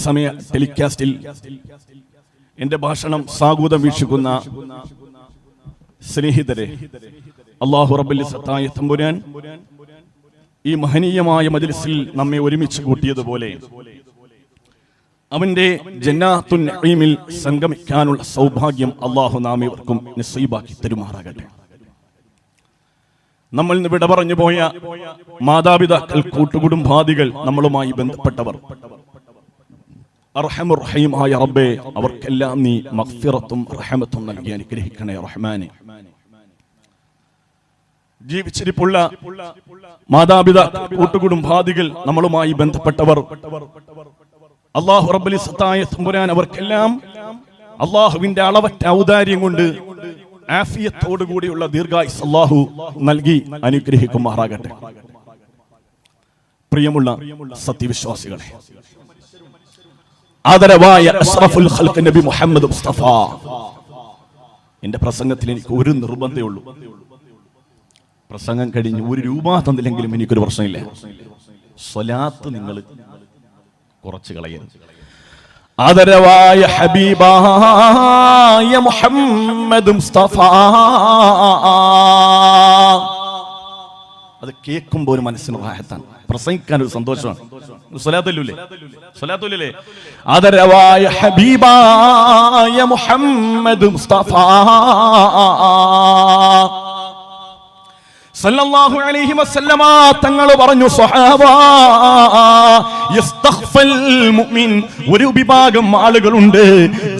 തത്സമയ ടെലികാസ്റ്റിൽ എന്റെ ഭാഷണം സാഗൂതം വീക്ഷിക്കുന്ന സ്നേഹിതരെ, അല്ലാഹു റബ്ബുൽ ഇസ്സത്തായ തമ്പുരാൻ ഈ മഹനീയമായ മജ്ലിസിൽ നമ്മെ ഒരുമിച്ച് കൂട്ടിയതുപോലെ അവന്റെ ജന്നാത്തുൻ നഈമിൽ സംഗമിക്കാനുള്ള സൗഭാഗ്യം അല്ലാഹു നാം ഇവർക്കും നസീബാക്കി തരുമാറാകട്ടെ. നമ്മൾ ഇന്ന് വിട പറഞ്ഞു പോയ മാതാപിതാക്കൾ, കൂട്ടുകുടുംബാദികൾ, നമ്മളുമായി ബന്ധപ്പെട്ടവർ, അർഹമുർ റഹീമായ റബ്ബേ, അവർക്കെല്ലാം നീ മഗ്ഫിറത്തും റഹമത്തും നൽകി അനുഗ്രഹിക്കണേ റഹ്മാനെ. ജീവിച്ചിരിപ്പുള്ള മാതാപിതാക്കൾ, കൂട്ടുകുടുംബാദികൾ, നമ്മളുമായി ബന്ധപ്പെട്ടവർ, അല്ലാഹു റബ്ബുൽ ഇസ്സത്തായ തമ്പുരാൻ അവർക്കെല്ലാം അല്ലാഹുവിന്റെ അളവറ്റ ഔദാര്യം കൊണ്ട് ആഫിയത്തോടു കൂടിയുള്ള ദീർഘായുസ് അല്ലാഹു നൽകി അനുഗ്രഹിക്കുമാറാകട്ടെ. പ്രിയമുള്ള സത്യവിശ്വാസികളെ, ആദരവായ അഷ്റഫുൽ ഖൽഖ് നബി മുഹമ്മദ് മുസ്തഫ, എന്റെ പ്രസംഗത്തിൽ എനിക്ക് ഒരു നിർബന്ധമേ ഉള്ളൂ. പ്രസംഗം കഴിഞ്ഞ് ഒരു രൂപ തന്നില്ലെങ്കിലും എനിക്കൊരു പ്രശ്നമില്ല. സ്വലാത്ത് നിങ്ങൾ കുറച്ച് കളയരുത്. ആദരവായ ഹബീബായ മുഹമ്മദ് മുസ്തഫ, അത് കേൾക്കുമ്പോൾ ഒരു മനസ്സിന് റാഹത്താണ്, പ്രസംഗിക്കാൻ ഒരു സന്തോഷമാണ്. സ്വലാത്തുല്ലേ? ആദരവായ ഹബീബായ മുഹമ്മദ് മുസ്തഫ സല്ലല്ലാഹു അലൈഹി വസല്ലമ തങ്ങൾ പറഞ്ഞു, സ്വഹാബാ യസ്തഖ്ഫൽ മുഅ്മിൻ, ഒരു വിഭാഗം ആളുകളുണ്ട്,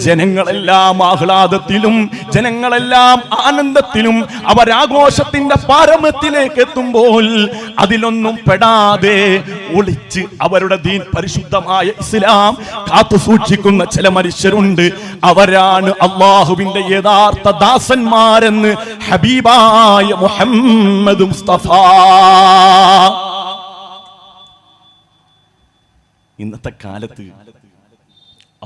ജനങ്ങളെല്ലാം ആഹ്ലാദത്തിലും ജനങ്ങളെല്ലാം ആനന്ദത്തിലും അവരാഘോഷത്തിന്റെ പാരമ്യത്തിലേക്ക് എത്തുമ്പോൾ അതിലൊന്നും പെടാതെ ഒളിച്ച് അവരുടെ ദീൻ, പരിശുദ്ധമായ ഇസ്ലാം കാത്തു സൂക്ഷിക്കുന്ന ചില മനുഷ്യരുണ്ട്. അവരാണ് അല്ലാഹുവിന്റെ യഥാർത്ഥ ദാസന്മാരെന്ന് ഹബീബായ മുഹമ്മദ് മുസ്തഫ. ഇന്നത്തെ കാലത്ത്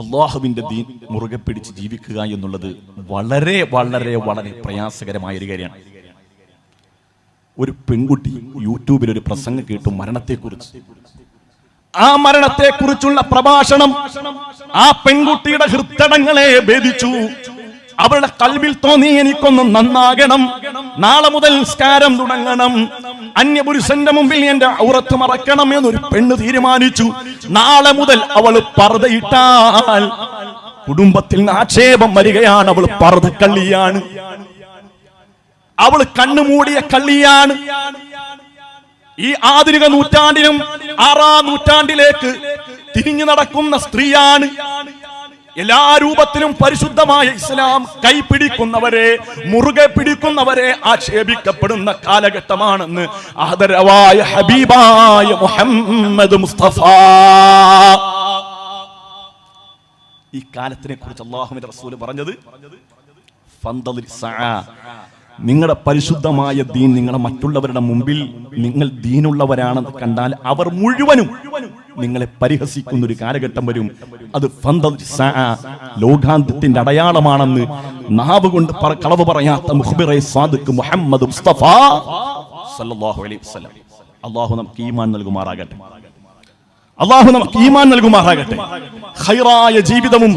അല്ലാഹുവിന്റെ ദീൻ മുറുകെ പിടിച്ച് ജീവിക്കുക എന്നുള്ളത് വളരെ വളരെ വളരെ പ്രയാസകരമായ ഒരു കാര്യമാണ്. ഒരു പെൺകുട്ടി യൂട്യൂബിൽ ഒരു പ്രസംഗം കേട്ടു മരണത്തെക്കുറിച്ച്. ആ മരണത്തെക്കുറിച്ചുള്ള പ്രഭാഷണം ആ പെൺകുട്ടിയുടെ ഹൃദയങ്ങളെ ഭേദിച്ചു. അവളുടെ കൽബിൽ തോന്നി, എനിക്കൊന്ന് നന്നാകണം, നാളെ മുതൽ നിസ്കാരം തുടങ്ങണം, അന്യപുരുഷന്റെ മുമ്പിൽ എന്റെ ഔറത്ത് മറക്കണം എന്നൊരു പെണ്ണ് തീരുമാനിച്ചു. നാളെ മുതൽ അവൾ പർദ്ദയിട്ടാൽ കുടുംബത്തിൽ നിന്ന് ആക്ഷേപം വരികയാണ്. അവൾ പർദ്ദക്കള്ളിയാണ്, അവൾ കണ്ണുമൂടിയ കള്ളിയാണ്. ഈ ആധുനിക നൂറ്റാണ്ടിലും 6-ാം നൂറ്റാണ്ടിലേക്ക് തിരിഞ്ഞു നടക്കുന്ന സ്ത്രീയാണ്. എല്ലാ രൂപത്തിലും പരിശുദ്ധമായ ഇസ്ലാം കൈപിടിക്കുന്നവരെ, മുറുകെ പിടിക്കുന്നവരെ ആക്ഷേപിക്കപ്പെടുന്ന കാലഘട്ടമാണെന്ന് ആദരവായ ഹബീബായ മുഹമ്മദ് മുസ്തഫ. ഈ കാലത്തിനെ കുറിച്ച് അല്ലാഹുവിന്റെ റസൂൽ പറഞ്ഞത്, നിങ്ങളുടെ പരിശുദ്ധമായ ദീൻ നിങ്ങളെ മറ്റുള്ളവരുടെ മുമ്പിൽ നിങ്ങൾ ദീനുള്ളവരാണെന്ന് കണ്ടാൽ അവർ മുഴുവനും നിങ്ങളെ പരിഹസിക്കുന്ന ഒരു കാലഘട്ടം വരും. അത് ലോകാന്ത്യത്തിന്റെ അടയാളമാണെന്ന് നാവ് കൊണ്ട് കളവ് പറയാത്ത മുഖ്ബിറെ സാദിഖ് മുഹമ്മദ് മുസ്തഫ സല്ലല്ലാഹു അലൈഹി വസല്ലം. അല്ലാഹു നമുക്ക് ഈമാൻ നൽകുമാറാകട്ടെ. അല്ലാഹു നമുക്ക് ഈമാൻ നൽകുമാറാകട്ടെ. ഖൈറായ ജീവിതവും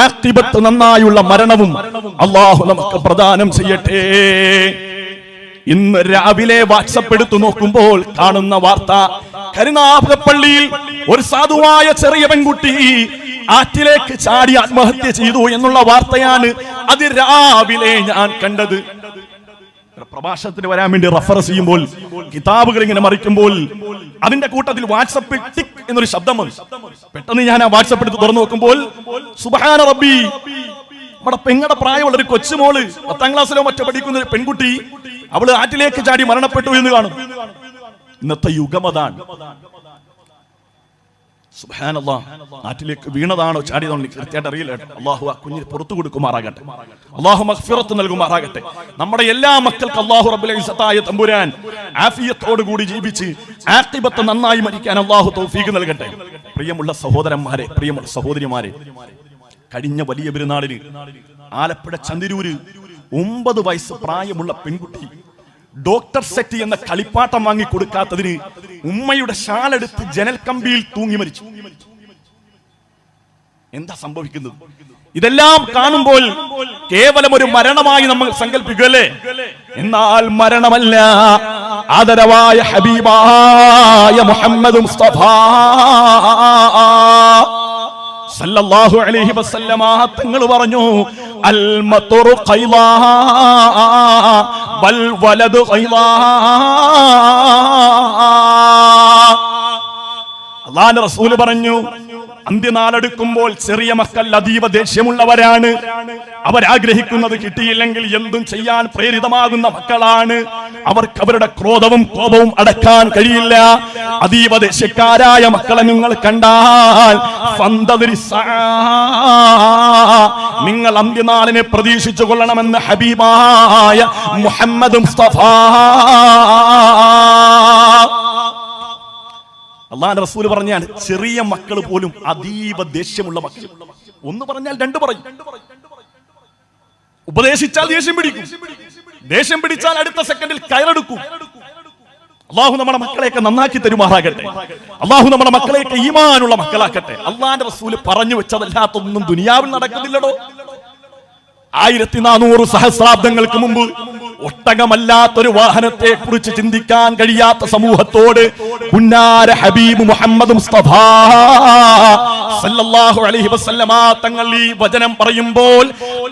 ആഖിബത്ത് നന്നായുള്ള മരണവും അല്ലാഹു നമുക്ക് പ്രദാനം ചെയ്യട്ടെ. ഇന്ന് രാവിലെ വാട്സ്ആപ്പ് എടുത്തു നോക്കുമ്പോൾ കാണുന്ന വാർത്ത, കരുനാഗപ്പള്ളിയിൽ ഒരു സാധുവായ ചെറിയ പെൺകുട്ടി ആറ്റിലേക്ക് ചാടി ആത്മഹത്യ ചെയ്തു എന്നുള്ള വാർത്തയാണ് അത് രാവിലെ ഞാൻ കണ്ടത്. പ്രഭാഷണത്തിന് വരാൻ വേണ്ടി റഫർ ചെയ്യുമ്പോൾ, കിതാബുകൾ ഇങ്ങനെ മറിക്കുമ്പോൾ അതിന്റെ കൂട്ടത്തിൽ വാട്സപ്പിൽ ടിക് എന്നൊരു ശബ്ദം വന്നു. പെട്ടെന്ന് ഞാൻ ആ വാട്സപ്പ് എടുത്ത് തുറന്നു നോക്കുമ്പോൾ, സുബ്ഹാന റബ്ബി, നമ്മുടെ പെങ്ങളുടെ പ്രായമുള്ള ഒരു കൊച്ചുമോള് 10ാം ക്ലാസ്സിലോ മറ്റോ പഠിക്കുന്ന ഒരു പെൺകുട്ടി, അവള് ആറ്റിലേക്ക് ചാടി മരണപ്പെട്ടു എന്ന് കാണും. ഇന്നത്തെ യുഗം അതാണ്. സുബ്ഹാനല്ലാഹ്, നാട്ടിലേക്ക് വീണതാണോ ചാടിയതാണോ കൃത്യമായിട്ട് അറിയില്ല. അല്ലാഹു ആ കുഞ്ഞിന് പുറത്തു കൊടുക്കുമാറാകട്ടെ. അല്ലാഹു മഗ്ഫിറത്ത് നൽകുമാറാകട്ടെ. നമ്മുടെ എല്ലാ മക്കൾക്ക് അല്ലാഹു റബ്ബുൽ ഇസ്സത്തായ തമ്പുരാൻ ആഫിയത്തോടു കൂടി ജീവിച്ച് ആഖിബത്ത് നന്നായി മരിക്കാൻ അല്ലാഹു തൗഫീഖ് നൽകട്ടെ. പ്രിയമുള്ള സഹോദരന്മാരെ, പ്രിയമുള്ള സഹോദരിമാരെ, കഴിഞ്ഞ വലിയ പെരുന്നാളിന് ആലപ്പുഴ ചന്തിരൂര് 9 വയസ്സ് പ്രായമുള്ള പെൺകുട്ടി ഡോക്ടർ സെറ്റ് എന്ന കളിപ്പാട്ടം വാങ്ങി കൊടുക്കാത്തതിന് ഉമ്മയുടെ ഷാളെടുത്ത് ജനൽ കമ്പിയിൽ തൂങ്ങി മരിച്ചു. എന്താ സംഭവിക്കുന്നത്? ഇതെല്ലാം കാണുമ്പോൾ കേവലം ഒരു മരണമായി നമ്മൾ സങ്കല്പിക്കുകയല്ലേ? എന്നാൽ മരണമല്ല. ആദരവായ ഹബീബായ മുഹമ്മദ് മുസ്തഫ സല്ലല്ലാഹു അലൈഹി വസല്ലമ തങ്ങൾ പറഞ്ഞു, അൽ മത്റു ഖൈലാ ബൽ വലദു ഖൈലാ. അല്ലാഹുവിന്റെ റസൂൽ പറഞ്ഞു, അന്ത്യനാളെടുക്കുമ്പോൾ ചെറിയ മക്കൾ അതീവ ദേഷ്യമുള്ളവരാണ്. അവരാഗ്രഹിക്കുന്നത് കിട്ടിയില്ലെങ്കിൽ എന്തും ചെയ്യാൻ പ്രേരിതമാകുന്ന മക്കളാണ്. അവർക്ക് അവരുടെ ക്രോധവും കോപവും അടക്കാൻ കഴിയില്ല. അതീവ ദേഷ്യക്കാരായ മക്കളെ നിങ്ങൾ കണ്ടാൽ നിങ്ങൾ അന്ത്യനാളിനെ പ്രതീക്ഷിച്ചു കൊള്ളണമെന്ന് ഹബീബായ മുഹമ്മദ് മുസ്തഫ അല്ലാഹുവിന്റെ റസൂൽ പറഞ്ഞാണ്, ചെറിയ മക്കൾ പോലും അതീവ ദേഷ്യമുള്ള മക്കൾ. ഒന്ന് പറഞ്ഞാൽ രണ്ട് പറയും. ഉപദേശിച്ചാൽ ദേഷ്യം പിടിക്കും, ദേഷ്യം പിടിച്ചാൽ അടുത്ത സെക്കൻഡിൽ കയറെടുക്കും. അല്ലാഹു നമ്മുടെ മക്കളെയൊക്കെ നന്നാക്കി തരുമാറാകട്ടെ. അല്ലാഹു നമ്മുടെ മക്കളെയൊക്കെ ഈമാനുള്ള മക്കളാക്കട്ടെ. അല്ലാഹുവിന്റെ റസൂൽ പറഞ്ഞു വെച്ചതല്ലാത്തൊന്നും ദുനിയാവിൽ നടക്കുന്നില്ലടോ. 1400 സഹസ്രാബ്ദങ്ങൾക്ക് മുമ്പ് ഒട്ടകമല്ലാത്തൊരു വാഹനത്തെ കുറിച്ച് ചിന്തിക്കാൻ കഴിയാത്ത സമൂഹത്തോട് പുന്നാര ഹബീബ് മുഹമ്മദ് മുസ്തഫ സല്ലല്ലാഹു അലൈഹി വസല്ലമ തങ്ങൾ ഈ വചനം പറയുമ്പോൾ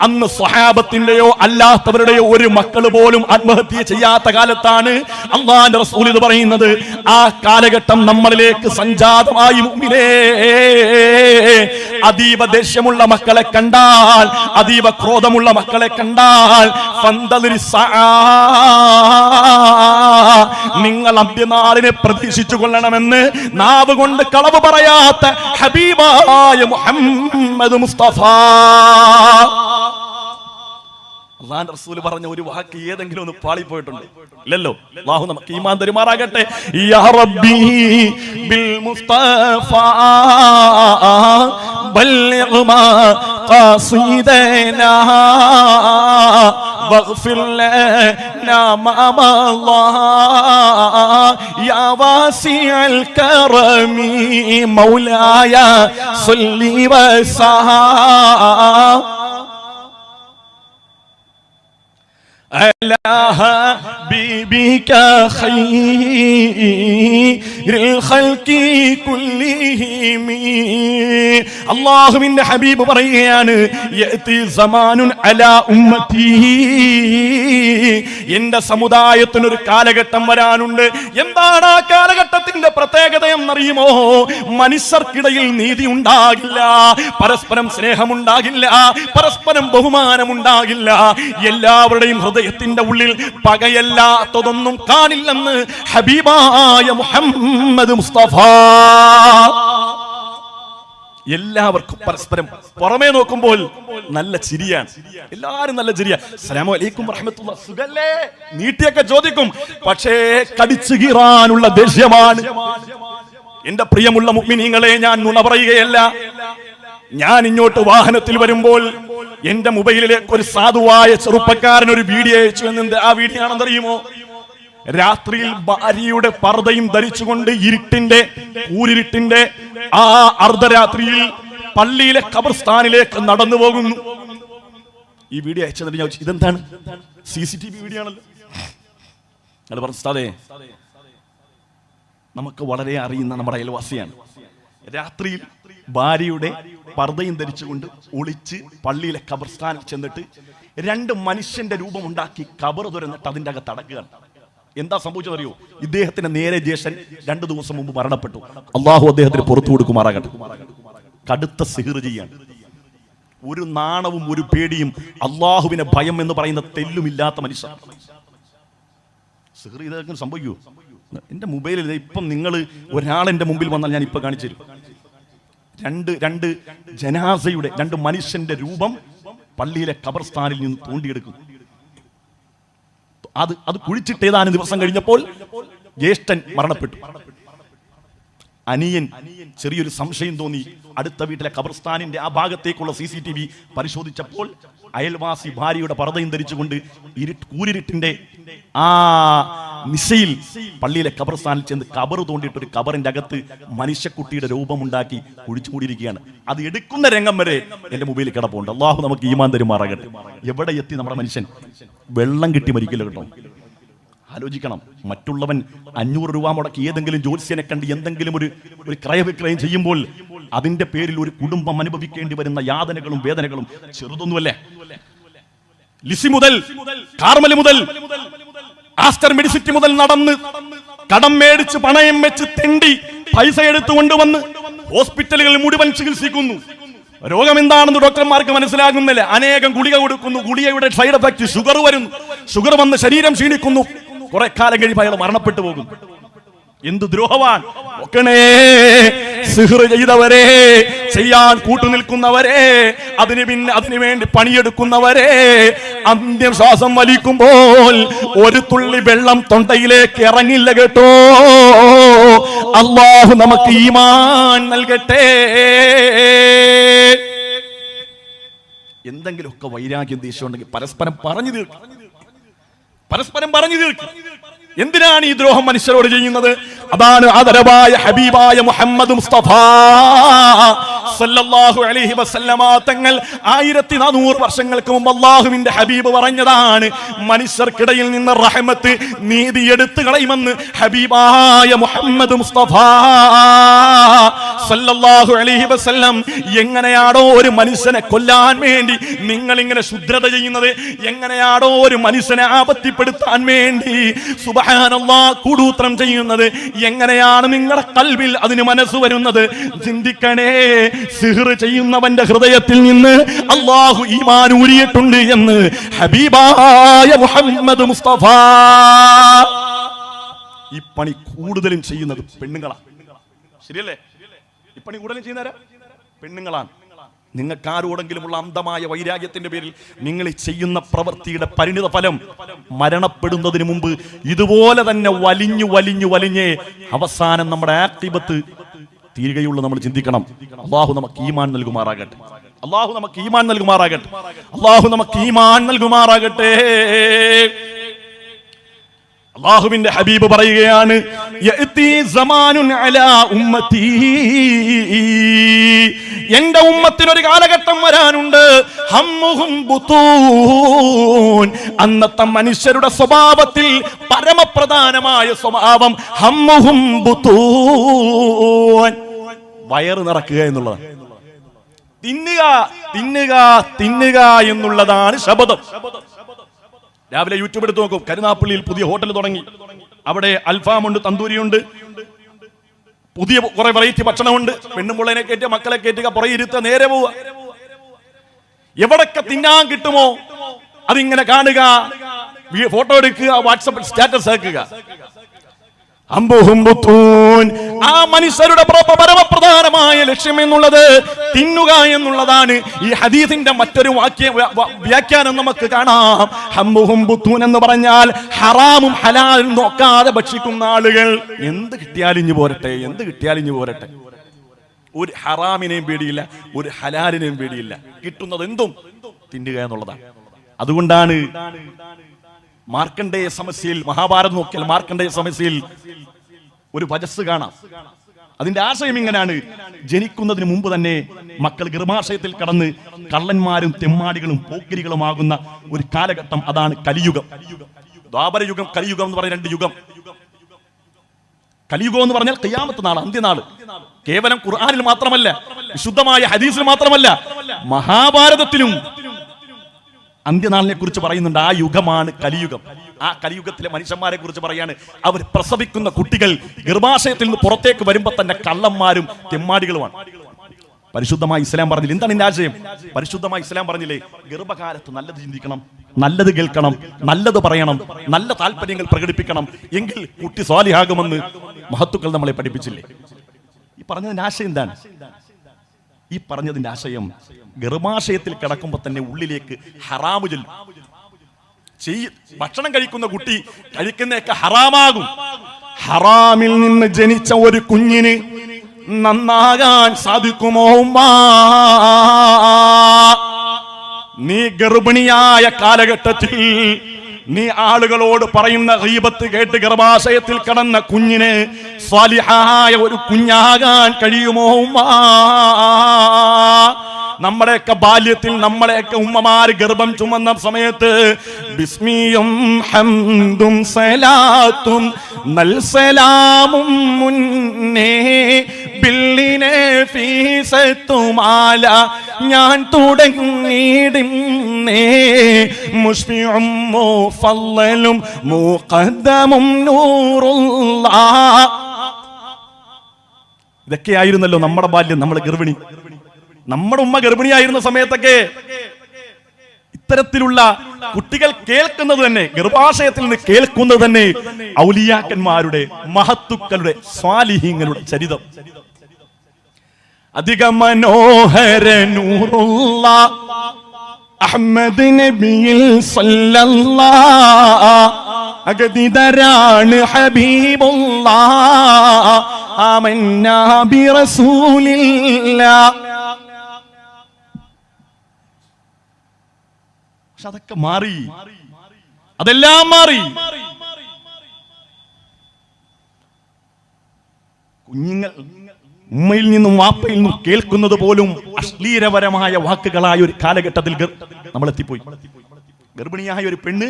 അന്ന് സ്വഹാബത്തിന്റെയോ അല്ലാത്തവരുടെയോ ഒരു മക്കൾ പോലും ആത്മഹത്യ ചെയ്യാത്ത കാലത്താണ് അല്ലാഹുവിന്റെ റസൂൽ ഇത് പറയുന്നത്. ആ കാലഘട്ടം നമ്മളിലേക്ക് സംജാതമായി. മുഅ്മിനേ, അതീവ ദേഷ്യമുള്ള മക്കളെ കണ്ടാൽ, അതീവ ക്രോധമുള്ള മക്കളെ കണ്ടാൽ നിങ്ങൾ അന്ത്യനാളിനെ പ്രതീക്ഷിച്ചു കൊള്ളണമെന്ന് നാവ് കൊണ്ട് കളവ് പറയാത്ത ഹബീബായ മുഹമ്മദ് മുസ്തഫ അല്ലാഹുവിന്റെ റസൂൽ പറഞ്ഞ ഒരു വാക്ക് ഏതെങ്കിലും ഒന്ന് പാളിപ്പോയിട്ടുണ്ട്? ഇല്ലല്ലോ. അല്ലാഹു നമുക്ക് ഈമാൻ തരുമാറാകട്ടെ. യാ റബ്ബി ബിൽ മുസ്തഫ ബല്ലിഗ് മാ ഖാസിദനാ വഗ്ഫിർ ലനാ മാ മളാ യാ വാസിഅൽ കറമി മൗലായ സല്ലി വസല്ലം അലാ ഹബീബിക ഖൈറിൽ ഖൽഖി കുല്ലിഹിം. അല്ലാഹുവിന്റെ ഹബീബ് പറയുകയാണ്, യഅതി സമാനുൻ അലാ ഉമ്മതി, എന്റെ സമുദായത്തിനൊരു കാലഘട്ടം വരാനുണ്ട്. എന്താണ് ആ കാലഘട്ടത്തിന്റെ പ്രത്യേകത എന്നറിയുമോ? മനുഷ്യർക്കിടയിൽ നീതി ഉണ്ടാകില്ല, പരസ്പരം സ്നേഹമുണ്ടാകില്ല, പരസ്പരം ബഹുമാനമുണ്ടാകില്ല. എല്ലാവരുടെയും ഹൃദയത്തിന്റെ ഉള്ളിൽ പകയല്ലാത്തതൊന്നും കാണില്ലെന്ന് ഹബീബായ മുഹമ്മദ് മുസ്തഫ. എല്ലാവർക്കും പരസ്പരം പുറമേ നോക്കുമ്പോൾ നല്ല ചിരിയാണ്, എല്ലാരും നല്ല ചിരിയാ. അസ്സലാമു അലൈക്കും വറഹ്മത്തുള്ളാഹി, സുഖല്ലേ, നീട്ടിയൊക്കെ ചോദിക്കും. പക്ഷേ കടിച്ചു കീറാനുള്ള ദേഷ്യമാണ്. എന്റെ പ്രിയമുള്ള മുഅ്മിനീങ്ങളെ, ഞാൻ നുണ പറയുകയല്ല. ഞാൻ ഇങ്ങോട്ട് വാഹനത്തിൽ വരുമ്പോൾ എന്റെ മൊബൈലിലേക്ക് ഒരു സാധുവായ ചെറുപ്പക്കാരൻ ഒരു വീഡിയോ അയച്ചു. എന്നത് ആ വീഡിയോ ആണെന്നറിയുമോ? രാത്രിയിൽ ഭാര്യയുടെ പർദ്ദയും ധരിച്ചുകൊണ്ട് കൂരിരുട്ടിന്റെ ആ അർദ്ധരാത്രിയിൽ പള്ളിയിലെ ഖബർസ്ഥാനിലേക്ക് നടന്നു പോകുന്നു. ഈ വീഡിയോ അയച്ചതിന് ഞാൻ ചോദിച്ചു, ഇതെന്താണ്? CCTV വീഡിയോ ആണല്ലോ. അത് പറഞ്ഞു, ഉസ്താദേ, നമുക്ക് വളരെ അറിയുന്ന നമ്മുടെ അയൽവാസിയാണ്. രാത്രിയിൽ ഭാര്യയുടെ പർദ്ദയും ധരിച്ചുകൊണ്ട് ഒളിച്ച് പള്ളിയിലെ ഖബർസ്ഥാനിൽ ചെന്നിട്ട് 2 മനുഷ്യന്റെ രൂപമുണ്ടാക്കി ഖബർ തുറന്നിട്ട് അതിന്റെ അകത്ത് അടക്കുകയാണ്. എന്താ സംഭവിച്ചതറിയോ? ഇദ്ദേഹത്തിന്റെ നേരെ ജ്യേഷ്ഠൻ 2 ദിവസം മുമ്പ് മരണപ്പെട്ടു. അള്ളാഹു അദ്ദേഹത്തിന് പുറത്തു കൊടുക്കുമാറാകട്ടെ. കടുത്ത സിഹ്ർ ചെയ്യാണ്. ഒരു നാണവും ഒരു പേടിയും അള്ളാഹുവിനെ ഭയം എന്ന് പറയുന്ന തെല്ലുമില്ലാത്ത മനുഷ്യൻ. സിഹ്ർ ഇതൊക്കെ സംഭവിക്കൂ? എന്റെ മൊബൈലിൽ ഇപ്പം നിങ്ങൾ ഒരാളെന്റെ മുമ്പിൽ വന്നാൽ ഞാൻ ഇപ്പൊ കാണിച്ചു തരും. രണ്ട് ജനാസയുടെ 2 മനുഷ്യന്റെ രൂപം പള്ളിയിലെ ഖബർസ്ഥാനിൽ നിന്ന് തോണ്ടിയെടുക്കും. അത് കുഴിച്ചിട്ട് ഏതാനും ദിവസം കഴിഞ്ഞപ്പോൾ ജ്യേഷ്ഠൻ മരണപ്പെട്ടു. അനിയൻ ചെറിയൊരു സംശയം തോന്നി. അടുത്ത വീട്ടിലെ ഖബർസ്ഥാനിന്റെ ആ ഭാഗത്തേക്കുള്ള CCTV പരിശോധിച്ചപ്പോൾ അയൽവാസി ഭാര്യയുടെ പർദ്ദയും ധരിച്ചുകൊണ്ട് കൂരിരുട്ടിന്റെ ആ നിശയിൽ പള്ളിയിലെ ഖബർസ്ഥാനിൽ ചെന്ന് ഖബർ തോണ്ടിയിട്ട് ഒരു ഖബറിന്റെ അകത്ത് മനുഷ്യക്കുട്ടിയുടെ രൂപമുണ്ടാക്കി കുഴിച്ചുകൂടിയിരിക്കുകയാണ്. അത് എടുക്കുന്ന രംഗം വരെ എന്റെ മൊബൈലിൽ കിടപ്പുണ്ട്. അള്ളാഹു നമുക്ക് ഈമാൻ തരുമാറാകട്ടെ. എവിടെ എത്തി നമ്മുടെ മനുഷ്യൻ? വെള്ളം കിട്ടി മരിക്കില്ല കേട്ടോ. ആലോചിക്കണം. മറ്റുള്ളവൻ 500 രൂപ മുടക്കി ഏതെങ്കിലും ജ്യോത്സ്യനെ കണ്ട് എന്തെങ്കിലും ഒരു ക്രയവിക്രയം ചെയ്യുമ്പോൾ അതിന്റെ പേരിൽ ഒരു കുടുംബം അനുഭവിക്കേണ്ടി വരുന്ന യാതനകളും വേദനകളും ചെറുതൊന്നുമല്ലേ. ലിസി മുതൽ, കാർമൽ മുതൽ, ആസ്റ്റർ മെഡിസിറ്റി മുതൽ നടന്ന് കടം മേടിച്ച് പണയം വെച്ച് തെണ്ടി പൈസ എടുത്തുകൊണ്ടുവന്ന് ഹോസ്പിറ്റലുകളിൽ മുഴുവൻ ചികിത്സിക്കുന്നു. രോഗം എന്താണെന്ന് ഡോക്ടർമാർക്ക് മനസ്സിലാകുന്നില്ല. അനേകം ഗുളിക കൊടുക്കുന്നു. ഗുളികയുടെ സൈഡ് എഫക്ട് ഷുഗർ വരുന്നു. ഷുഗർ വന്ന് ശരീരം ക്ഷീണിക്കുന്നു. കുറെ കാലം കഴിയുമ്പോൾ അയാൾ മരണപ്പെട്ടു പോകും. എന്ത് ദ്രോഹവാൻ! സിഹ്ർ ചെയ്തവരെ, ചെയ്യാൻ കൂട്ടുനിൽക്കുന്നവരെ, അതിനു വേണ്ടി പണിയെടുക്കുന്നവരെ, അന്ത്യം ശ്വാസം വലിക്കുമ്പോൾ ഒരു തുള്ളി വെള്ളം തൊണ്ടയിലേക്ക് ഇറങ്ങില്ല കേട്ടോ. അല്ലാഹു നമുക്ക് ഈമാൻ നൽകട്ടെ. എന്തെങ്കിലുമൊക്കെ വൈരാഗ്യം ദേഷ്യം ഉണ്ടെങ്കിൽ പരസ്പരം പറഞ്ഞു തീർക്കും. എന്തിനാണ് ഈ ദ്രോഹം മനുഷ്യരോട് ചെയ്യുന്നത്? അതാണ് ആദരവായ ഹബീബായ മുഹമ്മദ് മുസ്തഫ സല്ലല്ലാഹു അലൈഹി വസല്ലമ തങ്ങൾ 1400 വർഷങ്ങൾക്ക് മുമ്പ് അല്ലാഹുവിന്റെ ഹബീബ് പറഞ്ഞതാണ്, മനുഷ്യർക്കിടയിൽ നിന്ന് റഹ്മത്ത്, നീതി എടുത്തു കളയുമെന്ന് ഹബീബായ മുഹമ്മദ് മുസ്തഫ സല്ലല്ലാഹു അലൈഹി വസല്ലം. എങ്ങനെയാണോ ഒരു മനുഷ്യനെ കൊല്ലാൻ വേണ്ടി നിങ്ങൾ ഇങ്ങനെ ശുദ്രത ചെയ്യുന്നത്, എങ്ങനെയാണോ ഒരു മനുഷ്യനെ ആപത്തിപ്പെടുത്താൻ വേണ്ടി സുബ്ഹാനല്ലാഹ് കൂടൂത്രം ചെയ്യുന്നത്, എങ്ങനെയാണ് നിങ്ങളുടെ ഖൽബിൽ അതിന് മനസ്സ് വരുന്നത്? ചിന്തിക്കണേ. സിഹ്ർ ചെയ്യുന്നവന്റെ ഹൃദയത്തിൽ നിന്ന് അല്ലാഹു ഈമാൻ ഊരിയിട്ടുണ്ട് എന്ന് ഹബീബായ മുഹമ്മദ് മുസ്തഫ. ഈ പണി കൂടുതലും ചെയ്യുന്നത് പെണ്ണുങ്ങളാണ്. ശരിയല്ലേ? ഈ പണി കൂടുതലും ചെയ്യുന്നവരാ പെണ്ണുങ്ങളാണ്. നിങ്ങൾക്ക് ആരോടെങ്കിലുമുള്ള അന്ധമായ വൈരാഗ്യത്തിന്റെ പേരിൽ നിങ്ങൾ ചെയ്യുന്ന പ്രവൃത്തിയുടെ പരിണിത ഫലം മരണപ്പെടുന്നതിന് മുമ്പ് ഇതുപോലെ തന്നെ വലിഞ്ഞ് അവസാനം നമ്മുടെ ആക്തിബത്ത് തീരുകയുള്ളൂ. നമ്മൾ ചിന്തിക്കണം. അല്ലാഹു നമുക്ക് ഈമാൻ നൽകുമാറാകട്ടെ. അല്ലാഹു നമുക്ക് ഈമാൻ നൽകുമാറാകട്ടെ. അല്ലാഹു നമുക്ക് ഈമാൻ നൽകുമാറാകട്ടെ. അല്ലാഹുവിന്റെ ഹബീബ് പറയുകയാണ്, യഅതി സമാനുൻ അലാ ഉമ്മത്തി, എന്റെ ഉമ്മത്തിനൊരു കാലഘട്ടം വരാനുണ്ട്. ഹമ്മുഹും ബുതൂൻ, അന്നത്തെ മനുഷ്യരുടെ സ്വഭാവത്തിൽ പരമപ്രധാനമായ സ്വഭാവം ഹമ്മുഹും ബുതൂൻ, വയറ് നിറക്കുക എന്നുള്ളതാണ്. തിന്നുക എന്നുള്ളതാണ് ശബദം. രാവിലെ യൂട്യൂബ് എടുത്ത് നോക്കും. കരുനാപ്പള്ളിയിൽ പുതിയ ഹോട്ടൽ തുടങ്ങി. അവിടെ അൽഫാമുണ്ട്, തന്തൂരിയുണ്ട്, പുതിയ കുറെ വെറൈറ്റി ഭക്ഷണമുണ്ട്. പെണ്ണുമുള്ളനെ കയറ്റുക, മക്കളെ കയറ്റുക, പുറകെ ഇരുത്തുക, നേരെ പോവുക. എവിടൊക്കെ തിന്നാൻ കിട്ടുമോ അതിങ്ങനെ കാണുക, ഫോട്ടോ എടുക്കുക, വാട്സപ്പിൽ സ്റ്റാറ്റസ് ആക്കുക. ആ മനുഷ്യരുടെ പരമപ്രധാനമായ ലക്ഷ്യം എന്നുള്ളത് തിന്നുക എന്നുള്ളതാണ്. ഈ ഹദീസിന്റെ മറ്റൊരു വ്യാഖ്യാനം നമുക്ക് കാണാം. ഹമ്മുഹും ബുത്തൂൻ എന്ന് പറഞ്ഞാൽ ഹറാമും ഹലാലും നോക്കാതെ ഭക്ഷിക്കുന്ന ആളുകൾ. എന്ത് കിട്ടിയാലിഞ്ഞു പോരട്ടെ. ഒരു ഹറാമിനെയും പേടിയില്ല, ഒരു ഹലാലിനെയും പേടിയില്ല. കിട്ടുന്നത് എന്തും തിന്നുക എന്നുള്ളതാണ്. അതുകൊണ്ടാണ് മാർക്കണ്ഡേയ സമസ്യയിൽ, മഹാഭാരതം നോക്കിയാൽ മാർക്കണ്ഡേയ സമസ്യയിൽ ഒരു വചസ് കാണാം. അതിന്റെ ആശയം ഇങ്ങനെയാണ്: ജനിക്കുന്നതിന് മുമ്പ് തന്നെ മക്കൾ ഗർഭാശയത്തിൽ കടന്ന് കള്ളന്മാരും തെമ്മാടികളും പോക്കരികളുമാകുന്ന ഒരു കാലഘട്ടം. അതാണ് കലിയുഗം. ദ്വാപരയുഗം, കലിയുഗം എന്ന് പറഞ്ഞ 2 യുഗം. കലിയുഗം എന്ന് പറഞ്ഞാൽ ഖിയാമത്ത് നാൾ, അന്ത്യനാള്. കേവലം ഖുർആനിൽ മാത്രമല്ല, വിശുദ്ധമായ ഹദീസിൽ മാത്രമല്ല, മഹാഭാരതത്തിലും അന്ത്യനാളിനെ കുറിച്ച് പറയുന്നുണ്ട്. ആ യുഗമാണ് കലിയുഗം. ആ കലിയുഗത്തിലെ മനുഷ്യന്മാരെ കുറിച്ച് പറയാണ്. അവർ പ്രസവിക്കുന്ന കുട്ടികൾ ഗർഭാശയത്തിൽ നിന്ന് പുറത്തേക്ക് വരുമ്പോ തന്നെ കള്ളന്മാരും തെമ്മാടികളുമാണ്. പരിശുദ്ധമായ ഇസ്ലാം പറഞ്ഞില്ല. എന്താണ് ഇതിന്റെ ആശയം? പരിശുദ്ധമായ ഇസ്ലാം പറഞ്ഞില്ലേ, ഗർഭകാലത്ത് നല്ലത് ചിന്തിക്കണം, നല്ലത് കേൾക്കണം, നല്ലത് പറയണം, നല്ല താല്പര്യങ്ങൾ പ്രകടിപ്പിക്കണം, എങ്കിൽ കുട്ടി സ്വാലിഹാകുമെന്ന് മഹത്തുക്കൾ നമ്മളെ പഠിപ്പിച്ചില്ലേ? ഈ പറഞ്ഞതിന്റെ ആശയം എന്താണ്? ഈ പറഞ്ഞതിന്റെ ആശയം, ഗർഭാശയത്തിൽ കിടക്കുമ്പോ തന്നെ ഉള്ളിലേക്ക് ഹറാമു ചെല്ലും. ഭക്ഷണം കഴിക്കുന്ന കുട്ടി കഴിക്കുന്നതൊക്കെ ഹറാമാകും. ഹറാമിൽ നിന്ന് ജനിച്ച ഒരു കുഞ്ഞിന് നന്നാകാൻ സാധിക്കുമോ? നീ ഗർഭിണിയായ കാലഘട്ടത്തിൽ നീ ആളുകളോട് പറയുന്ന ഗീബത്ത് കേട്ട് ഗർഭാശയത്തിൽ കടന്ന കുഞ്ഞിന് സ്വാലിഹായ ഒരു കുഞ്ഞാകാൻ കഴിയുമോ ഉമ്മാ? നമ്മുടെയൊക്കെ ബാല്യത്തിൽ നമ്മളെയൊക്കെ ഉമ്മമാര് ഗർഭം ചുമന്ന സമയത്ത് ബിസ്മിയും ഹംദും സലാത്തും നൽസലാമും മുന്നേ ബില്ലിനെ ഫീസത്തുമാല ഞാൻ തുടങ്ങിയിടുന്നേ മുഷ്ഫിഉം മുഫല്ലലും മുഖദ്ദമും നൂറുല്ലാഹ്. ഇതൊക്കെയായിരുന്നല്ലോ നമ്മുടെ ബാല്യം. നമ്മൾ ഗർഭിണി, നമ്മുടെ ഉമ്മ ഗർഭിണിയായിരുന്ന സമയത്തൊക്കെ ഇത്തരത്തിലുള്ള കുട്ടികൾ കേൾക്കുന്നത് തന്നെ, ഗർഭാശയത്തിൽ നിന്ന് കേൾക്കുന്നത് തന്നെ ഔലിയാക്കന്മാരുടെ, മഹത്തുക്കളുടെ, സ്വാലിഹീങ്ങളുടെ ചരിതം. അധിക മനോഹര നൂറുള്ള അഹ്മദ് നബിയിൽ സല്ലല്ലാഹ് അഗതിദരാണ് ഹബീബുല്ലാഹ് ആമന്നാ ബിറസൂലില്ലാഹ്. പക്ഷെ അതൊക്കെ മാറി, അതെല്ലാം മാറി. കുഞ്ഞുങ്ങൾ ഉമ്മയിൽ നിന്നും വാപ്പയിൽ നിന്നും കേൾക്കുന്നത് പോലും അശ്ലീലപരമായ വാക്കുകളായ ഒരു കാലഘട്ടത്തിൽ നമ്മൾ എത്തിപ്പോയി. ഗർഭിണിയായ ഒരു പെണ്ണ്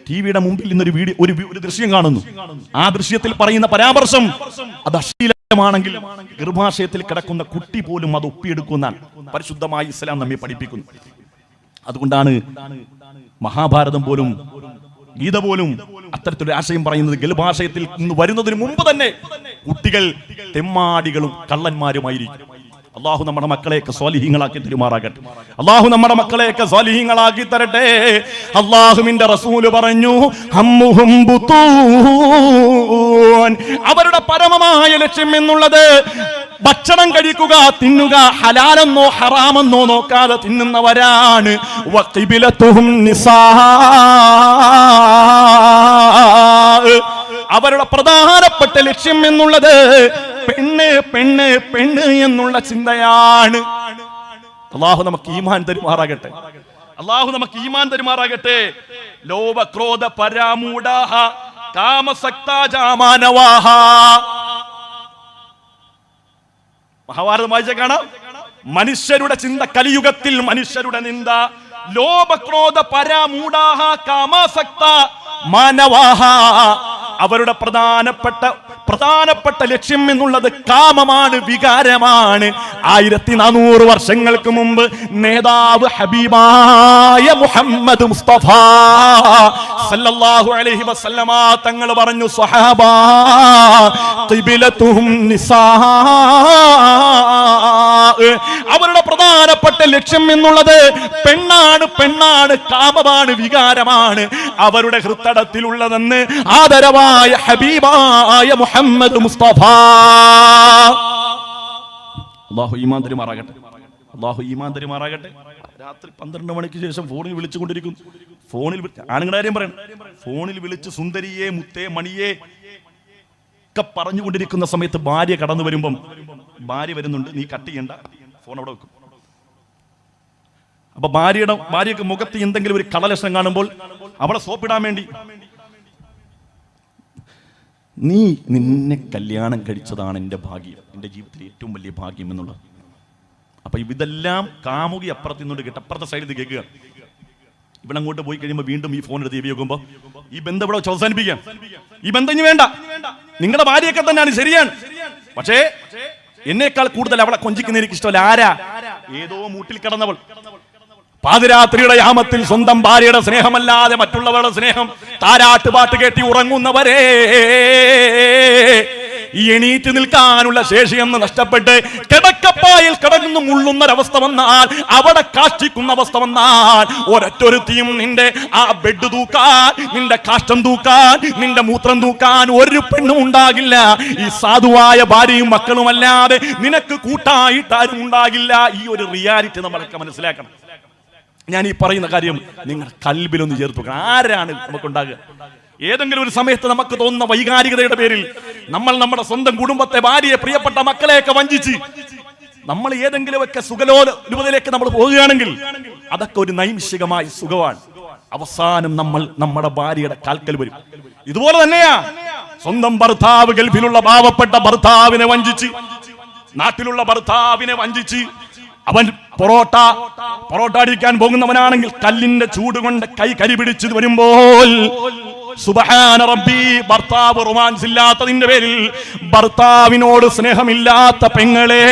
ടിവിയുടെ മുമ്പിൽ നിന്നൊരു ഒരു ദൃശ്യം കാണുന്നു. ആ ദൃശ്യത്തിൽ പറയുന്ന പരാമർശം അത് അശ്ലീലമാണെങ്കിൽ ഗർഭാശയത്തിൽ കിടക്കുന്ന കുട്ടി പോലും അത് ഒപ്പിയെടുക്കുന്ന പരിശുദ്ധമായ ഇസ്ലാം നമ്മെ പഠിപ്പിക്കുന്നു. അതുകൊണ്ടാണ് മഹാഭാരതം പോലും ഗീത പോലും അത്തരത്തിലൊരു ആശയം പറയുന്നത്. ഗർഭാശയത്തിൽ നിന്ന് വരുന്നതിന് മുമ്പ് തന്നെ കുട്ടികൾ തെമ്മാടികളും കള്ളന്മാരുമായിരിക്കും. അള്ളാഹു നമ്മുടെ മക്കളെയൊക്കെ സ്വാലിഹീങ്ങളാക്കി തരുമാറാകട്ടെ. അള്ളാഹു നമ്മുടെ മക്കളെയൊക്കെ സ്വാലിഹീങ്ങളാക്കി തരട്ടെ. അള്ളാഹുവിന്റെ റസൂല് പറഞ്ഞു, ഹമ്മുഹും ബുതൂൻ, അവരുടെ പരമമായ ലക്ഷ്യം എന്നുള്ളത് ഭക്ഷണം കഴിക്കുക, തിന്നുക, ഹലാലെന്നോ ഹറാമെന്നോ നോക്കാതെ തിന്നുന്നവരാണ്. വഖിബിലതുഹും നിസാ, അവരുടെ പ്രധാനപ്പെട്ട ലക്ഷ്യം എന്നുള്ളത് പെണ്ണ് പെണ്ണ് പെണ്ണ് എന്നുള്ള ചിന്തയാണ്. അള്ളാഹു നമുക്ക് ഈമാൻ തരുമാറാകട്ടെ. അള്ളാഹു നമുക്ക് ഈമാൻ തരുമാറാകട്ടെ. ലോഭ ക്രോധ പരാമൂഢാഹ കാമസക്താജാമാനവാഹ. മഹാഭാരതം വായിച്ച കാണാം. മനുഷ്യരുടെ ചിന്ത കലിയുഗത്തിൽ മനുഷ്യരുടെ നിന്ദ. ലോഭക്രോധ പരാമൂഢാഹ കാമാസക്ത മാനവാഹ. അവരുടെ പ്രധാനപ്പെട്ട ലക്ഷ്യം എന്നുള്ളത് കാമമാണ്, വികാരമാണ്. 1400 വർഷങ്ങൾക്ക് മുമ്പ് നേതാവ് ഹബീബായ മുഹമ്മദ് മുസ്തഫ സല്ലല്ലാഹു അലൈഹി വസല്ലമ തങ്ങൾ പറഞ്ഞു, സ്വഹാബാ ഖിബലതുഹും നിസാ, അവരുടെ പ്രധാനപ്പെട്ട ലക്ഷ്യം എന്നുള്ളത് പെണ്ണാണ്, പെണ്ണാണ്, കാമമാണ്, വികാരമാണ് അവരുടെ ഹൃത്തടത്തിലുള്ളതെന്ന് ആദരവായ ഹബീബായ മുഹമ്മദ് മുസ്തഫ. അല്ലാഹു ഈമാൻ തരുമാറാകട്ടെ. അല്ലാഹു ഈമാൻ തരുമാറാകട്ടെ. രാത്രി 12 മണിക്ക് ശേഷം ഫോണിൽ വിളിച്ചുകൊണ്ടിരിക്കും. ഫോണിൽ ആണുങ്ങളുടെ കാര്യം പറയണം. ഫോണിൽ വിളിച്ച് സുന്ദരിയെ, മുത്തേ, മണിയെ ഒക്കെ പറഞ്ഞുകൊണ്ടിരിക്കുന്ന സമയത്ത് ഭാര്യ കടന്നു വരുമ്പം, ഭാര്യ വരുന്നുണ്ട്, നീ കട്ട് ചെയ്യണ്ട, ഫോൺ അവിടെ വെക്കും. അപ്പൊ ഭാര്യക്ക് മുഖത്ത് എന്തെങ്കിലും ഒരു കളലക്ഷണം കാണുമ്പോൾ അവളെ സോപ്പിടാൻ വേണ്ടി, നിന്നെ കല്യാണം കഴിച്ചതാണ് എൻ്റെ ഭാഗ്യം, എൻ്റെ ജീവിതത്തിലെ ഏറ്റവും വലിയ ഭാഗ്യം എന്നുള്ളത്. അപ്പൊ ഇതെല്ലാം കാമുകി അപ്പുറത്ത് നിന്നോട് കേട്ട് അപ്പുറത്തെ സൈഡിൽ കേൾക്കുക. ഇവിടെ അങ്ങോട്ട് പോയി കഴിയുമ്പോൾ വീണ്ടും ഈ ഫോൺ എടുത്ത് ഉപയോഗിക്കുമ്പോൾ ഈ ബന്ധം ഇവിടെ അവസാനിപ്പിക്കാം. ഈ ബന്ധം ഇനി വേണ്ട, നിങ്ങളുടെ ഭാര്യയൊക്കെ തന്നെയാണ്, ശരിയാണ്. പക്ഷേ എന്നേക്കാൾ കൂടുതൽ അവളെ കൊഞ്ചിക്കുന്ന എനിക്ക് ഇഷ്ടമല്ല. ആരാ? ഏതോ മൂട്ടിൽ കിടന്നവൾ. പാതിരാത്രിയുടെ യാമത്തിൽ സ്വന്തം ഭാര്യയുടെ സ്നേഹമല്ലാതെ മറ്റുള്ളവരുടെ സ്നേഹം താരാട്ടുപാട്ട് കേട്ടി ഉറങ്ങുന്നവരെ, ഈ എണീറ്റ് നിൽക്കാനുള്ള ശേഷിയെന്ന് നഷ്ടപ്പെട്ട് കിടക്കപ്പായിൽ കിടന്നു മുള്ളുന്നൊരവസ്ഥ വന്നാൽ, അവിടെ കാഷ്ടിക്കുന്ന അവസ്ഥ വന്നാൽ, ഒരൊറ്റൊരുത്തിയും നിന്റെ ആ ബെഡ് തൂക്കാൻ, നിന്റെ കാഷ്ടം തൂക്കാൻ, നിന്റെ മൂത്രം തൂക്കാൻ ഒരു പെണ്ണും ഉണ്ടാകില്ല. ഈ സാധുവായ ഭാര്യയും മക്കളും അല്ലാതെ നിനക്ക് കൂട്ടായിട്ടാരും ഉണ്ടാകില്ല. ഈ ഒരു റിയാലിറ്റി നമ്മളൊക്കെ മനസ്സിലാക്കണം. ഞാൻ ഈ പറയുന്ന കാര്യം നിങ്ങൾ കൽബിലൊന്ന് ചേർത്ത് വെക്കണം. ആരാണ് നമുക്കുണ്ടാകുക? ഏതെങ്കിലും ഒരു സമയത്ത് നമുക്ക് തോന്നുന്ന വൈകാരികതയുടെ പേരിൽ നമ്മൾ നമ്മുടെ സ്വന്തം കുടുംബത്തെ, ഭാര്യയെ, പ്രിയപ്പെട്ട മക്കളെയൊക്കെ വഞ്ചിച്ച് നമ്മൾ ഏതെങ്കിലുമൊക്കെ സുഖലോലുപതയിലേക്ക് നമ്മൾ പോവുകയാണെങ്കിൽ അതൊക്കെ ഒരു നൈമിഷികമായ സുഖമാണ്. അവസാനം നമ്മൾ നമ്മുടെ ഭാര്യയുടെ കാൽക്കൽ വരും. ഇതുപോലെ തന്നെയാ സ്വന്തം ഭർത്താവ് ഗൾഫിലുള്ള പാവപ്പെട്ട ഭർത്താവിനെ വഞ്ചിച്ച്, നാട്ടിലുള്ള ഭർത്താവിനെ വഞ്ചിച്ച്, അവൻ പൊറോട്ട അടിക്കാൻ പോകുന്നവനാണെങ്കിൽ കല്ലിന്റെ ചൂട് കൊണ്ട് കൈ കരിപിടിച്ച് വരുമ്പോൾ സുബ്ഹാന റബ്ബി, ഭർത്താവ് റൊമാൻസ് ഇല്ലാത്തതിന്റെ പേരിൽ, ഭർത്താവിനോട് സ്നേഹമില്ലാത്ത പെങ്ങളെ,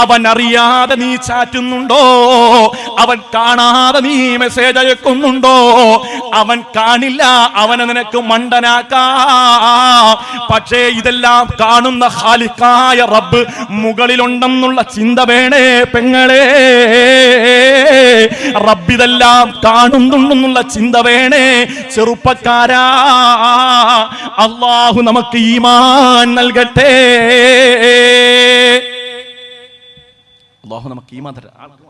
അവൻ അറിയാതെ നീ ചാറ്റുന്നുണ്ടോ? അവൻ കാണാതെ നീ മെസ്സേജ് അയക്കുന്നുണ്ടോ? അവൻ കാണില്ല, അവനെ നിനക്ക് മണ്ടനാക്കാം. പക്ഷേ ഇതെല്ലാം കാണുന്ന ഖാലിഖായ റബ്ബ് മുകളിലുണ്ടെന്നുള്ള ചിന്ത വേണേ പെങ്ങളെ. റബ്ബിതെല്ലാം കാണുന്നുണ്ടെന്നുള്ള ചിന്ത വേണേ ചെറുപ്പക്കാരാ. അല്ലാഹു നമുക്ക് ഈമാൻ നൽകട്ടെ. അല്ലാഹു നമുക്ക് ഈമാൻ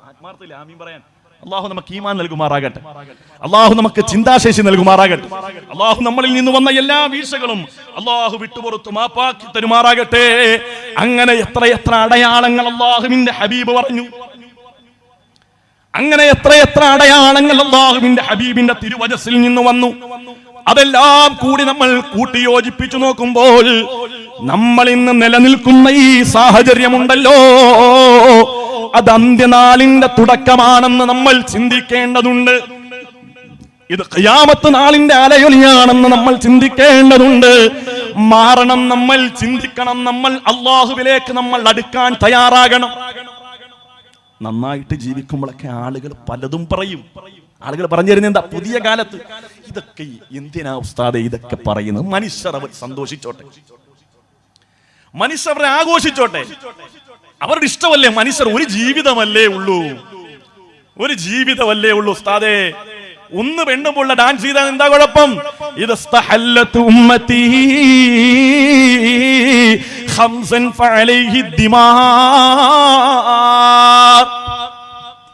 ആത്മാർത്ഥത്തിൽ ആമീൻ പറയാൻ അല്ലാഹു നമുക്ക് ഈമാൻ നൽകുമാറാകട്ടെ. അല്ലാഹു നമുക്ക് ചിന്താശേഷി നൽകുമാറാകട്ടെ. അല്ലാഹു നമ്മളിൽ നിന്ന് വന്ന എല്ലാ വീഴ്ചകളും അല്ലാഹു വിട്ടുപുറത്തു മാപ്പാക്കി തരുമാറാകട്ടെ. അങ്ങനെ എത്രയെത്ര അടയാളങ്ങൾ അല്ലാഹുവിന്റെ ഹബീബ് പറഞ്ഞു. അങ്ങനെ എത്രയെത്ര അടയാളങ്ങൾ അല്ലാഹുവിന്റെ ഹബീബിന്റെ തിരുവചസ്സിൽ നിന്ന് വന്നു. അതെല്ലാം കൂടി നമ്മൾ കൂട്ടിയോജിപ്പിച്ചു നോക്കുമ്പോൾ നമ്മൾ ഇന്ന് നിലനിൽക്കുന്ന ഈ സാഹചര്യമുണ്ടല്ലോ, അത് അന്ത്യനാളിന്റെ തുടക്കമാണെന്ന് നമ്മൾ ചിന്തിക്കേണ്ടതുണ്ട്. ഇത് ഖിയാമത്ത് നാളിന്റെ അലയൊലിയാണെന്ന് നമ്മൾ ചിന്തിക്കേണ്ടതുണ്ട്. മാറണം, നമ്മൾ ചിന്തിക്കണം, നമ്മൾ അല്ലാഹുവിലേക്ക് നമ്മൾ അടുക്കാൻ തയ്യാറാകണം. നന്നായിട്ട് ജീവിക്കുമ്പോഴൊക്കെ ആളുകൾ പലതും പറയും. ആളുകൾ പറഞ്ഞു തരുന്നത് എന്താ? പുതിയ കാലത്ത് ഇതൊക്കെ എന്തിനാ ഉസ്താദേ ഇതൊക്കെ പറയുന്നത്? മനുഷ്യർ അവർ സന്തോഷിച്ചോട്ടെ, മനുഷ്യർ അവരെ ആഘോഷിച്ചോട്ടെ, അവരുടെ ഇഷ്ടമല്ലേ. മനുഷ്യർ ഒരു ജീവിതമല്ലേ ഉള്ളൂ, ഒരു ജീവിതമല്ലേ ഉള്ളൂ. ഉസ്താദേ ഒന്ന് പെണ്ണുമുള്ള ഡാൻസ് ചെയ്താൽ എന്താ കുഴപ്പം? ഇദസ്തഹല്ലതു ഉമ്മത്തി ഖംസൻ ഫഅലൈഹി ദിമാ.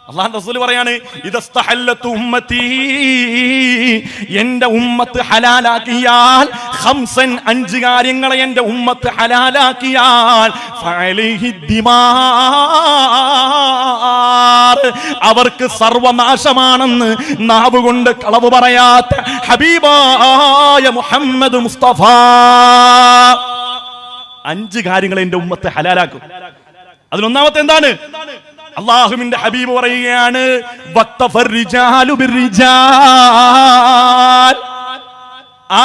അല്ലാഹുവിന്റെ റസൂൽ പറയാണ്, ഇദസ്തഹല്ലതു ഉമ്മത്തി, എന്റെ ഉമ്മത്ത് ഹലാലാക്കിയാൽ, ഖംസൻ 5 കാര്യങ്ങളെ എന്റെ ഉമ്മത്ത് ഹലാലാക്കിയാൽ, ഫഅലൈഹി ദിമാ, അവർക്ക് സർവനാശമാണെന്ന് നാവ് കൊണ്ട് കളവ് പറയാത്ത ഹബീബായ മുഹമ്മദ് മുസ്തഫ 5 കാര്യങ്ങൾ എന്റെ ഉമ്മത്ത് ഹലാലാക്കും. അതിലൊന്നാമത്തെ എന്താണ്? അല്ലാഹുവിന്റെ ഹബീബ് പറയുകയാണ്, വഖ്തഫർരിജാലു ബിർരിജാൽ,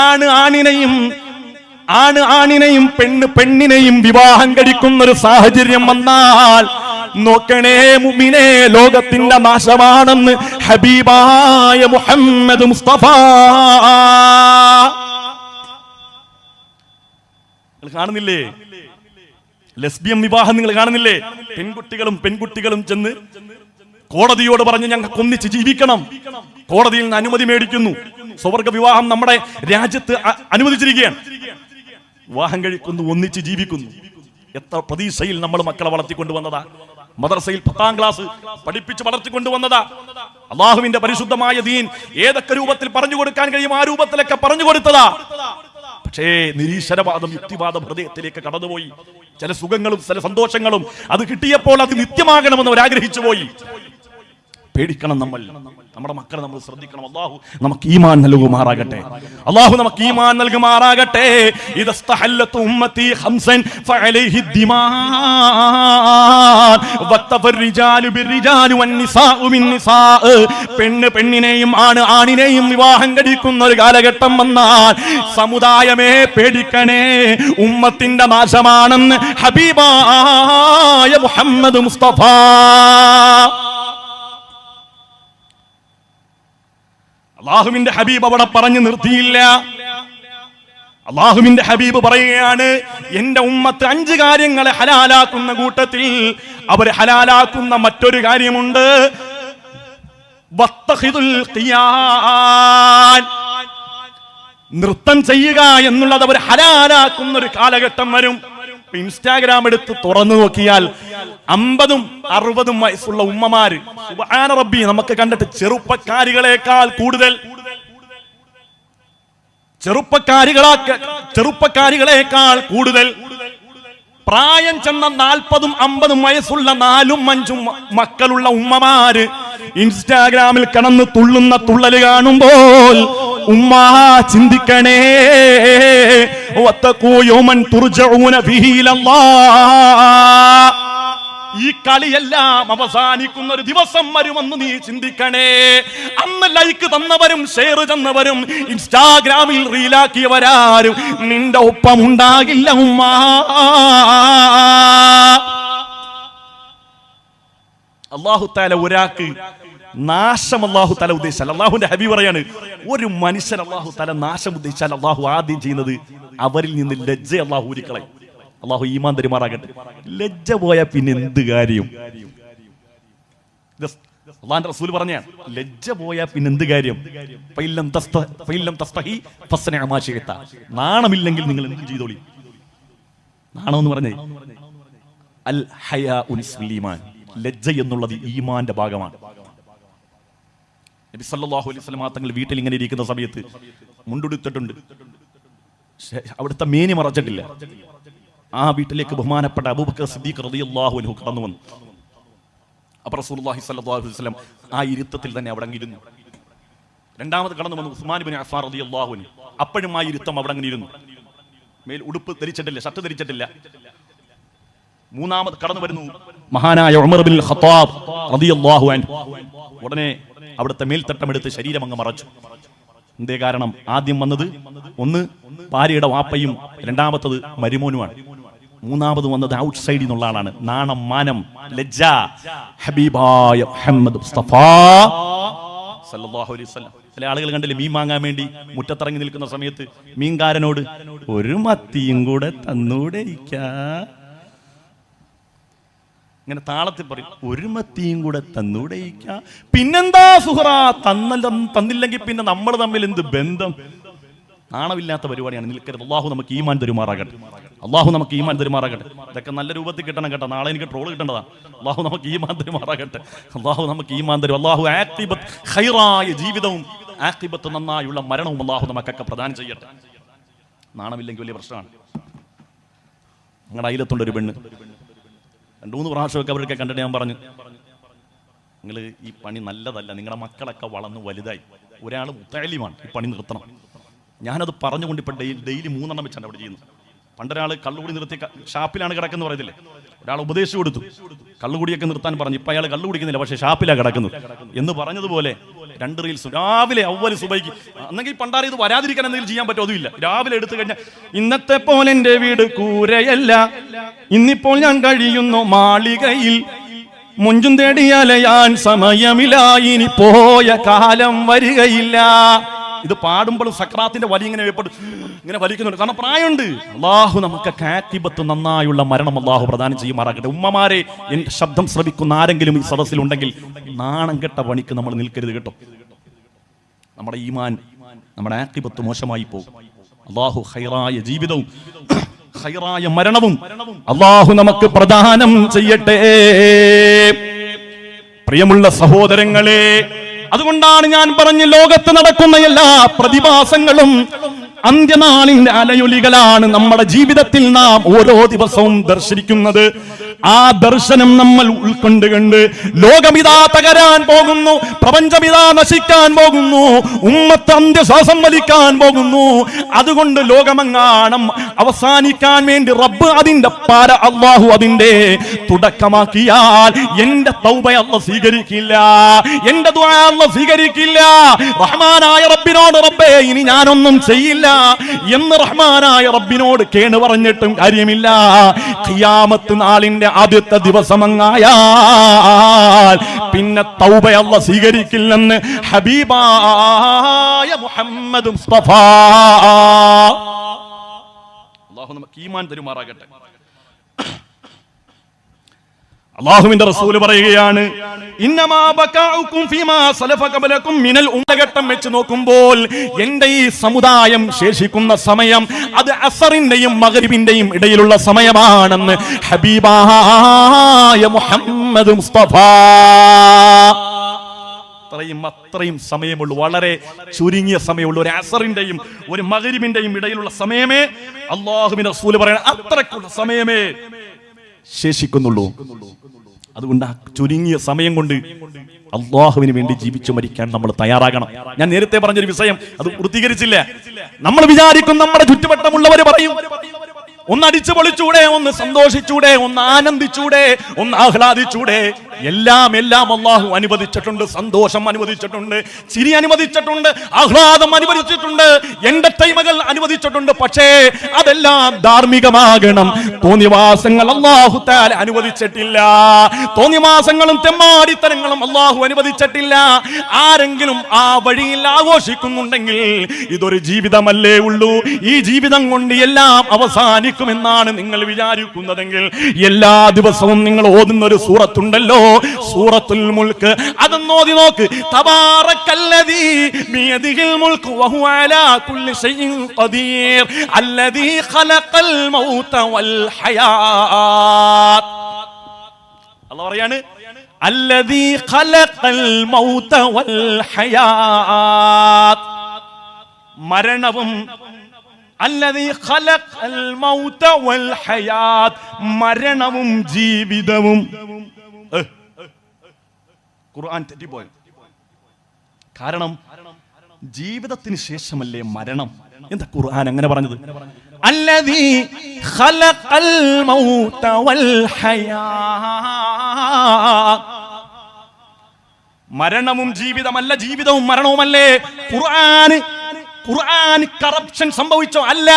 ആണ് ആണിനെയും പെണ്ണ് പെണ്ണിനെയും വിവാഹം കഴിക്കുന്ന ഒരു സാഹചര്യം വന്നാൽ നോക്കണേ മുഅ്മിനേ, ലോകത്തിന്റെ നാശമാണെന്ന് ഹബീബായ മുഹമ്മദ് മുസ്തഫ. കാണുന്നില്ലേ ലെസ്ബിയൻ വിവാഹം? നിങ്ങൾ കാണുന്നില്ലേ? പെൺകുട്ടികളും ചെന്ന് കോടതിയോട് പറഞ്ഞ് ഞങ്ങൾക്ക് ഒന്നിച്ച് ജീവിക്കണം, കോടതിയിൽ നിന്ന് അനുമതി മേടിക്കുന്നു. സ്വർഗ വിവാഹം നമ്മുടെ രാജ്യത്ത് അനുവദിച്ചിരിക്കുകയാണ്. വിവാഹം കഴിക്കുന്നു, ഒന്നിച്ച് ജീവിക്കുന്നു. എത്ര പ്രതീക്ഷയിൽ നമ്മൾ മക്കളെ വളർത്തിക്കൊണ്ടുവന്നതാ. മദ്രസയിൽ 10ാം ക്ലാസ് പഠിപ്പിച്ച് വളർത്തിക്കൊണ്ടുവന്നതാ. അല്ലാഹുവിന്റെ പരിശുദ്ധമായ ദീൻ ഏതൊക്കെ രൂപത്തിൽ പറഞ്ഞു കൊടുക്കാൻ കഴിയും ആ രൂപത്തിലൊക്കെ പറഞ്ഞു കൊടുത്തതാ. പക്ഷേ നിരീശ്വരവാദം, യുക്തിവാദം ഹൃദയത്തിലേക്ക് കടന്നുപോയി. ചില സുഖങ്ങളും ചില സന്തോഷങ്ങളും അത് കിട്ടിയപ്പോൾ അത് നിത്യമാകണമെന്ന് അവരാഗ്രഹിച്ചു പോയി. പേടിക്കണം, നമ്മൾ നമ്മുടെ മക്കളെ നമ്മൾ ശ്രദ്ധിക്കണം. അല്ലാഹു നമുക്ക് ഈമാൻ നൽകുമാറാകട്ടെ. അല്ലാഹു നമുക്ക് ഈമാൻ നൽകുമാറാകട്ടെ. ഇദസ്തഹല്ലതു ഉമ്മത്തി ഖംസൻ ഫഅലൈഹി ദിമാ വഖ്തഫർരിജാലു ബിർരിജാലി വന്നിസാഉ ബിന്നിസാ. പെണ്ണ് പെണ്ണിനെയും ആണ് ആണിനെയും വിവാഹം കഴിക്കുന്ന ഒരു കാലഘട്ടം വന്നാൽ സമുദായമേ പേടിക്കണേ, ഉമ്മത്തിന്റെ നാശമാണെന്ന് ഹബീബായ മുഹമ്മദ് മുസ്തഫ. അല്ലാഹുവിന്റെ ഹബീബ് അവിടെ പറഞ്ഞു നിർത്തിയില്ല. അല്ലാഹുവിന്റെ ഹബീബ് പറയുകയാണ്, എന്റെ ഉമ്മത്ത് 5 കാര്യങ്ങളെ ഹലാലാക്കുന്ന കൂട്ടത്തിൽ അവർ ഹലാലാക്കുന്ന മറ്റൊരു കാര്യമുണ്ട്. വത്തഖിദുൽ ഖിയാൻ, നൃത്തം ചെയ്യുക എന്നുള്ളത് അവർ ഹലാലാക്കുന്ന ഒരു കാലഘട്ടം വരും. ഇൻസ്റ്റാഗ്രാം എടുത്ത് തുറന്നു നോക്കിയാൽ 50ഉം 60ഉം വയസ്സുള്ള ഉമ്മമാര്, സുബ്ഹാന റബ്ബി, നമുക്ക് കണ്ടിട്ട് ചെറുപ്പക്കാരികളെക്കാൾ കൂടുതൽ ചെറുപ്പക്കാരികളെക്കാൾ കൂടുതൽ പ്രായം ചെന്ന 40ഉം 50ഉം വയസ്സുള്ള 4ഉം 5ഉം മക്കളുള്ള ഉമ്മമാര് ഇൻസ്റ്റാഗ്രാമിൽ കടന്ന് തുള്ളുന്ന തുള്ളല് കാണുമ്പോൾ ഉമ്മാ ചിന്തിക്കണേ, വത്തഖൂ യൗമൻ തുർജഊന ഫീഹി ഇലല്ലാഹ്. ഈ കളിയെല്ലാം അവസാനിക്കുന്ന ഒരു ദിവസം വരുമെന്ന് നീ ചിന്തിക്കണേ. അന്ന് ലൈക്ക് തന്നവരും ഷെയർ തന്നവരും ഇൻസ്റ്റാഗ്രാമിൽ റീലാക്കിയവരാരും നിന്റെ ഒപ്പം ഉണ്ടാകില്ല ഉമ്മാ. അല്ലാഹു തആല ഒരാൾക്ക് നാശം അല്ലാഹു തആല ഉദ്ദേശിച്ചാൽ, അല്ലാഹുവിന്റെ ഹബീബ് പറയാണ്, ഒരു മനുഷ്യൻ അല്ലാഹു തആല നാശം ഉദ്ദേശിച്ചാൽ അല്ലാഹു ആദ്യം ചെയ്യുന്നത് അവരിൽ നിന്ന് ലജ്ജ അല്ലാഹു ഊരിക്കളയും. അല്ലാഹു ഈമാൻ തരുമാറാകട്ടെ. ലജ്ജ പോയാൽ പിന്നെ എന്ത് കാര്യം? അല്ലാഹുവിന്റെ റസൂൽ പറഞ്ഞാണ്, ലജ്ജ പോയാൽ പിന്നെ എന്ത് കാര്യം? നാണമില്ലെങ്കിൽ നിങ്ങൾ എന്ത് ചെയ്തോളി. നാണം എന്ന് പറഞ്ഞേ അൽ ഹയാഉ നിസ്ഫുൽ ഈമാൻ, ലജ്ജ എന്നുള്ളത് ഈമാന്റെ ഭാഗമാണ്. നബി സല്ലല്ലാഹു അലൈഹി വസല്ലം തങ്ങൾ വീട്ടിൽ ഇങ്ങനെ ഇരിക്കുന്ന സമയത്ത് മുണ്ടുടുത്തിട്ടുണ്ട്, അവിടുത്തെ മേനി മറച്ചിട്ടില്ല. ആ വീട്ടിലേക്ക് ബഹുമാനപ്പെട്ട അബൂബക്കർ സിദ്ദീഖ് റളിയല്ലാഹു അൻഹു കടന്നു വന്നു. അപ്പോൾ റസൂലുള്ളാഹി സ്വല്ലല്ലാഹു അലൈഹി വസല്ലം ആ ഇരുത്തത്തിൽ തന്നെ അവിടെ ഇരുന്നു. രണ്ടാമത് കടന്നു വന്നു ഉസ്മാൻ ഇബ്നു അഫ്ഫാൻ റളിയല്ലാഹു അൻഹു. അപ്പോഴും ആ ഇരുത്തം അവിടെ ഇരുന്നു. മേൽ ഉടുപ്പ് ധരിച്ചിട്ടില്ല, ഷർട്ട് ധരിച്ചിട്ടില്ല. മൂന്നാമത് കടന്നു വരുന്നു മഹാനായ ഉമർ ഇബ്നുൽ ഖത്താബ് റളിയല്ലാഹു അൻഹു. ഉടനെ അവിടുത്തെ മേൽത്തട്ടമെടുത്ത് ശരീരം അങ്ങ് മറച്ചു. എന്തേ കാരണം? ആദ്യം വന്നത് ഒന്ന് ഭാര്യയുടെ വാപ്പയും രണ്ടാമത്തത് മരുമോനുമാണ്. മൂന്നാമത് വന്നത് ഔട്ട് സൈഡിൽ നിന്നുള്ള ആളാണ്. നാണം, മാനം, ലജ്ജ. ഹബീബായ മുഹമ്മദ് മുസ്തഫ സല്ലല്ലാഹു അലൈഹി വസല്ലം. ചില ആളുകൾ കണ്ടില്ലേ, മീൻ വാങ്ങാൻ വേണ്ടി മുറ്റത്തിറങ്ങി നിൽക്കുന്ന സമയത്ത് മീൻകാരനോട് ഒരു മത്തിയും കൂടെ തന്നൂടെ ഇങ്ങനെ താളത്തിൽ പറയും, ഒരു മത്തിയും കൂടെ തന്നൂടെ. പിന്നെന്താ സുഹറ, തന്നില്ലെങ്കിൽ പിന്നെ നമ്മൾ തമ്മിൽ എന്ത് ബന്ധം? നാണമില്ലാത്ത പരിപാടിയാണ്. നിൽക്കരുത്. അള്ളാഹു നമുക്ക് ഈമാൻ തരുമാറാകട്ടെ. അള്ളാഹു നമുക്ക് ഈമാൻ തരുമാറാകട്ടെ. ഇതൊക്കെ നല്ല രൂപത്തിൽ കിട്ടണം കേട്ടോ. നാളെ എനിക്ക് ട്രോൾ കിട്ടേണ്ടതാണ്. അള്ളാഹു നമുക്ക് ഈമാൻ തരുമാറാകട്ടെ. അള്ളാഹു നമുക്ക് ഈമാൻ തരും. അള്ളാഹു ആഖിബത്ത് ഖൈറായ ജീവിതവും ആഖിബത്ത് നന്നായുള്ള മരണവും അള്ളാഹു നമുക്കൊക്കെ പ്രദാനം ചെയ്യട്ടെ. നാണമില്ലെങ്കിൽ വലിയ പ്രശ്നമാണ്. നിങ്ങളുടെ അയലത്തുണ്ടൊരു പെണ്ണ്, 2-3 പ്രാവശ്യമൊക്കെ അവരൊക്കെ കണ്ടിട്ട് ഞാൻ പറഞ്ഞു, നിങ്ങൾ ഈ പണി നല്ലതല്ല, നിങ്ങളുടെ മക്കളൊക്കെ വളർന്ന് വലുതായി, ഒരാൾ മുത്തഅല്ലിമാണ്, ഈ പണി നിർത്തണം. ഞാനത് പറഞ്ഞുകൊണ്ട് ഇപ്പം ഡെയിലി 3 എണ്ണം വെച്ചാണ് അവിടെ ചെയ്യുന്നത്. പണ്ടൊരാൾ കള്ളുകൂടി നിർത്തി ഷാപ്പിലാണ് കിടക്കുന്നത് പറയത്തില്ലേ, ഒരാൾ ഉപദേശിച്ചു കൊടുത്തു കള്ളുകൂടിയൊക്കെ നിർത്താൻ പറഞ്ഞു. ഇപ്പം അയാൾ കള്ളു കുടിക്കുന്നില്ല, പക്ഷേ ഷാപ്പിലാണ് കിടക്കുന്നത് എന്ന് പറഞ്ഞതുപോലെ 2 റീൽസും രാവിലെ അവല് സുബൈക്ക്. അന്നെങ്കിൽ പണ്ടാറി ഇത് വരാതിരിക്കാൻ എന്തെങ്കിലും ചെയ്യാൻ പറ്റുമോ? അതുമില്ല. രാവിലെ എടുത്തു കഴിഞ്ഞാൽ, ഇന്നത്തെ പോലെ എൻ്റെ വീട് കൂരയല്ല, ഇന്നിപ്പോൾ ഞാൻ കഴിയുന്നു മാളികയിൽ, മുഞ്ചും തേടിയാലയാൻ സമയമില്ല, ഇനി പോയ കാലം വരികയില്ല. ഇത് പാടുമ്പോൾ സക്രാത്തിന്റെ വലി ഇങ്ങനെ വലിക്കുന്നുണ്ട്, കാരണം പ്രായമുണ്ട്. അള്ളാഹു നമുക്ക് കാത്തിബത്ത് നന്നായുള്ള മരണം അള്ളാഹു പ്രദാനം ചെയ്യുമാറാകട്ടെ. ഉമ്മമാരെ, എന്റെ ശബ്ദം ശ്രവിക്കുന്ന ആരെങ്കിലും ഈ സദസ്സിലുണ്ടെങ്കിൽ നാണം കെട്ട പണിക്ക് നമ്മൾ നിൽക്കരുത് കേട്ടോ. നമ്മുടെ ഈമാൻ, നമ്മുടെ ആഖിബത്ത് മോശമായി പോകും. അള്ളാഹു ഖൈറായ ജീവിതവും ഖൈറായ മരണവും അള്ളാഹു നമുക്ക് പ്രദാനം ചെയ്യട്ടെ. പ്രിയമുള്ള സഹോദരങ്ങളെ, അതുകൊണ്ടാണ് ഞാൻ പറഞ്ഞ ലോകത്ത് നടക്കുന്ന എല്ലാ പ്രതിഭാസങ്ങളും അന്ത്യനാളിന്റെ അലയൊലികളാണ്. നമ്മുടെ ജീവിതത്തിൽ നാം ഓരോ ദിവസവും ദർശിക്കുന്നത്. ആ ദർശനം നമ്മൾ ഉൾക്കൊണ്ടുകൊണ്ട് ലോകമിതാ തകരാൻ പോകുന്നു, പ്രപഞ്ചമിതാ നശിക്കാൻ പോകുന്നു, ഉമ്മത്ത് അന്ത്യശ്വാസം വലിക്കാൻ പോകുന്നു. അതുകൊണ്ട് ലോകമെങ്ങാണം അവസാനിക്കാൻ വേണ്ടി റബ്ബ് അതിന്റെ അല്ലാഹു അതിന്റെ തുടക്കമാക്കിയാൽ എന്റെ തൗബ അല്ലാഹു സ്വീകരിക്കില്ല, എന്റെ ദുആ അല്ലാഹു സ്വീകരിക്കില്ല. റഹ്മാനായ റബ്ബിനോട് റബ്ബേ ഇനി ഞാനൊന്നും ചെയ്യില്ല എന്ന് റഹ്മാനായ റബ്ബിനോട് കേണ് പറഞ്ഞിട്ടും കാര്യമില്ല. ഖിയാമത്ത് നാളിന്റെ ആദ്യത്തെ ദിവസമങ്ങായാൽ പിന്നെ തൗബ അല്ലാഹു സ്വീകരിക്കില്ലെന്ന് ഹബീബായ മുഹമ്മദ് മുസ്തഫ. അല്ലാഹു നമുക്ക് ഈമാൻ തരുമാറാകട്ടെ. അല്ലാഹുവിന്റെ റസൂൽ പറയുകയാണ്, ഇന്നമാ ബകാഉകും ഫീമാ സലഫ ഖബലകും മിനൽ ഉമ്മഘട്ടം വെച്ച് നോക്കുമ്പോൾ എന്റെ ഈ സമുദായം ശേഷിക്കുന്ന സമയം അത് അസറിന്റെയും മഗ്രിബിന്റെയും ഇടയിലുള്ള സമയമാണെന്ന് ഹബീബായ മുഹമ്മദ് മുസ്തഫ. അത്രയും സമയമുള്ളൂ, വളരെ ചുരുങ്ങിയ സമയമുള്ളൂ. ഒരു അസറിന്റെയും ഒരു മഗ്രിബിന്റെയും ഇടയിലുള്ള സമയമേ അല്ലാഹുവിന്റെ റസൂൽ പറയുന്ന അത്രക്കുള്ള സമയമേ ശേഷിക്കുന്നുള്ളൂ. അതുകൊണ്ട് ആ ചുരുങ്ങിയ സമയം കൊണ്ട് അള്ളാഹുവിന് വേണ്ടി ജീവിച്ചു മരിക്കാൻ നമ്മൾ തയ്യാറാകണം. ഞാൻ നേരത്തെ പറഞ്ഞൊരു വിഷയം അത് പൂർത്തീകരിച്ചില്ല. നമ്മൾ വിചാരിക്കും നമ്മുടെ ചുറ്റുവട്ടമുള്ളവർ പറയും, ഒന്ന് അടിച്ചു പൊളിച്ചൂടെ, ഒന്ന് സന്തോഷിച്ചൂടെ, ഒന്ന് ആനന്ദിച്ചൂടെ, ഒന്ന് ആഹ്ലാദിച്ചൂടെ. എല്ലാം അള്ളാഹു അനുവദിച്ചിട്ടുണ്ട്. സന്തോഷം അനുവദിച്ചിട്ടുണ്ട്, ചിരി അനുവദിച്ചിട്ടുണ്ട്, ആഹ്ലാദം അനുവദിച്ചിട്ടുണ്ട്, എന്റർടൈൻമെന്റുകൾ അനുവദിച്ചിട്ടുണ്ട്. പക്ഷേ അതെല്ലാം ധാർമ്മികമാകണം. തോന്നിവാസങ്ങൾ അല്ലാഹു തആല അനുവദിച്ചിട്ടില്ല. തോന്നിവാസങ്ങളും തെമ്മാടിത്തരങ്ങളും അല്ലാഹു അനുവദിച്ചിട്ടില്ല. ആരെങ്കിലും ആ വഴിയിൽ ആഘോഷിക്കുന്നുണ്ടെങ്കിൽ ഇതൊരു ജീവിതമല്ലേ ഉള്ളൂ, ഈ ജീവിതം കൊണ്ട് എല്ലാം അവസാനിക്കുമെന്നാണ് നിങ്ങൾ വിചാരിക്കുന്നതെങ്കിൽ, എല്ലാ ദിവസവും നിങ്ങൾ ഓതുന്ന ഒരു സൂറത്തുണ്ടല്ലോ, സൂറത്തുൽ മുൽക്ക്, അതൊന്ന് ഓതി നോക്ക്. തബാറക്കല്ലദീ ബിയദിഹിൽ മുൽക്ക് വഹുവ അലാ കുല്ലി ശൈഇൻ ഖദീർ അല്ലദീ ഖലഖൽ മൗത വൽ ഹയാത്ത്. അല്ലാഹു പറയാണ്, അല്ലദീ ഖലഖൽ മൗത വൽ ഹയാത്ത്, മരണവും അല്ലദീ ഖലഖൽ മൗത വൽ ഹയാത്ത്, മരണവും ജീവിതവും. ഖുർആൻ തെറ്റിപ്പോയി. കാരണം ജീവിതത്തിന് ശേഷമല്ലേ മരണം. എന്താ ഖുർആൻ അങ്ങനെ പറഞ്ഞത്? അല്ലദീ ഖലഖൽ മൗത വൽ ഹയാത്ത്, മരണവും ജീവിതമല്ല, ജീവിതവും മരണവുമല്ലേ. ഖുർആൻ കറപ്ഷൻ സംഭവിച്ചോ? അല്ല.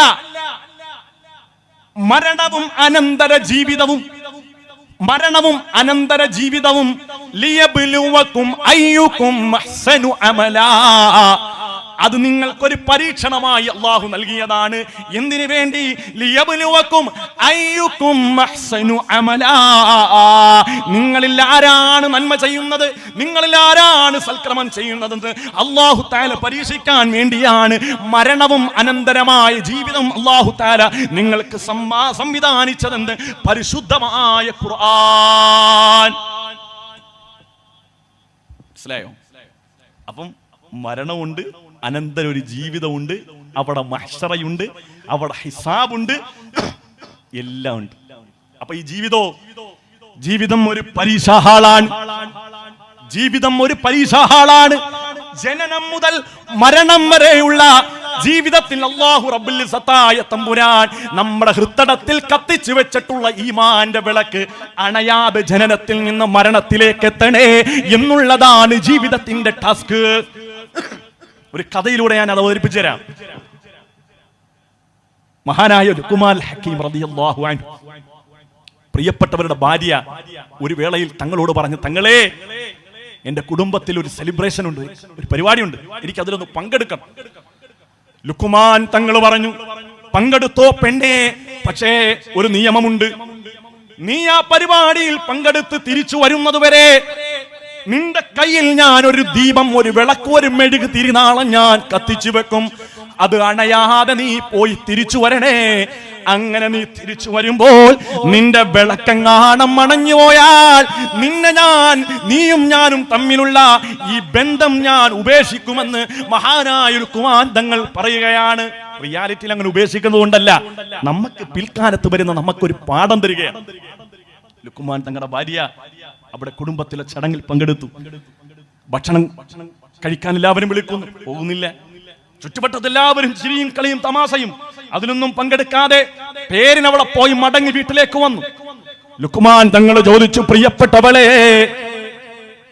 മരണവും അനന്തര ജീവിതവും, മരണവും അനന്തര ജീവിതവും ലിയബ്ലുവകും അയ്യുകും അഹ്സനു അമലാ, അത് നിങ്ങൾക്കൊരു പരീക്ഷണമായി അല്ലാഹു നൽകിയതാണ്. എന്തിനു വേണ്ടി? ലിയബ്ലുവകും അയ്യുകും അഹ്സനു അമലാ, നിങ്ങളിൽ ആരാണ് നന്മ ചെയ്യുന്നത്, നിങ്ങളിൽ ആരാണ് സൽക്രമം ചെയ്യുന്നതെന്ന് അല്ലാഹു തആല പരീക്ഷിക്കാൻ വേണ്ടിയാണ് മരണവും അനന്തരമായ ജീവിതം അല്ലാഹു തആല നിങ്ങൾക്ക് സംവിധാനിച്ചതെന്ന് പരിശുദ്ധമായ ഖുർആൻ. മനസ്സിലായോ? അപ്പം മരണമുണ്ട്, അനന്തര ഒരു ജീവിതമുണ്ട്, അവിടെ മഹ്ശറയുണ്ട്, അവിടെ ഹിസാബുണ്ട്, എല്ലാം ഉണ്ട്. അപ്പൊ ഈ ജീവിതം ഒരു പരീക്ഷാഹാളാണ്. ജീവിതം ഒരു പരീക്ഷാഹാളാണ്. ജനനം മുതൽ മരണം വരെയുള്ള ജീവിതത്തിൽ അല്ലാഹു റബ്ബുൽ ഇസ്സത്തായ തമ്പുരാൻ നമ്മുടെ ഹൃദയത്തിൽ കത്തിച്ചു വെച്ചിട്ടുള്ള ഈമാന്റെ വിളക്ക് അണയാതെ ജനനത്തിൽ നിന്ന് മരണത്തിലേക്ക് എത്തണേ എന്നുള്ളതാണ് ജീവിതത്തിന്റെ ടാസ്ക്. ഒരു കഥയിലൂടെ ഞാൻ അത് അവതരിപ്പിച്ചു തരാം. മഹാനായ ലുഖ്മാൻ ഹക്കീം റളിയല്ലാഹു അൻഹു പ്രിയപ്പെട്ടവരുടെ ഭാര്യ ഒരു വേളയിൽ തങ്ങളോട് പറഞ്ഞു, തങ്ങളെ, എന്റെ കുടുംബത്തിൽ ഒരു സെലിബ്രേഷൻ ഉണ്ട്, ഒരു പരിപാടിയുണ്ട്, എനിക്ക് അതിലൊന്ന് പങ്കെടുക്കണം. ലുഖ്മാൻ തങ്ങൾ പറഞ്ഞു, പങ്കെടുത്തോ പെണ്ണേ, പക്ഷേ ഒരു നിയമമുണ്ട്. നീ ആ പരിപാടിയിൽ പങ്കെടുത്ത് തിരിച്ചു വരുന്നത് വരെ നിന്റെ കയ്യിൽ ഞാൻ ഒരു ദീപം, ഒരു വിളക്ക്, ഒരു മെഴുക് തിരിനാളം ഞാൻ കത്തിച്ചു വെക്കും. അത് അണയാതെ നീ പോയി തിരിച്ചു വരണേ. അങ്ങനെ നീ തിരിച്ചു വരുമ്പോൾ നിന്റെ വിളക്കെങ്ങാണം അണഞ്ഞു പോയാൽ നീയും ഞാനും തമ്മിലുള്ള ഈ ബന്ധം ഞാൻ ഉപേക്ഷിക്കുമെന്ന് മഹാനായ ലുഖ്മാൻ തങ്ങൾ പറയുകയാണ്. റിയാലിറ്റിയിൽ അങ്ങനെ ഉപേക്ഷിക്കുന്നത് കൊണ്ടല്ല, നമുക്ക് പിൽക്കാലത്ത് വരുന്ന നമുക്കൊരു പാഠം തരികയാണ്. ലുഖ്മാൻ തങ്ങളുടെ ഭാര്യ അവിടെ കുടുംബത്തിലെ ചടങ്ങിൽ പങ്കെടുത്തു. ഭക്ഷണം കഴിക്കാൻ എല്ലാവരും വിളിക്കുന്നു, പോകുന്നില്ല. ചുറ്റുവട്ടത്തെല്ലാവരും ചിരിയും കളിയും തമാശയും, അതിലൊന്നും പങ്കെടുക്കാതെ പേരിനവിടെ പോയി മടങ്ങി വീട്ടിലേക്ക് വന്നു. ലുഖ്മാൻ തങ്ങൾ ചോദിച്ചു, പ്രിയപ്പെട്ടവളെ,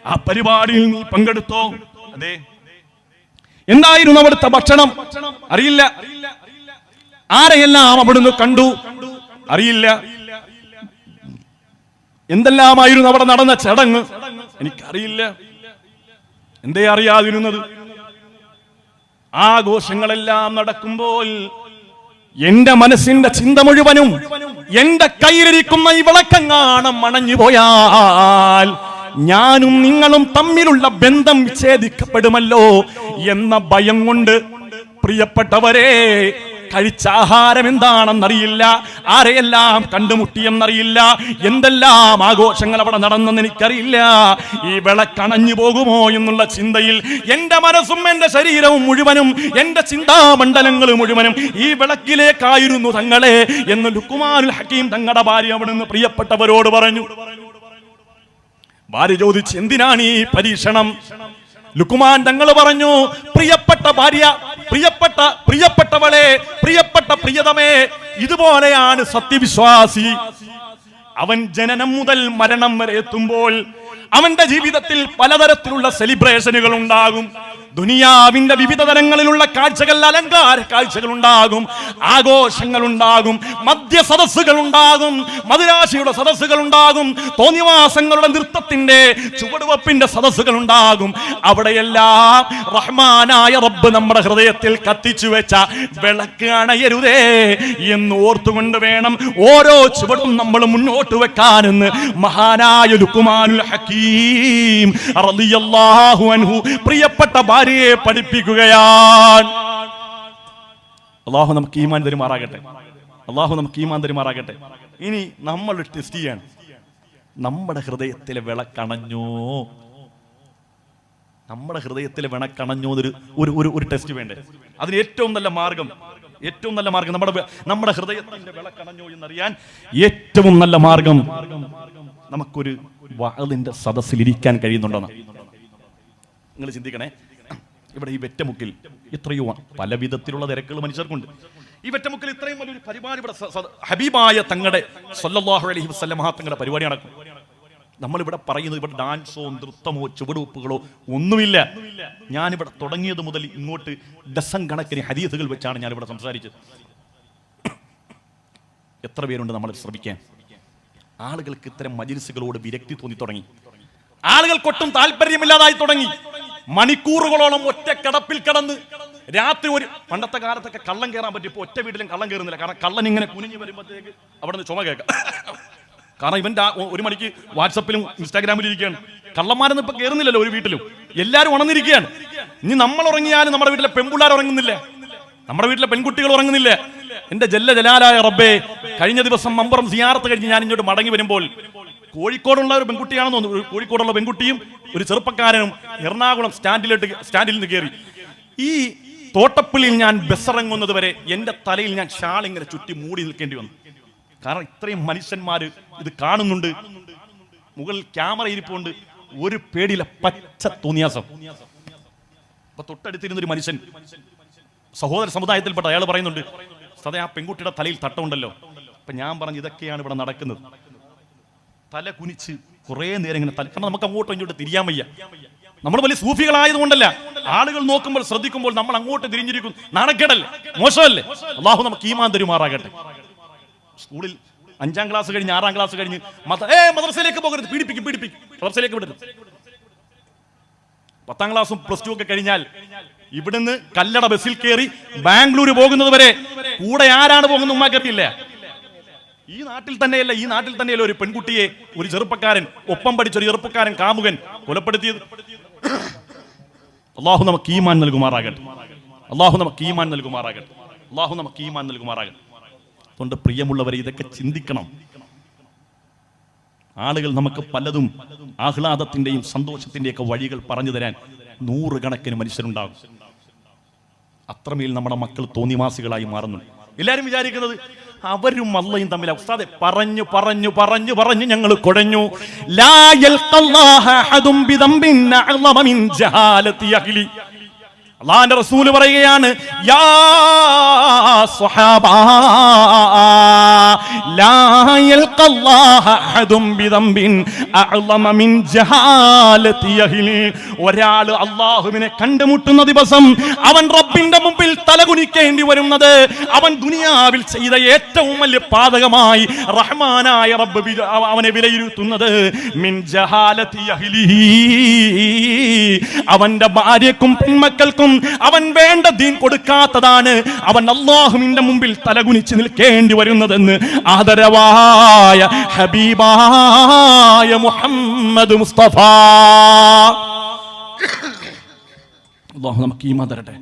ആ പരിപാടിയിൽ നീ പങ്കെടുത്തോ? അതെ. എന്തായിരുന്നു അവിടുത്തെ ഭക്ഷണം? അറിയില്ല. ആരെയെല്ലാം അവിടുന്ന് കണ്ടു? അറിയില്ല. എന്തെല്ലാമായിരുന്നു അവിടെ നടന്ന ചടങ്ങ്? എനിക്കറിയില്ല. എന്തേ അറിയാതിരുന്നത്? ആഘോഷങ്ങളെല്ലാം നടക്കുമ്പോൾ എന്റെ മനസ്സിന്റെ ചിന്ത മുഴുവനും എന്റെ കയ്യിലിരിക്കുന്ന ഈ വിളക്കെങ്ങാണം അണഞ്ഞു പോയാൽ ഞാനും നിങ്ങളും തമ്മിലുള്ള ബന്ധം വിച്ഛേദിക്കപ്പെടുമല്ലോ എന്ന ഭയം കൊണ്ട്, പ്രിയപ്പെട്ടവരെ, കഴിച്ച ആഹാരം എന്താണെന്നറിയില്ല, ആരെയെല്ലാം കണ്ടുമുട്ടിയെന്നറിയില്ല, എന്തെല്ലാം ആഘോഷങ്ങൾ അവിടെ നടന്നെന്ന് എനിക്കറിയില്ല. ഈ വിളക്കണഞ്ഞു പോകുമോ എന്നുള്ള ചിന്തയിൽ എന്റെ മനസ്സും എന്റെ ശരീരവും മുഴുവനും, എന്റെ ചിന്താമണ്ഡലങ്ങൾ മുഴുവനും ഈ വിളക്കിലേക്കായിരുന്നു. തങ്ങളെ എന്ന് ലുഖ്മാനുൽ ഹക്കീം തങ്ങളുടെ ഭാര്യ അവിടുന്ന് പ്രിയപ്പെട്ടവരോട് പറഞ്ഞു. ഭാര്യ ചോദിച്ചു, എന്തിനാണ് ഈ പരീക്ഷണം? ലുക്മാൻ തങ്ങൾ പറഞ്ഞു, പ്രിയപ്പെട്ട ഭാര്യ, പ്രിയപ്പെട്ടവളെ, പ്രിയപ്പെട്ട പ്രിയതമേ, ഇതുപോലെയാണ് സത്യവിശ്വാസി. അവൻ ജനനം മുതൽ മരണം വരെ എത്തുമ്പോൾ അവന്റെ ജീവിതത്തിൽ പലതരത്തിലുള്ള സെലിബ്രേഷനുകൾ ഉണ്ടാകും. ദുനിയാവിന്റെ വിവിധ തരങ്ങളിലുള്ള കാഴ്ചകൾ, അലങ്കാര കാഴ്ചകൾ ഉണ്ടാകും, ആഘോഷങ്ങൾ ഉണ്ടാകും, മദ്യസദസ്സുകൾ ഉണ്ടാകും, മദിരാശിയുടെ സദസ്സുകൾ ഉണ്ടാകും, തോന്നിവാസങ്ങളുടെ നൃത്തത്തിന്റെ ചുവടുവപ്പിന്റെ സദസ്സുകൾ ഉണ്ടാകും. അവിടെയെല്ലാം റഹ്മാനായ റബ്ബ് നമ്മുടെ ഹൃദയത്തിൽ കത്തിച്ചു വെച്ച വിളക്ക് അണയരുതേ എന്ന് ഓർത്തുകൊണ്ട് വേണം ഓരോ ചുവടും നമ്മൾ മുന്നോട്ട് വെക്കാനെന്ന് മഹാനായ ലുക്മാനുൽ ഹക്കീം റളിയല്ലാഹു അൻഹു പ്രിയപ്പെട്ട ഭാര്യയെ പഠിപ്പിക്കുകയാണ്. അല്ലാഹു നമുക്ക് ഈമാൻ തരുമാറാകട്ടെ. അല്ലാഹു നമുക്ക് ഈമാൻ തരുമാറാകട്ടെ. ഇനി നമ്മൾ ടെസ്റ്റ് ചെയ്യാണ്, നമ്മുടെ ഹൃദയത്തിലെ വിളക്കണഞ്ഞോ? നമ്മുടെ ഹൃദയത്തിലെ വിളക്കണഞ്ഞോ ഒരു ടെസ്റ്റ് വേണ്ടേ? അതിന് ഏറ്റവും നല്ല മാർഗം നമ്മുടെ ഹൃദയത്തിന്റെ വിളക്കണഞ്ഞോ എന്നറിയാൻ ഏറ്റവും നല്ല മാർഗം നമുക്കൊരു വഅദിന്റെ സദസ്സിലിരിക്കാൻ കഴിയുന്നുണ്ടെന്ന്. നിങ്ങൾ ചിന്തിക്കണേ, ഇവിടെ ഈ വെറ്റമുക്കിൽ എത്രയോ പല വിധത്തിലുള്ള തിരക്കുകൾ മനുഷ്യർക്കുണ്ട്. ഈ വെറ്റമുക്കിൽ ഇത്രയും വലിയൊരു പരിപാടി ഇവിടെ ഹബീബായ തങ്ങളുടെ സല്ലല്ലാഹു അലൈഹി വസല്ലം തങ്ങളുടെ പരിപാടി നടക്കും. നമ്മളിവിടെ പറയുന്നത് ഇവിടെ ഡാൻസോ നൃത്തമോ ചുവടുവെപ്പുകളോ ഒന്നുമില്ല. ഞാനിവിടെ തുടങ്ങിയത് മുതൽ ഇങ്ങോട്ട് ഡസൻ കണക്കിന് ഹദീസുകൾ വെച്ചാണ് ഞാനിവിടെ സംസാരിച്ചത്. എത്ര പേരുണ്ട് നമ്മൾ ശ്രമിക്കാൻ? ആളുകൾക്ക് ഇത്തരം മജ്‌ലിസുകളോട് വിരക്തി തോന്നി തുടങ്ങി. ആളുകൾക്കൊട്ടും താല്പര്യമില്ലാതായി തുടങ്ങി. മണിക്കൂറുകളോളം ഒറ്റ കിടപ്പിൽ കിടന്ന് രാത്രി പണ്ടത്തെ കാലത്തൊക്കെ കള്ളം കയറാൻ പറ്റും. ഇപ്പൊ ഒറ്റ വീട്ടിലും കള്ളം കയറുന്നില്ല. കാരണം കള്ളൻ ഇങ്ങനെ കുനിഞ്ഞു വരുമ്പോഴത്തേക്ക് അവിടെ നിന്ന് ചുമ കേൾക്കാം. കാരണം ഇവൻ 1 മണിക്ക് വാട്സപ്പിലും ഇൻസ്റ്റാഗ്രാമിലും ഇരിക്കുകയാണ്. കള്ളന്മാരൊന്നും ഇപ്പൊ കയറുന്നില്ലല്ലോ ഒരു വീട്ടിലും. എല്ലാവരും ഉണർന്നിരിക്കുകയാണ്. ഇനി നമ്മൾ ഉറങ്ങിയാലും നമ്മുടെ വീട്ടിലെ പെൺപിള്ളേർ ഉറങ്ങുന്നില്ല, നമ്മുടെ വീട്ടിലെ പെൺകുട്ടികൾ ഉറങ്ങുന്നില്ല. എന്റെ ജലാലായ റബ്ബേ, കഴിഞ്ഞ ദിവസം മമ്പറം സിയാറത്ത് കഴിഞ്ഞ് ഞാൻ ഇങ്ങോട്ട് മടങ്ങി വരുമ്പോൾ കോഴിക്കോടുള്ള ഒരു പെൺകുട്ടിയാണെന്ന് തോന്നുന്നു, കോഴിക്കോടുള്ള പെൺകുട്ടിയും ഒരു ചെറുപ്പക്കാരനും എറണാകുളം സ്റ്റാൻഡിൽ നിന്ന് കയറി. ഈ തോട്ടപ്പള്ളിയിൽ ഞാൻ ബസ് ഇറങ്ങുന്നത് വരെ എന്റെ തലയിൽ ഞാൻ ഷാൾ ഇങ്ങനെ ചുറ്റി മൂടി നിൽക്കേണ്ടി വന്നു. കാരണം ഇത്രയും മനുഷ്യന്മാര് ഇത് കാണുന്നുണ്ട്. മുകളിൽ ക്യാമറ ഇരിപ്പുണ്ട്. ഒരു പേടിയില്ല, പച്ച തോന്നിയാസം. അപ്പൊ തൊട്ടടുത്തിരുന്നൊരു മനുഷ്യൻ, സഹോദര സമുദായത്തിൽപ്പെട്ട അയാൾ പറയുന്നുണ്ട്, സദാ ആ പെൺകുട്ടിയുടെ തലയിൽ തട്ടമുണ്ടല്ലോ. അപ്പൊ ഞാൻ പറഞ്ഞു, ഇതൊക്കെയാണ് ഇവിടെ നടക്കുന്നത്. തല കുനിച്ച് കുറെ നേരം ഇങ്ങനെ കാരണം നമുക്ക് അങ്ങോട്ടും ഇങ്ങോട്ട് തിരിയാൻ വയ്യ. നമ്മൾ വലിയ സൂഫികളായതുകൊണ്ടല്ല, ആളുകൾ നോക്കുമ്പോൾ ശ്രദ്ധിക്കുമ്പോൾ നമ്മൾ അങ്ങോട്ട് തിരിഞ്ഞിരിക്കും. നാണക്കേടല്ലേ, മോശമല്ലേ? അല്ലാഹു നമുക്ക് ഈമാൻ തരുമാറാകട്ടെ. സ്കൂളിൽ 5ാം ക്ലാസ് കഴിഞ്ഞ് 6ാം ക്ലാസ് കഴിഞ്ഞ് മദ്രസയിലേക്ക് പോകരുത്, പീഡിപ്പിക്കും, മദ്രസയിലേക്ക് വിടരുത്. 10ാം ക്ലാസും +2 ഒക്കെ കഴിഞ്ഞാൽ ഇവിടുന്ന് കല്ലട ബസ്സിൽ കയറി ബാംഗ്ലൂർ പോകുന്നത് വരെ കൂടെ ആരാണ് പോകുന്നത് ഉമ്മാക്കറിയില്ല. ഈ നാട്ടിൽ തന്നെയല്ല ഒരു പെൺകുട്ടിയെ ഒരു ചെറുപ്പക്കാരൻ, ഒപ്പം പഠിച്ചൊരു ചെറുപ്പക്കാരൻ കാമുകൻ കൊലപ്പെടുത്തിയത്. അല്ലാഹു നമുക്ക് ഈമാൻ നൽകുമാറാകട്ടെ. അതുകൊണ്ട് പ്രിയമുള്ളവരെ, ഇതൊക്കെ ചിന്തിക്കണം. ആളുകൾ നമുക്ക് പലതും ആഹ്ലാദത്തിന്റെയും സന്തോഷത്തിന്റെയും ഒക്കെ വഴികൾ പറഞ്ഞു തരാൻ 100 കണക്കിന് മനുഷ്യരുണ്ടാകും. അത്രമേൽ നമ്മുടെ മക്കൾ തോന്നിവാസികളായി മാറുന്നു. എല്ലാരും വിചാരിക്കുന്നത് അവരും അള്ളയും തമ്മിൽ ഉസ്താദെ പറഞ്ഞു പറഞ്ഞു പറഞ്ഞു പറഞ്ഞു ഞങ്ങൾ കുഴഞ്ഞു. ലാ യൽഖല്ലാഹ അഹദും ബിദംബിൻ അഅ്ളമ മിൻ ജഹാലത്തി അഹ്ലി. അല്ലാഹുവിന്റെ റസൂൽ പറയുകയാണ്, യാ സ്വഹാബാ ലാ യൽഖല്ലാഹ അഹദും ബിദംബിൻ അഅ്ളമ മിൻ ജഹാലത്തി അഹ്ലി. ഒരാൾ അല്ലാഹുവിനെ കണ്ടുമുട്ടുന്ന ദിവസം അവൻ റബ്ബിന്റെ മുമ്പിൽ തലകുനിക്കേണ്ടി വരുന്നത് അവൻ ദുനിയാവിൽ ചെയ്ത ഏറ്റവും വലിയ പാതകമായി റഹ്മാനായ റബ്ബ് അവനെ വിലയിരുത്തുന്നത് മിൻ ജഹാലത്തി അഹ്ലിഹി. അവന്റെ ഭാര്യക്കും പെൺമക്കൾക്കും അവൻ വേണ്ട ദീൻ കൊടുക്കാത്തതാണ് അവൻ അല്ലാഹുവിന്റെ മുമ്പിൽ തലകുനിച്ച് നിൽക്കേണ്ടി വരുന്നതെന്ന് ആദരവായ ഹബീബായ മുഹമ്മദ് മുസ്തഫ. അല്ലാഹു നമുക്ക് ഈമാൻ തരട്ടെ.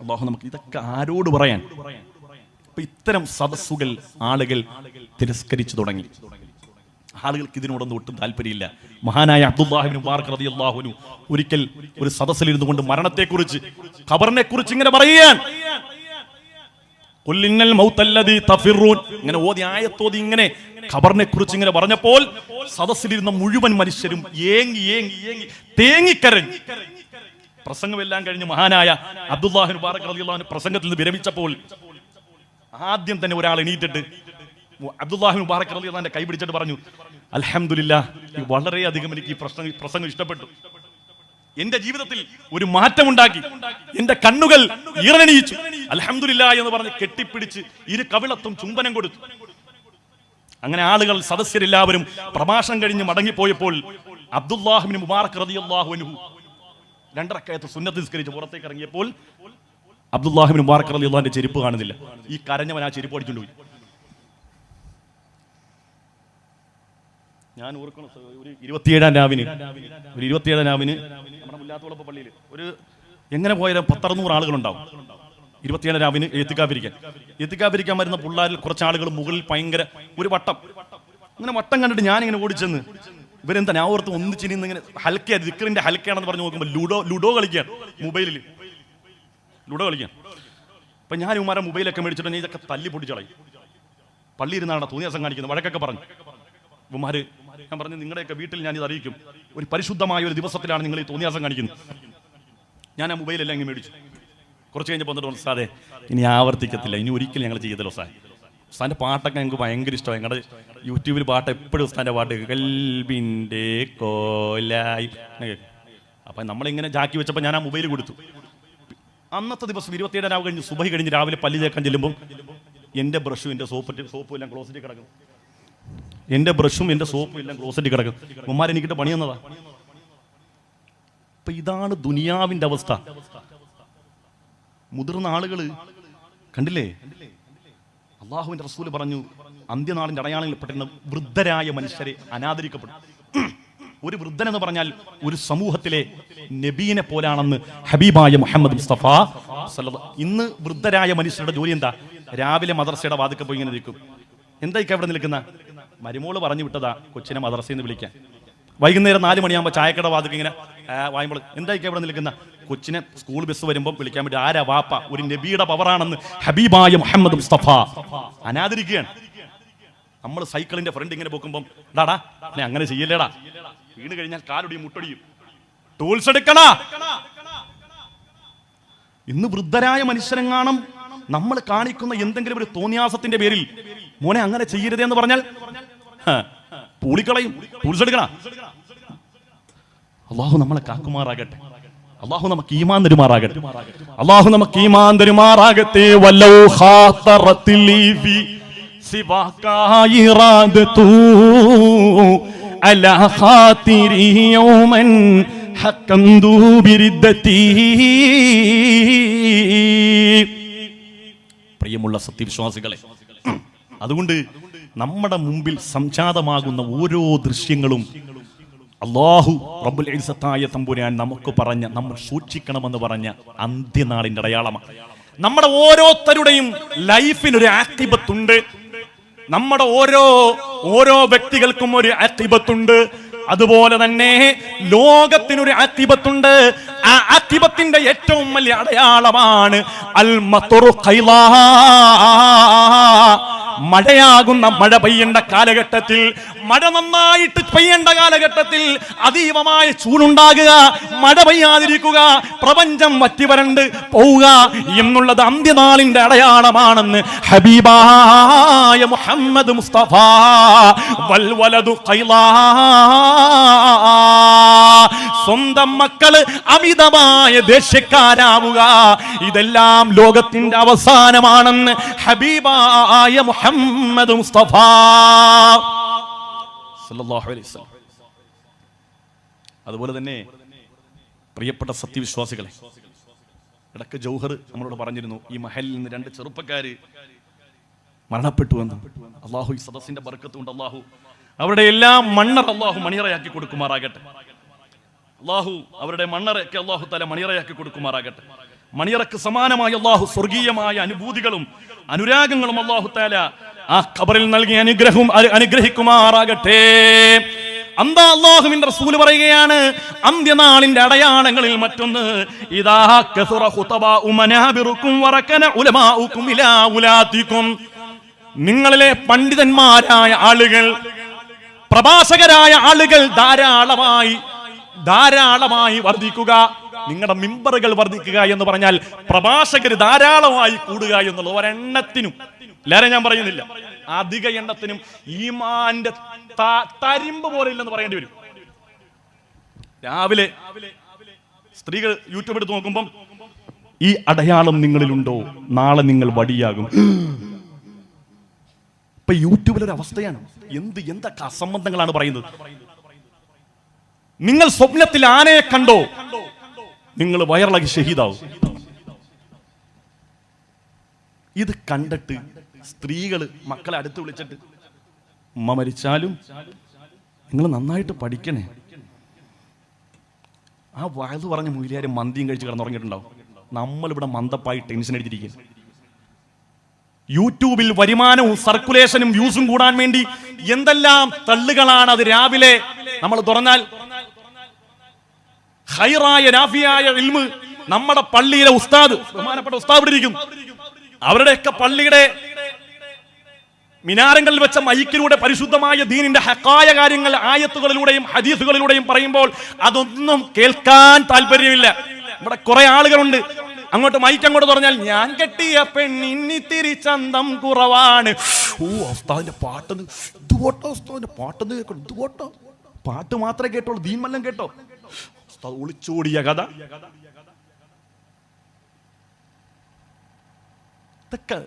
അല്ലാഹു നമുക്ക് ഇതൊക്കെ ആരോട് പറയാൻ? അപ്പൊ ഇത്തരം സദസ്സുകൾ ആളുകൾ തിരസ്കരിച്ചു തുടങ്ങി. ആളുകൾക്ക് ഇതിനോടൊന്നും ഒട്ടും താല്പര്യമില്ല. മഹാനായ അബ്ദുല്ലാഹി ഇബ്നു മുബാറക് റളിയല്ലാഹു അൻഹു ഒരിക്കൽ ഒരു സദസ്സിലിരുന്നു കൊണ്ട് മരണത്തെക്കുറിച്ച്, ഖബറിനെ കുറിച്ച് ഇങ്ങനെ പറയുകയാണ്. ഖുൽ ഇന്നൽ മൗതല്ലദീ തഫിറൂൻ, ഇങ്ങനെ ഓതി ആയത്തോതി ഇങ്ങനെ ഖബറിനെ കുറിച്ച് ഇങ്ങനെ പറഞ്ഞപ്പോൾ സദസ്സിലിരുന്ന മുഴുവൻ മനുഷ്യരും ഏങ്ങി ഏങ്ങി ഏങ്ങി തേങ്ങിക്കരഞ്ഞു. പ്രസംഗമെല്ലാം കഴിഞ്ഞ് മഹാനായ അബ്ദുല്ലാഹി മുബാറക് റളിയല്ലാഹു അൻഹു പ്രസംഗത്തിൽ നിന്ന് വിരമിച്ചപ്പോൾ ആദ്യം തന്നെ ഒരാൾ എണീറ്റിട്ട് അബ്ദുല്ലാഹി മുബാറക് റളിയല്ലാഹു അൻഹു കൈ പിടിച്ചിട്ട് പറഞ്ഞു, അൽഹംദുലില്ലാഹ്, വളരെയധികം എനിക്ക് ഈ പ്രസംഗം ഇഷ്ടപ്പെട്ടു. എന്റെ ജീവിതത്തിൽ ഒരു മാറ്റമുണ്ടാക്കി, എന്റെ കണ്ണുകൾ ഈറനണിയിച്ചു. അൽഹംദുലില്ലാഹ് എന്ന് പറഞ്ഞ് കെട്ടിപ്പിടിച്ച് ഇരു കവിളത്തും ചുംബനം കൊടുത്തു. അങ്ങനെ ആളുകൾ സദസ്യരെല്ലാവരും പ്രഭാഷണം കഴിഞ്ഞ് മടങ്ങിപ്പോയപ്പോൾ അബ്ദുല്ലാഹി മുബാറക് റളിയല്ലാഹു അൻഹു 2 റക്അത്ത് സുന്നത്ത് നിസ്കരിച്ച് പുറത്തേക്ക് ഇറങ്ങിയപ്പോൾ അബ്ദുല്ലാഹി മുബാറക് റളിയല്ലാഹു അൻഹുവിന്റെ ചെരുപ്പ് കാണുന്നില്ല. ഈ കരഞ്ഞവൻ ആ ചെരുപ്പ് അടിച്ചുകൊണ്ട് പോയി. ഞാൻ ഓർക്കണം, ഒരു 27-ാം രാവിന് നമ്മുടെ മുല്ലാത്തോളപ്പ പള്ളിയിൽ ഒരു എങ്ങനെ പോയാലും 10-600 ആളുകളുണ്ടാവും. 27-ാം രാവിന് എത്തിക്കാതിരിക്കാൻ വരുന്ന പിള്ളേരിൽ കുറച്ച് ആളുകൾ മുകളിൽ ഭയങ്കര ഒരു വട്ടം, അങ്ങനെ വട്ടം കണ്ടിട്ട് ഞാനിങ്ങനെ ഓടിച്ചെന്ന് ഇവരെന്താ ഞാൻ ഓർത്ത് ഒന്നിച്ചിരുന്ന് ഇങ്ങനെ ഹൽക്കയാണ്, ദിക്റിന്റെ ഹൽക്കയാണെന്ന് പറഞ്ഞ് നോക്കുമ്പോൾ ലുഡോ കളിക്കാൻ, മൊബൈലിൽ ലുഡോ കളിക്കാൻ. അപ്പൊ ഞാൻ ഉമാരെ മൊബൈലൊക്കെ മേടിച്ചിട്ട് ഇതൊക്കെ തല്ലി പൊടിച്ചളയും. പള്ളി ഇരുന്നാണ് തോന്നിയാസം കാണിക്കുന്നത്, വഴക്കൊക്കെ പറഞ്ഞു. ഉമാര് ഞാൻ പറഞ്ഞു, നിങ്ങളുടെയൊക്കെ വീട്ടിൽ ഞാൻ ഇത് അറിയിക്കും, ഒരു പരിശുദ്ധമായ ഒരു ദിവസത്തിലാണ് നിങ്ങൾ ഈ തോന്നിയാസം കാണിക്കുന്നത്. ഞാൻ ആ മൊബൈലെല്ലാം ഇങ്ങനെ മേടിച്ചു. കുറച്ച് കഴിഞ്ഞപ്പോൾ വന്നിട്ട് സാറേ ഇനി ആവർത്തിക്കത്തില്ല, ഇനി ഒരിക്കലും ഞങ്ങൾ ചെയ്തല്ലോ സാർ. ഉസ്താൻ്റെ പാട്ടൊക്കെ ഞങ്ങൾക്ക് ഭയങ്കര ഇഷ്ടമായി. ഞങ്ങളുടെ യൂട്യൂബിൽ പാട്ട് എപ്പോഴും ഉസ്താൻ്റെ പാട്ട് കൽബിൻ്റെ കോലായി. അപ്പം നമ്മളിങ്ങനെ ജാക്കി വെച്ചപ്പോൾ ഞാൻ ആ മൊബൈൽ കൊടുത്തു. അന്നത്തെ ദിവസം 27-ാം രാവ് കഴിഞ്ഞ് സുബഹി കഴിഞ്ഞ് രാവിലെ പല്ല് തേക്കാൻ ചെല്ലുമ്പോൾ എൻ്റെ ബ്രഷും എൻ്റെ സോപ്പും എല്ലാം ക്ലോസറ്റിൽ കിടക്കും. എൻ്റെ ബ്രഷും എൻ്റെ സോപ്പും എല്ലാം ക്ലോസറ്റിൽ കിടക്കും. ഉമ്മാർ എനിക്കിട്ട് പണി തന്നതാ. അപ്പൊ ഇതാണ് ദുനിയാവിന്റെ അവസ്ഥ. മുതിർന്ന ആളുകൾ കണ്ടില്ലേ, അള്ളാഹുവിന്റെ റസൂൽ പറഞ്ഞു, അന്ത്യനാളിന്റെ അടയാളങ്ങളിൽപ്പെട്ടിരുന്ന വൃദ്ധരായ മനുഷ്യരെ അനാദരിക്കപ്പെടും. ഒരു വൃദ്ധൻ എന്ന് പറഞ്ഞാൽ ഒരു സമൂഹത്തിലെ നബീനെ പോലാണെന്ന് ഹബീബായ മുഹമ്മദ് മുസ്തഫ സല്ലല്ലാഹു. ഇന്ന് വൃദ്ധരായ മനുഷ്യരുടെ ജോലി എന്താ? രാവിലെ മദ്രസയുടെ വാതിൽക്ക് പോയി ഇങ്ങനെ നിൽക്കും. എന്തായിക്കാ ഇവിടെ നിൽക്കുന്ന? മരുമോള് പറഞ്ഞു വിട്ടതാ കൊച്ചിനെ മദ്രസയിൽ നിന്ന് വിളിക്കാൻ. വൈകുന്നേരം 4 മണിയാകുമ്പോൾ ചായക്കട വാതിൽക്ക് ഇങ്ങനെ വായുമ്പോൾ എന്തായിക്കാ ഇവിടെ നിൽക്കുന്ന? കൊച്ചിനെ സ്കൂൾ ബസ് വരുമ്പോൾ വിളിക്കാൻ വേണ്ടി. ആരാ? വാപ്പ. ഒരു നബിയുടെ പവറാണെന്ന് ഹബീബായ മുഹമ്മദ് മുസ്തഫ അനാദരിക്കുകയാണ്. നമ്മൾ സൈക്കിളിന്റെ ഫ്രണ്ട് ഇങ്ങനെ പോക്കുമ്പോൾ ഡാടാ അങ്ങനെ ചെയ്യല്ലേടാ, വീണ് കഴിഞ്ഞാൽ കാലൊടിയും മുട്ടടിയും, ടൂൾസ് എടുക്കടാ. ഇന്ന് വൃദ്ധരായ മനുഷ്യരെങ്ങാണം നമ്മൾ കാണിക്കുന്ന എന്തെങ്കിലും ഒരു തോന്നിയാസത്തിന്റെ പേരിൽ മോനെ അങ്ങനെ ചെയ്യരുതേ എന്ന് പറഞ്ഞാൽ പൂളിക്കളയും. ടൂൾസ് എടുക്കണ. അള്ളാഹു നമ്മളെ കാക്കുമാറാകട്ടെ. അള്ളാഹു നമുക്ക് ഈമാൻ തരുമാറാകട്ടെ. അള്ളാഹു നമുക്ക് ഈമാൻ തരുമാറാകട്ടെ. വലൗ ഖാതറത്തിൽ ഫി സിവാകാ ഇറാദതു അലാ ഖാതിരി യൗമൻ ഹഖംദു ബിരിദ്ദതി. പ്രിയമുള്ള സത്യവിശ്വാസികളെ, അതുകൊണ്ട് നമ്മുടെ മുമ്പിൽ സംജാതമാകുന്ന ഓരോ ദൃശ്യങ്ങളും അല്ലാഹു റബ്ബുൽ ഇസ്സത്തായ തമ്പുരാൻ നമുക്ക് പറഞ്ഞ, നമ്മൾ സൂക്ഷിക്കണമെന്ന് പറഞ്ഞ അന്ത്യനാളിന്റെ അടയാളമാണ്. നമ്മുടെ ഓരോരുത്തരുടെയും ലൈഫിനൊരു ആക്തിബത്തുണ്ട്. നമ്മുടെ ഓരോ വ്യക്തികൾക്കും ഒരു ആക്തിബത്തുണ്ട്. അതുപോലെ തന്നെ ലോകത്തിനൊരു ആക്തിബത്തുണ്ട്. ആ ആക്തിബത്തിന്റെ ഏറ്റവും വലിയ അടയാളമാണ് അൽ മത്റു ഖൈലാ. മഴയാകുന്ന മഴ പെയ്യേണ്ട കാലഘട്ടത്തിൽ, മഴ നന്നായിട്ട് പെയ്യേണ്ട കാലഘട്ടത്തിൽ അതീവമായ ചൂടുണ്ടാകുക, മഴ പെയ്യാതിരിക്കുക, പ്രപഞ്ചം വറ്റിവരണ്ട് പോവുക എന്നുള്ളത് അന്ത്യനാളിന്റെ അടയാളമാണെന്ന് ഹബീബായ മുഹമ്മദ് മുസ്തഫ. വൽവലദു ഖൈലാ. സ്വന്തം മക്കള് അമിതമായ ദേഷ്യക്കാരാവുക, ഇതെല്ലാം ലോകത്തിന്റെ അവസാനമാണെന്ന് ഹബീബായ മുഹമ്മദ് മുസ്തഫ സല്ലല്ലാഹു അലൈഹി വസല്ലം. അതുപോലെ തന്നെ പ്രിയപ്പെട്ട സത്യവിശ്വാസികളെ, ഇടക്ക് ജൗഹർ നമ്മളോട് പറഞ്ഞിരുന്നു, ഈ മഹലിൽ നിന്ന് 2 ചെറുപ്പക്കാര് മരണപ്പെട്ടു എന്ന്. അള്ളാഹു ഈ സദസ്സിന്റെ ബർക്കത്ത് കൊണ്ട് അള്ളാഹു അവരുടെ എല്ലാം മണ്ണർ അള്ളാഹു മണിയറയാക്കി കൊടുക്കുമാറാകട്ടെ. അള്ളാഹു അവരുടെ മണ്ണറയൊക്കെ അള്ളാഹു തആല മണിയറയാക്കി കൊടുക്കുമാറാകട്ടെ. മണിയറക്ക് സമാനമായ അള്ളാഹു സ്വർഗീയമായ അനുഭൂതികളും അനുരാഗങ്ങളും അള്ളാഹു തആല ആ ഖബറിൽ നൽകി അനുഗ്രഹിക്കുമാറാകട്ടെ. അന്താ അല്ലാഹുവിന്റെ റസൂൽ പറയുകയാണ്, അന്ത്യനാളിന്റെ അടയാളങ്ങളിൽ മറ്റൊന്ന്, ഇദാ കസറ ഖുതബാഉ മനാബിറുക്കും വറകന ഉലമാഉക്കും ഇലാ ഉലാതിക്കും. നിങ്ങളിലെ പണ്ഡിതന്മാരായ ആളുകൾ, പ്രഭാഷകരായ ആളുകൾ ധാരാളമായി വർദ്ധിക്കുക. നിങ്ങളുടെ മിമ്പറുകൾ വർദ്ധിക്കുക എന്ന് പറഞ്ഞാൽ പ്രഭാഷകർ ധാരാളമായി കൂടുക എന്നുള്ള ഒരെണ്ണത്തിനും, എല്ലാവരും ഞാൻ പറയുന്നില്ല, അധിക എണ്ണത്തിനും ഈമാന്റെ തരിമ്പ് പോലെ ഇല്ലെന്ന് പറയേണ്ടി വരും. രാവിലെ സ്ത്രീകൾ യൂട്യൂബ് എടുത്ത് നോക്കുമ്പം ഈ അടയാളം നിങ്ങളിലുണ്ടോ, നാളെ നിങ്ങൾ വടിയാകും. ഇപ്പൊ യൂട്യൂബിലൊരു അവസ്ഥയാണ്. എന്തൊക്കെ അസംബന്ധങ്ങളാണ് പറയുന്നത്. നിങ്ങൾ സ്വപ്നത്തിൽ ആനയെ കണ്ടോ, നിങ്ങൾ വയറിളകി ഷഹീദാവും. ഇത് കണ്ടിട്ട് സ്ത്രീകള് മക്കളെ അടുത്ത് വിളിച്ചിട്ട്, ഉമ്മ മരിച്ചാലും നിങ്ങൾ നന്നായിട്ട് പഠിക്കണേ. ആ വയത് പറഞ്ഞ മൂല്യാരും മന്തിയും കഴിച്ച് കിടന്നുറങ്ങിയിട്ടുണ്ടാവും. നമ്മളിവിടെ മന്ദപ്പായി ടെൻഷൻ അടിച്ചിരിക്കുക. യൂട്യൂബിൽ വരുമാനവും സർക്കുലേഷനും വ്യൂസും കൂടാൻ വേണ്ടി എന്തെല്ലാം തള്ളുകളാണ്. അത് രാവിലെ നമ്മൾ തുറന്നാൽ ഖൈറായ നാഫിയായ ഇൽമ് നമ്മുടെ പള്ളിയിലെ ഉസ്താദ്, ബഹുമാനപ്പെട്ട ഉസ്താദ് ഇരിക്കും, അവരുടെയൊക്കെ പള്ളിയുടെ മിനാരങ്ങളിൽ വെച്ച മൈക്കിലൂടെ പരിശുദ്ധമായ ദീനിന്റെ ഹക്കായ കാര്യങ്ങൾ ആയത്തുകളിലൂടെയും ഹദീസുകളിലൂടെയും പറയുമ്പോൾ അതൊന്നും കേൾക്കാൻ താല്പര്യമില്ല. ഇവിടെ കുറെ ആളുകളുണ്ട്, അങ്ങോട്ട് മൈക്ക് അങ്ങോട്ട് പറഞ്ഞാൽ ഞാൻ കെട്ടിയ പെണ്ണിത്തിരി ചന്തം കുറവാണ്. ഉസ്താദിന്റെ പാട്ടെന്ന് ഇതുപോട്ടോ, ഉസ്താദിന്റെ പാട്ടെന്ന് കേൾക്കണം, ഇതുപോട്ടോ. പാട്ട് മാത്രമേ കേട്ടോളൂ, ദീൻ വല്ലം കേട്ടോ? ഉസ്താദ് ഒളിച്ചോടിയ കഥ. ഇതൊക്കെ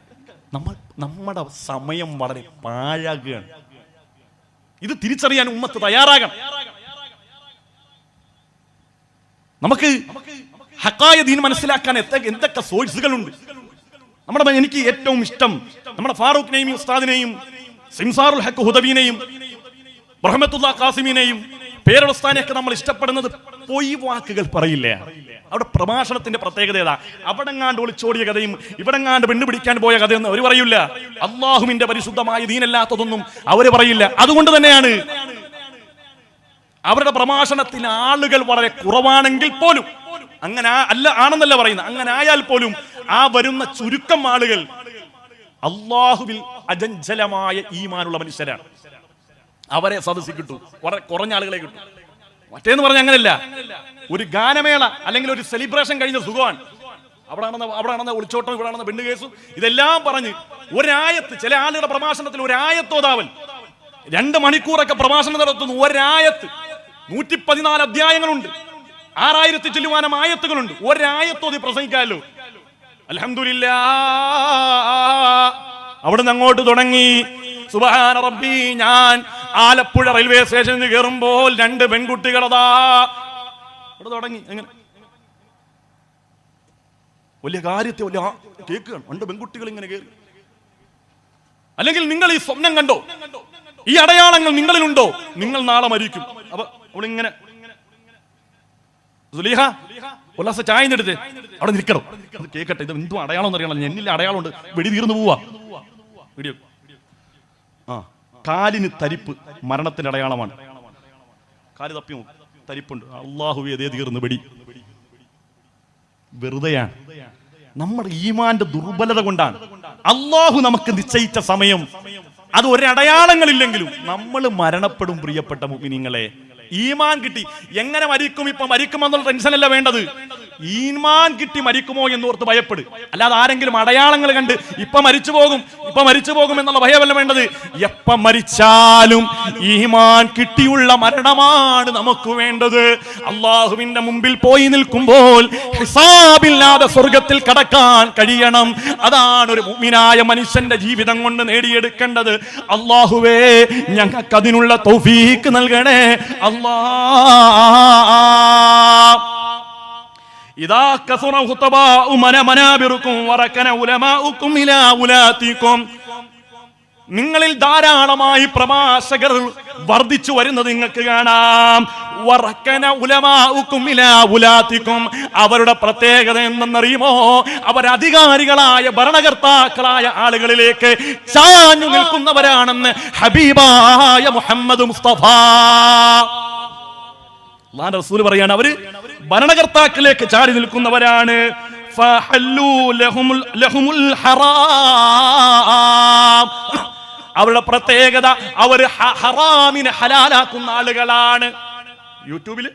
നമ്മുടെ സമയം വളരെ പാഴാകുകയാണ്. ഇത് തിരിച്ചറിയാൻ ഉമ്മത്ത് തയ്യാറാകണം. നമുക്ക് ഹക്കായ ദീൻ മനസ്സിലാക്കാൻ എന്തൊക്കെ സോഴ്സുകളുണ്ട്. എനിക്ക് ഏറ്റവും ഇഷ്ടം നമ്മുടെ ഫാറൂഖിനെയും ഉസ്താദിനെയും സിംസാറുൽ ഹക്ക് ഹുദവീനെയും റഹ്മത്തുല്ലാ ഖാസിമിനെയും പേരുസ്ഥാനെയൊക്കെ നമ്മൾ ഇഷ്ടപ്പെടുന്നത് പൊയ് വാക്കുകൾ പറയില്ല. അവിടെ പ്രഭാഷണത്തിന്റെ പ്രത്യേകത ഏതാ? അവിടെങ്ങാണ്ട് ഒളിച്ചോടിയ കഥയും ഇവിടെങ്ങാണ്ട് പെണ്ണുപിടിക്കാൻ പോയ കഥയൊന്നും അവർ പറയില്ല. അള്ളാഹുവിന്റെ പരിശുദ്ധമായ ദീനല്ലാത്തതൊന്നും അവര് പറയില്ല. അതുകൊണ്ട് തന്നെയാണ് അവരുടെ പ്രഭാഷണത്തിൽ ആളുകൾ വളരെ കുറവാണെങ്കിൽ പോലും, അങ്ങനെ ആണെന്നല്ല പറയുന്നത്, അങ്ങനെ ആയാൽ പോലും ആ വരുന്ന ചുരുക്കം ആളുകൾ അള്ളാഹുവിൽ അജഞ്ചലമായ ഈമാനുള്ള മനുഷ്യരാണ്. അവരെ സദസ്സിൽ കിട്ടൂ, വളരെ കുറഞ്ഞ ആളുകളെ കിട്ടും. മറ്റേന്ന് പറഞ്ഞ അങ്ങനെയല്ല. ഒരു ഗാനമേള അല്ലെങ്കിൽ ഒരു സെലിബ്രേഷൻ കഴിഞ്ഞ സുഖമാണ്. അവിടെ ഒളിച്ചോട്ടം, ഇവിടെ പെണ്ണ് കേസും, ഇതെല്ലാം പറഞ്ഞ് ഒരായത്ത്, ചില ആളുകളുടെ പ്രഭാഷണത്തിൽ ഒരായത്തോതാവൽ 2 മണിക്കൂറൊക്കെ പ്രഭാഷണം നടത്തുന്നു. ഒരായത്ത് 114 അധ്യായങ്ങളുണ്ട്, 6000 ചില്ലുവാനം ആയത്തുകളുണ്ട്. ഒരായത്തോതി പ്രസംഗിക്കാമല്ലോ. അൽഹംദുലില്ലാഹ്. അവിടുന്ന് അങ്ങോട്ട് തുടങ്ങി സുബ്ഹാന റബ്ബി. ഞാൻ ആലപ്പുഴ റെയിൽവേ സ്റ്റേഷനിൽ കയറുമ്പോൾ 2 പെൺകുട്ടികളതാ അവിടെ തുടങ്ങി. എങ്ങനെ വലിയ കാര്യത്തെ വലിയ കേൾക്കുകയാണ്. 2 പെൺകുട്ടികൾ ഇങ്ങനെ കയറി. അല്ലെങ്കിൽ നിങ്ങൾ ഈ സ്വപ്നം കണ്ടോ, ഈ അടയാളങ്ങൾ നിങ്ങളിലുണ്ടോ, നിങ്ങൾ നാളെ മരിക്കും. അപ്പൊ അവളിങ്ങനെ സുലീഹ ഉല്ലാസ ചായ എടുത്ത് അവിടെ നിൽക്കണം, അത് കേൾക്കട്ടെ, ഇത് എന്തും അടയാളം എന്നറിയണം, എന്നില്ല അടയാളമുണ്ട്, വെടി തീർന്നു പോവാ. വീഡിയോ കാലിന് തരിപ്പ് മരണത്തിന്റെ അടയാളമാണ്. കാല് തപ്പി തരിപ്പുണ്ട്, അല്ലാഹുവേ അതേ തീർന്നു, വെടി. വെറുതെയാണ്. നമ്മുടെ ഈമാന്റെ ദുർബലത കൊണ്ടാണ്. അല്ലാഹു നമുക്ക് നിശ്ചയിച്ച സമയം അത് ഒരടയാളങ്ങളില്ലെങ്കിലും നമ്മൾ മരണപ്പെടും. പ്രിയപ്പെട്ട മുഅ്മിനീങ്ങളെ, ഈമാൻ കിട്ടി എങ്ങനെ മരിക്കും, ഇപ്പൊ മരിക്കുമെന്നുള്ള ടെൻഷനല്ല വേണ്ടത്. ഈമാൻ കിട്ടി മരിക്കുമോ എന്നോർത്ത് ഭയപ്പെടും. അല്ലാതെ ആരെങ്കിലും അടയാളങ്ങൾ കണ്ട് ഇപ്പൊ മരിച്ചു പോകും എന്നുള്ള ഭയമല്ല വേണ്ടത്. എപ്പം മരിച്ചാലും ഈമാൻ കിട്ടിയുള്ള മരണമാണ് നമുക്ക് വേണ്ടത്. അള്ളാഹുവിന്റെ മുമ്പിൽ പോയി നിൽക്കുമ്പോൾ ഹിസാബില്ലാതെ സ്വർഗത്തിൽ കടക്കാൻ കഴിയണം. അതാണ് ഒരു മുഅ്മിനായ മനുഷ്യന്റെ ജീവിതം കൊണ്ട് നേടിയെടുക്കേണ്ടത്. അള്ളാഹുവേ, ഞങ്ങൾക്ക് അതിനുള്ള തൗഫീഖ് നൽകണേ അല്ലാഹ്. ഇദാ കസറ ഖുതബാഉ മനാബിറുകും വറകന ഉലമാഉകും ഇലാ ഉലാതികും. നിങ്ങളിൽ ധാരാളമായി പ്രഭാഷകർ വർദ്ധിച്ചു വരുന്നത് നിങ്ങൾക്ക് കാണാം. വറകന ഉലമാഉകും ഇലാ ഉലാതികും. അവരുടെ പ്രത്യേകത എന്തെന്നറിയുമോ? അവർ അധികാരികളായ ഭരണകർത്താക്കളായ ആളുകളിലേക്ക് ചാഞ്ഞു നിൽക്കുന്നവരാണെന്ന് ഹബീബായ മുഹമ്മദ് മുസ്തഫ അല്ലാഹുവിന്റെ റസൂൽ പറയാണ്. അവര് ഭരണകർത്താക്കളിലേക്ക് ചാടി നിൽക്കുന്നവരാണ്. ഫഹല്ലൂ ലഹുമുൽ ഹറാം. അവരുടെ പ്രത്യേകത അവർ ഹറാമിനെ ഹലാലാക്കുന്ന ആളുകളാണ്. യൂട്യൂബില്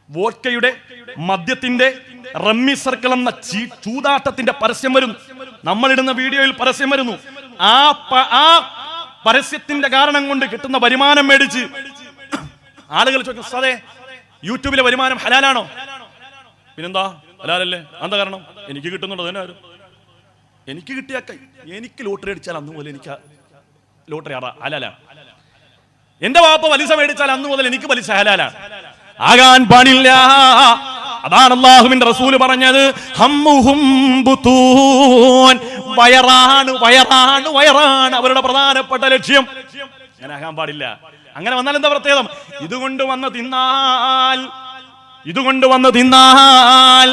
വോഡ്കയുടെ, മദ്യത്തിന്റെ, റമ്മി സർക്കിൾ എന്ന ചൂതാട്ടത്തിന്റെ പരസ്യം വരുന്നു. നമ്മളിടുന്ന വീഡിയോയിൽ പരസ്യം വരുന്നു. ആ പരസ്യത്തിന്റെ കാരണം കൊണ്ട് കിട്ടുന്ന വരുമാനം മേടിച്ച് ആളുകൾ ചോദിക്കും, സാറേ യൂട്യൂബിലെ വരുമാനം ഹലാലാണോ? പിന്നെന്താ ഹലാലല്ലേ? എന്താ കാരണം? എനിക്ക് കിട്ടുന്നുണ്ടോ? തന്നെ ആരും എനിക്ക് കിട്ടിയ എനിക്ക് ലോട്ടറി അടിച്ചാൽ അന്ന് മുതൽ എനിക്ക് ലോട്ടറി ഹലാല. എന്റെ വാപ്പ പലിശ മേടിച്ചാൽ അന്ന് മുതൽ എനിക്ക് പലിശ ഹലാലാണ്. ആകാൻ പാടില്ല. അതാണ് അല്ലാഹുവിന്റെ റസൂൽ പറഞ്ഞത്, ഹമ്മുഹും ബുതൂൻ, വയറാണ് വയറാണ് വയറാണ് അവരുടെ പ്രധാനപ്പെട്ട ലക്ഷ്യം. അങ്ങനെ ആകാൻ പാടില്ല. അങ്ങനെ വന്നാൽ എന്താ പ്രത്യേകം? ഇതുകൊണ്ട് വന്ന് തിന്നാൽ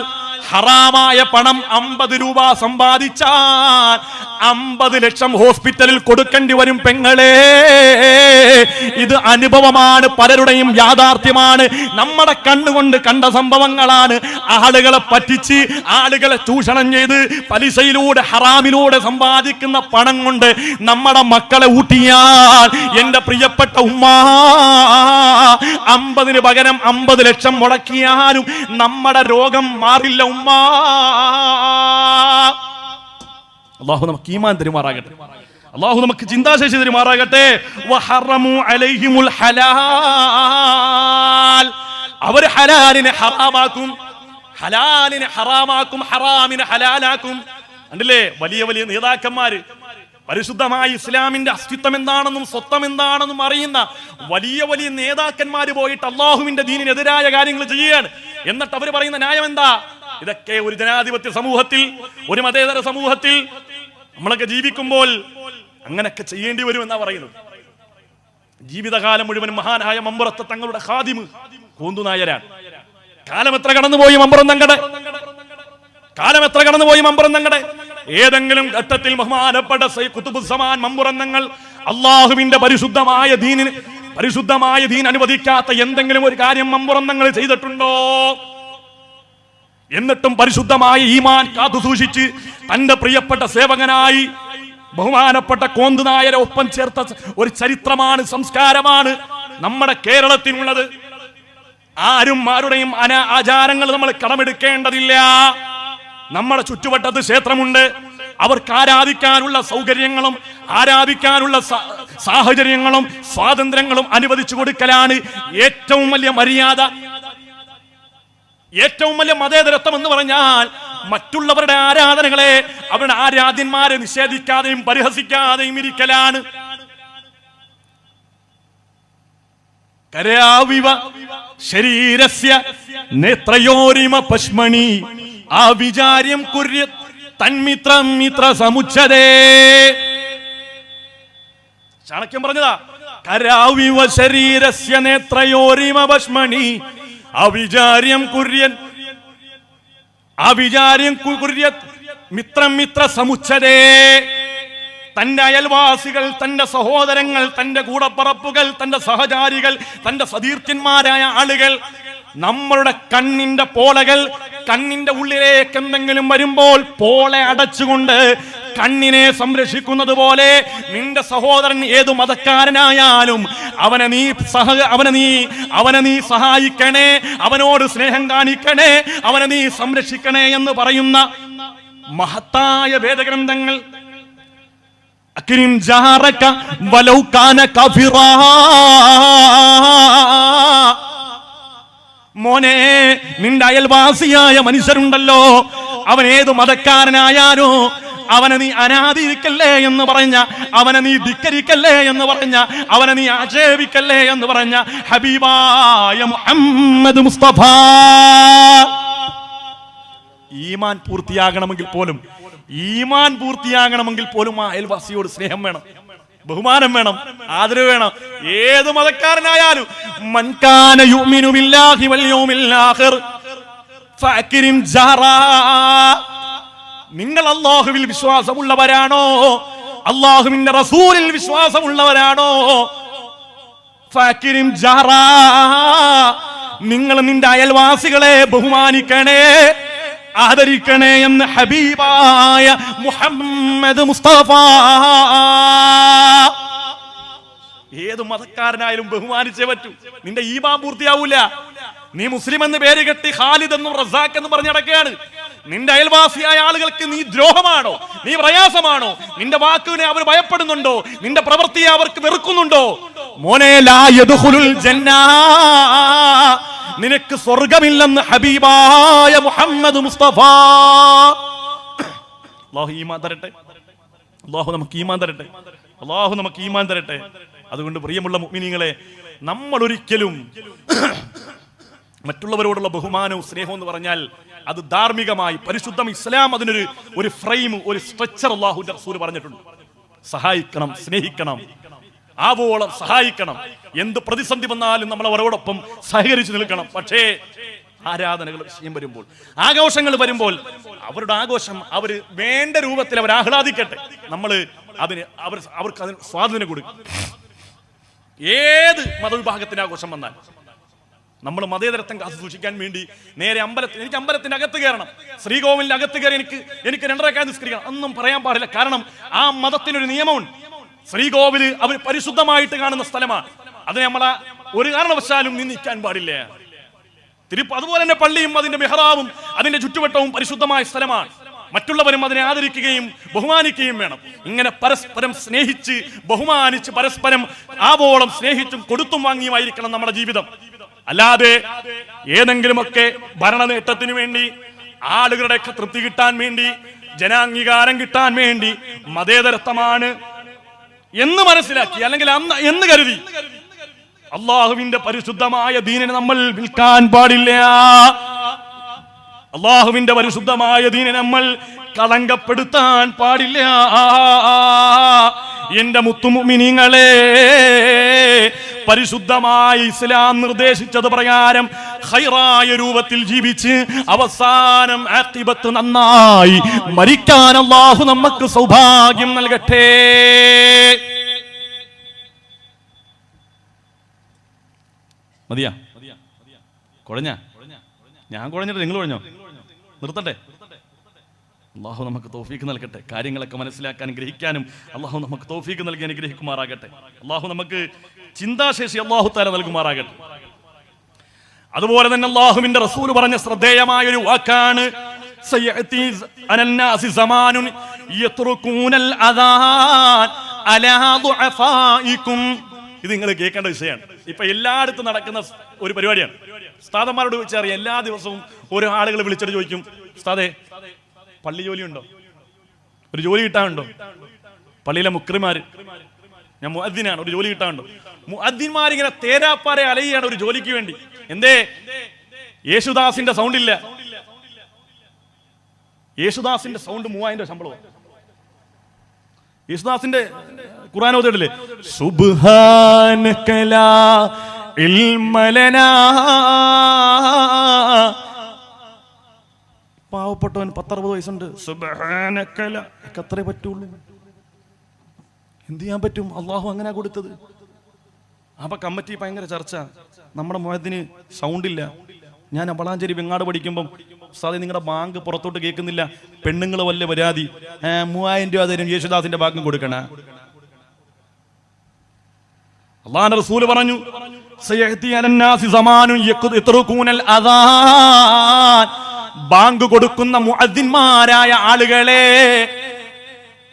ഹറാമായ പണം 50 രൂപ സമ്പാദിച്ചാൽ 50 ലക്ഷം ഹോസ്പിറ്റലിൽ കൊടുക്കേണ്ടി വരും പെങ്ങളെ. ഇത് അനുഭവമാണ്, പലരുടെയും യാഥാർത്ഥ്യമാണ്. നമ്മുടെ കണ്ണുകൊണ്ട് കണ്ട സംഭവങ്ങളാണ്. ആളുകളെ പറ്റിച്ച്, ആളുകളെ ചൂഷണം ചെയ്ത്, പലിശയിലൂടെ ഹറാമിലൂടെ സമ്പാദിക്കുന്ന പണം കൊണ്ട് നമ്മുടെ മക്കളെ ഊട്ടിയാൽ എന്റെ പ്രിയപ്പെട്ട ഉമ്മ, 50-ന് പകരം 50 ലക്ഷം മുടക്കിയാലും നമ്മുടെ രോഗം മാറില്ല ഉമ്മ. അല്ലാഹു നമുക്ക് ഈമാൻ തരുമാറാകട്ടെ. അല്ലാഹു നമുക്ക് ചിന്താശേഷി തരുമാറാകട്ടെ. വഹറമു അലൈഹിമുൽ ഹലാൽ, അവർ ഹലാലിനെ ഹറാമാക്കും, ഹലാലിനെ ഹറാമാക്കും, ഹറാമിനെ ഹലാലാക്കും. കണ്ടില്ലേ, വലിയ വലിയ നേതാക്കന്മാര്, പരിശുദ്ധമായ ഇസ്ലാമിന്റെ അസ്തിത്വം എന്താണെന്നും സ്വത്വം എന്താണെന്നും അറിയുന്ന വലിയ വലിയ നേതാക്കന്മാര് പോയിട്ട് അള്ളാഹുവിന്റെ ദീനിനെതിരായ കാര്യങ്ങൾ ചെയ്യുകയാണ്. എന്നിട്ട് അവർ പറയുന്ന ന്യായം എന്താ? ഇതൊക്കെ ഒരു ജനാധിപത്യ സമൂഹത്തിൽ, ഒരു മതേതര സമൂഹത്തിൽ നമ്മളൊക്കെ ജീവിക്കുമ്പോൾ അങ്ങനെയൊക്കെ ചെയ്യേണ്ടി വരും എന്നാ പറയുന്നത്. ജീവിതകാലം മുഴുവൻ മഹാനായ മമ്പുറത്തെ തങ്ങളുടെ ഖാദിമ് കോന്തുനായരാണ്. കാലം എത്ര കടന്നുപോയി മമ്പുറം തങ്ങളുടെ, കാലം എത്ര കടന്നുപോയി മമ്പുറം തങ്ങളുടെ. ഏതെങ്കിലും ഘട്ടത്തിൽ ബഹുമാനപ്പെട്ട ഖുതുബുസ്സമാൻ മമ്പുറം തങ്ങൾ അള്ളാഹുവിന്റെ പരിശുദ്ധമായ ദീൻ അനുവദിക്കാത്ത എന്തെങ്കിലും ഒരു കാര്യം മമ്പുറം തങ്ങൾ ചെയ്തിട്ടുണ്ടോ? എന്നിട്ടും പരിശുദ്ധമായ ഈമാൻ കാത്തു സൂക്ഷിച്ച് തന്റെ പ്രിയപ്പെട്ട സേവകനായി ബഹുമാനപ്പെട്ട കോന്തുനായരെ ഒപ്പം ചേർത്ത ഒരു ചരിത്രമാണ്, സംസ്കാരമാണ് നമ്മുടെ കേരളത്തിനുള്ളത്. ആരുടെയും ആചാരങ്ങൾ നമ്മൾ കടമെടുക്കേണ്ടതില്ല. നമ്മുടെ ചുറ്റുവട്ടത്ത് ക്ഷേത്രമുണ്ട്. അവർക്ക് ആരാധിക്കാനുള്ള സൗകര്യങ്ങളും ആരാധിക്കാനുള്ള സാഹചര്യങ്ങളും സ്വാതന്ത്ര്യങ്ങളും അനുവദിച്ചു കൊടുക്കലാണ് ഏറ്റവും വലിയ മര്യാദ. ഏറ്റവും വലിയ മതേതരത്വം എന്ന് പറഞ്ഞാൽ മറ്റുള്ളവരുടെ ആരാധനകളെ, അവരുടെ ആരാധ്യന്മാരെ നിഷേധിക്കാതെയും പരിഹസിക്കാതെയും ഇരിക്കലാണ്. കരാവിവ ശരീരസ്യ നേത്രയോരിമ പശ്മണി ആവിചാര്യം കുര്യ തന്മിത്രം മിത്ര സമുച്ചതേ. ചാണക്യം പറഞ്ഞതാ, കരാവിവ ശരീരസ്യ നേത്രയോരിമ പശ്മണി അവിചാര്യം കുര്യൻ മിത്രം മിത്ര സമുച്ചതേ. തന്റെ അയൽവാസികൾ, തന്റെ സഹോദരങ്ങൾ, തന്റെ കൂടപ്പറപ്പുകൾ, തന്റെ സഹചാരികൾ, തന്റെ സതീർത്ഥ്യന്മാരായ ആളുകൾ, നമ്മളുടെ കണ്ണിന്റെ പോളകൾ, കണ്ണിന്റെ ഉള്ളിലേക്ക് എന്തെങ്കിലും വരുമ്പോൾ പോളെ അടച്ചുകൊണ്ട് കണ്ണിനെ സംരക്ഷിക്കുന്നത് പോലെ നിന്റെ സഹോദരൻ ഏതു മതക്കാരനായാലും അവനെ നീ സഹായിക്കണേ, അവനോട് സ്നേഹം കാണിക്കണേ, അവനെ നീ സംരക്ഷിക്കണേ എന്ന് പറയുന്ന മഹത്തായ വേദഗ്രന്ഥങ്ങൾ. അക്രിം ജാറക വലൗ കാന കഫിറാ. മോനെ, നിന്റെ അയൽവാസിയായ മനുഷ്യരുണ്ടല്ലോ, അവൻ ഏതു മതക്കാരനായാലോ അവനെ നീ അനാദരിക്കല്ലേ എന്ന് പറഞ്ഞ, അവനെ നീ ധിക്കരിക്കല്ലേ എന്ന് പറഞ്ഞ, അവനെ നീ ആക്ഷേപിക്കല്ലേ എന്ന് പറഞ്ഞ ഹബീബായ മുഹമ്മദ് മുസ്തഫ. ഈമാൻ പൂർത്തിയാകണമെങ്കിൽ പോലും ആ അയൽവാസിയോട് സ്നേഹം വേണം, ബഹുമാനം വേണം, ആദരവ് വേണം. ഏത് മതക്കാരനായാലും മൻ കാന യുമിനു ബില്ലാഹി വൽ യൗമിൽ ആഖിർ ഫഅക്രിം ജാറാ. നിങ്ങൾ അല്ലാഹുവിൽ വിശ്വാസമുള്ളവരാണോ? അല്ലാഹുവിന്റെ റസൂലിൽ വിശ്വാസമുള്ളവരാണോ? ഫഅക്രിം ജാറാ. നിങ്ങൾ നിന്റെ അയൽവാസികളെ ബഹുമാനിക്കണേ, ആദരിക്കണേ എന്ന് ഹബീബായ മുഹമ്മദ് മുസ്തഫ. ഏത് മതക്കാരനായാലും ബഹുമാനിച്ചേ പറ്റൂ. നിന്റെ ഈമാൻ പൂർത്തിയാവൂല. നീ മുസ്ലിം എന്ന് പേര് കെട്ടി ഖാലിദ് എന്നും റസാഖ് എന്നും പറഞ്ഞ് നടക്കുകയാണ്. നിന്റെ അയൽവാസിയായ ആളുകൾക്ക് നീ ദ്രോഹമാണോ, നീ പ്രയാസമാണോ? നിന്റെ വാക്കിനെ അവർ ഭയപ്പെടുന്നുണ്ടോ? നിന്റെ പ്രവൃത്തിയെ അവർക്ക് വെറുക്കുന്നുണ്ടോ? മോനെ, ലാ യദ്ഖുലുൽ ജന്നാ, നിനക്ക് സ്വർഗമില്ലെന്ന് ഹബീബായ മുഹമ്മദ് മുസ്തഫ. അല്ലാഹു ഈമാൻ തരട്ടെ, അല്ലാഹു നമുക്ക് ഈമാൻ തരട്ടെ, അല്ലാഹു നമുക്ക് ഈമാൻ തരട്ടെ. അതുകൊണ്ട് പ്രിയമുള്ള മുഅ്മിനീങ്ങളെ, നമ്മൾ ഒരിക്കലും മറ്റുള്ളവരോടുള്ള ബഹുമാനവും സ്നേഹവും എന്ന് പറഞ്ഞാൽ അത് ധാർമ്മികമായി പരിശുദ്ധം ഇസ്ലാം അതിനൊരു ഫ്രെയിം, ഒരു സ്ട്രക്ചർ അല്ലാഹുവിന്റെ റസൂൽ പറഞ്ഞിട്ടുണ്ട്. സഹായിക്കണം, സ്നേഹിക്കണം, ആവോളം സഹായിക്കണം. എന്ത് പ്രതിസന്ധി വന്നാലും നമ്മൾ അവരോടൊപ്പം സഹകരിച്ചു നിൽക്കണം. പക്ഷേ ആരാധനകൾ വിഷയം വരുമ്പോൾ, ആഘോഷങ്ങൾ വരുമ്പോൾ അവരുടെ ആഘോഷം അവർ വേണ്ട രൂപത്തിൽ അവർ ആഹ്ലാദിക്കട്ടെ. നമ്മൾ അവർക്ക് അതിന് സ്വാതന്ത്ര്യം കൊടുക്കും. ഏത് മതവിഭാഗത്തിന്റെ ആഘോഷം വന്നാൽ നമ്മൾ മതേതരത്വം കാത്തു സൂക്ഷിക്കാൻ വേണ്ടി നേരെ എനിക്ക് അമ്പലത്തിന്റെ അകത്ത് കയറണം, ശ്രീകോവിലിന്റെ അകത്ത് കയറി എനിക്ക് 2 റക്അത്ത് നിസ്കരിക്കണം ഒന്നും പറയാൻ പാടില്ല. കാരണം ആ മതത്തിനൊരു നിയമമുണ്ട്. ശ്രീകോവില് അവർ പരിശുദ്ധമായിട്ട് കാണുന്ന സ്ഥലമാണ്. അതിനെ നമ്മളെ ഒരു കാരണവശാലും നിന്ദിക്കാൻ പാടില്ല. അതുപോലെ തന്നെ പള്ളിയും അതിന്റെ മെഹ്റാബും അതിന്റെ ചുറ്റുവട്ടവും പരിശുദ്ധമായ സ്ഥലമാണ്. മറ്റുള്ളവരും അതിനെ ആദരിക്കുകയും ബഹുമാനിക്കുകയും വേണം. ഇങ്ങനെ പരസ്പരം സ്നേഹിച്ച് ബഹുമാനിച്ച് പരസ്പരം ആവോളം സ്നേഹിച്ചും കൊടുത്തും വാങ്ങിയുമായിരിക്കണം നമ്മുടെ ജീവിതം. അല്ലാതെ ഏതെങ്കിലുമൊക്കെ ഭരണ നേട്ടത്തിന് വേണ്ടി, ആളുകളുടെ തൃപ്തി കിട്ടാൻ വേണ്ടി, ജനാംഗീകാരം കിട്ടാൻ വേണ്ടി മതേതരത്വമാണ് എന്ന് മനസ്സിലാക്കി അല്ലെങ്കിൽ എന്ന് കരുതി അള്ളാഹുവിന്റെ പരിശുദ്ധമായ ദീനിനെ നമ്മൾ വിൽക്കാൻ പാടില്ല. അള്ളാഹുവിന്റെ പരിശുദ്ധമായ ദീനിനെ നമ്മൾ കളങ്കപ്പെടുത്താൻ പാടില്ല. എന്റെ മുത്തുമുഅ്മിനീങ്ങളെ, പരിശുദ്ധമായ ഇസ്ലാം നിർദ്ദേശിച്ചത് പ്രകാരം ഖൈറായ രൂപത്തിൽ ജീവിച്ച് അവസാനം ആഖിബത്ത് നന്നായി മരിക്കാൻ അല്ലാഹു നമുക്ക് സൗഭാഗ്യം നൽകട്ടെ. മതിയാ? കുഴഞ്ഞ? ഞാൻ കുഴഞ്ഞിട്ട് നിങ്ങൾ കുഴഞ്ഞോ? നിർത്തട്ടെ? അല്ലാഹു നമുക്ക് തൗഫീഖ് നൽകട്ടെ. കാര്യങ്ങളൊക്കെ മനസ്സിലാക്കാനും ഗ്രഹിക്കാനും അല്ലാഹു നമുക്ക് തൗഫീഖ് നൽകി അനുഗ്രഹിക്കുമാറാകട്ടെ. അല്ലാഹു നമുക്ക് ചിന്താശേഷി അല്ലാഹു തആല നൽകുമാറാകട്ടെ. അതുപോലെ തന്നെ അല്ലാഹുവിന്റെ റസൂൽ പറഞ്ഞ ശ്രദ്ധേയമായ ഒരു വാക്കാണ് സയഅതി അനന്നാസി സമാനുൻ യത്റുകൂനൽ അദാൻ അലാ ദുഅഫായികും. ഇത് നിങ്ങൾ കേൾക്കേണ്ട വിഷയമാണ്. ഇപ്പൊ എല്ലായിടത്തും നടക്കുന്ന ഒരു പരിപാടിയാണ്. ഉസ്താദന്മാരോട് ചോദിച്ചറിയാം, എല്ലാ ദിവസവും ഓരോ ആളുകൾ വിളിച്ചിട്ട് ചോദിക്കും, ഉസ്താദേ പള്ളി ജോലി ഉണ്ടോ, ഒരു ജോലി കിട്ടാനുണ്ടോ? പള്ളിയിലെ മുക്രിമാര്, ഞാൻ മുഅദ്ദിനാണ്, ഒരു ജോലി കിട്ടാനുണ്ടോ? മുഅദ്ദിന്മാരിങ്ങനെ തേരാപ്പാരെ അലയാണ് ഒരു ജോലിക്ക് വേണ്ടി. എന്തേ? യേശുദാസിന്റെ സൗണ്ട് ഇല്ല. യേശുദാസിന്റെ സൗണ്ട് 3000 ശമ്പളമാണ്. യേശുദാസിന്റെ ഖുർആൻ ഓതിയിട്ടില്ലേ, സുബ്ഹാനക ലാ ഇൽമ ലനാ. പാവപ്പെട്ടവൻ 10-60 വയസ്സുണ്ട്, സുബ്ഹാനക ലാ, അത്രേ പറ്റുള്ളൂ. എന്ത് ചെയ്യാൻ പറ്റും? അള്ളാഹു അങ്ങനെ കൊടുത്തത്. അപ്പൊ കമ്മിറ്റി ഭയങ്കര ചർച്ച. നമ്മുടെ മുഅദ്ദിന് സൗണ്ടില്ല. ഞാൻ വളാഞ്ചേരി വെങ്ങാട് പഠിക്കുമ്പം ഉസ്താദേ നിങ്ങളുടെ ബാങ്ക് പുറത്തോട്ട് കേൾക്കുന്നില്ല, പെണ്ണുങ്ങൾ വല്ല പരാതി, 3000 രൂപ തരും, യേശുദാസിന്റെ ഭാഗം കൊടുക്കണ. അല്ലാഹുവിന്റെ റസൂൽ പറഞ്ഞു, സയഅതി അലന്നാസി സമാനുൻ യത്റുകൂനൽ അദാൻ. ബാങ്ക് കൊടുക്കുന്ന മുഅദ്ദിന്മാരായ ആളുകളെ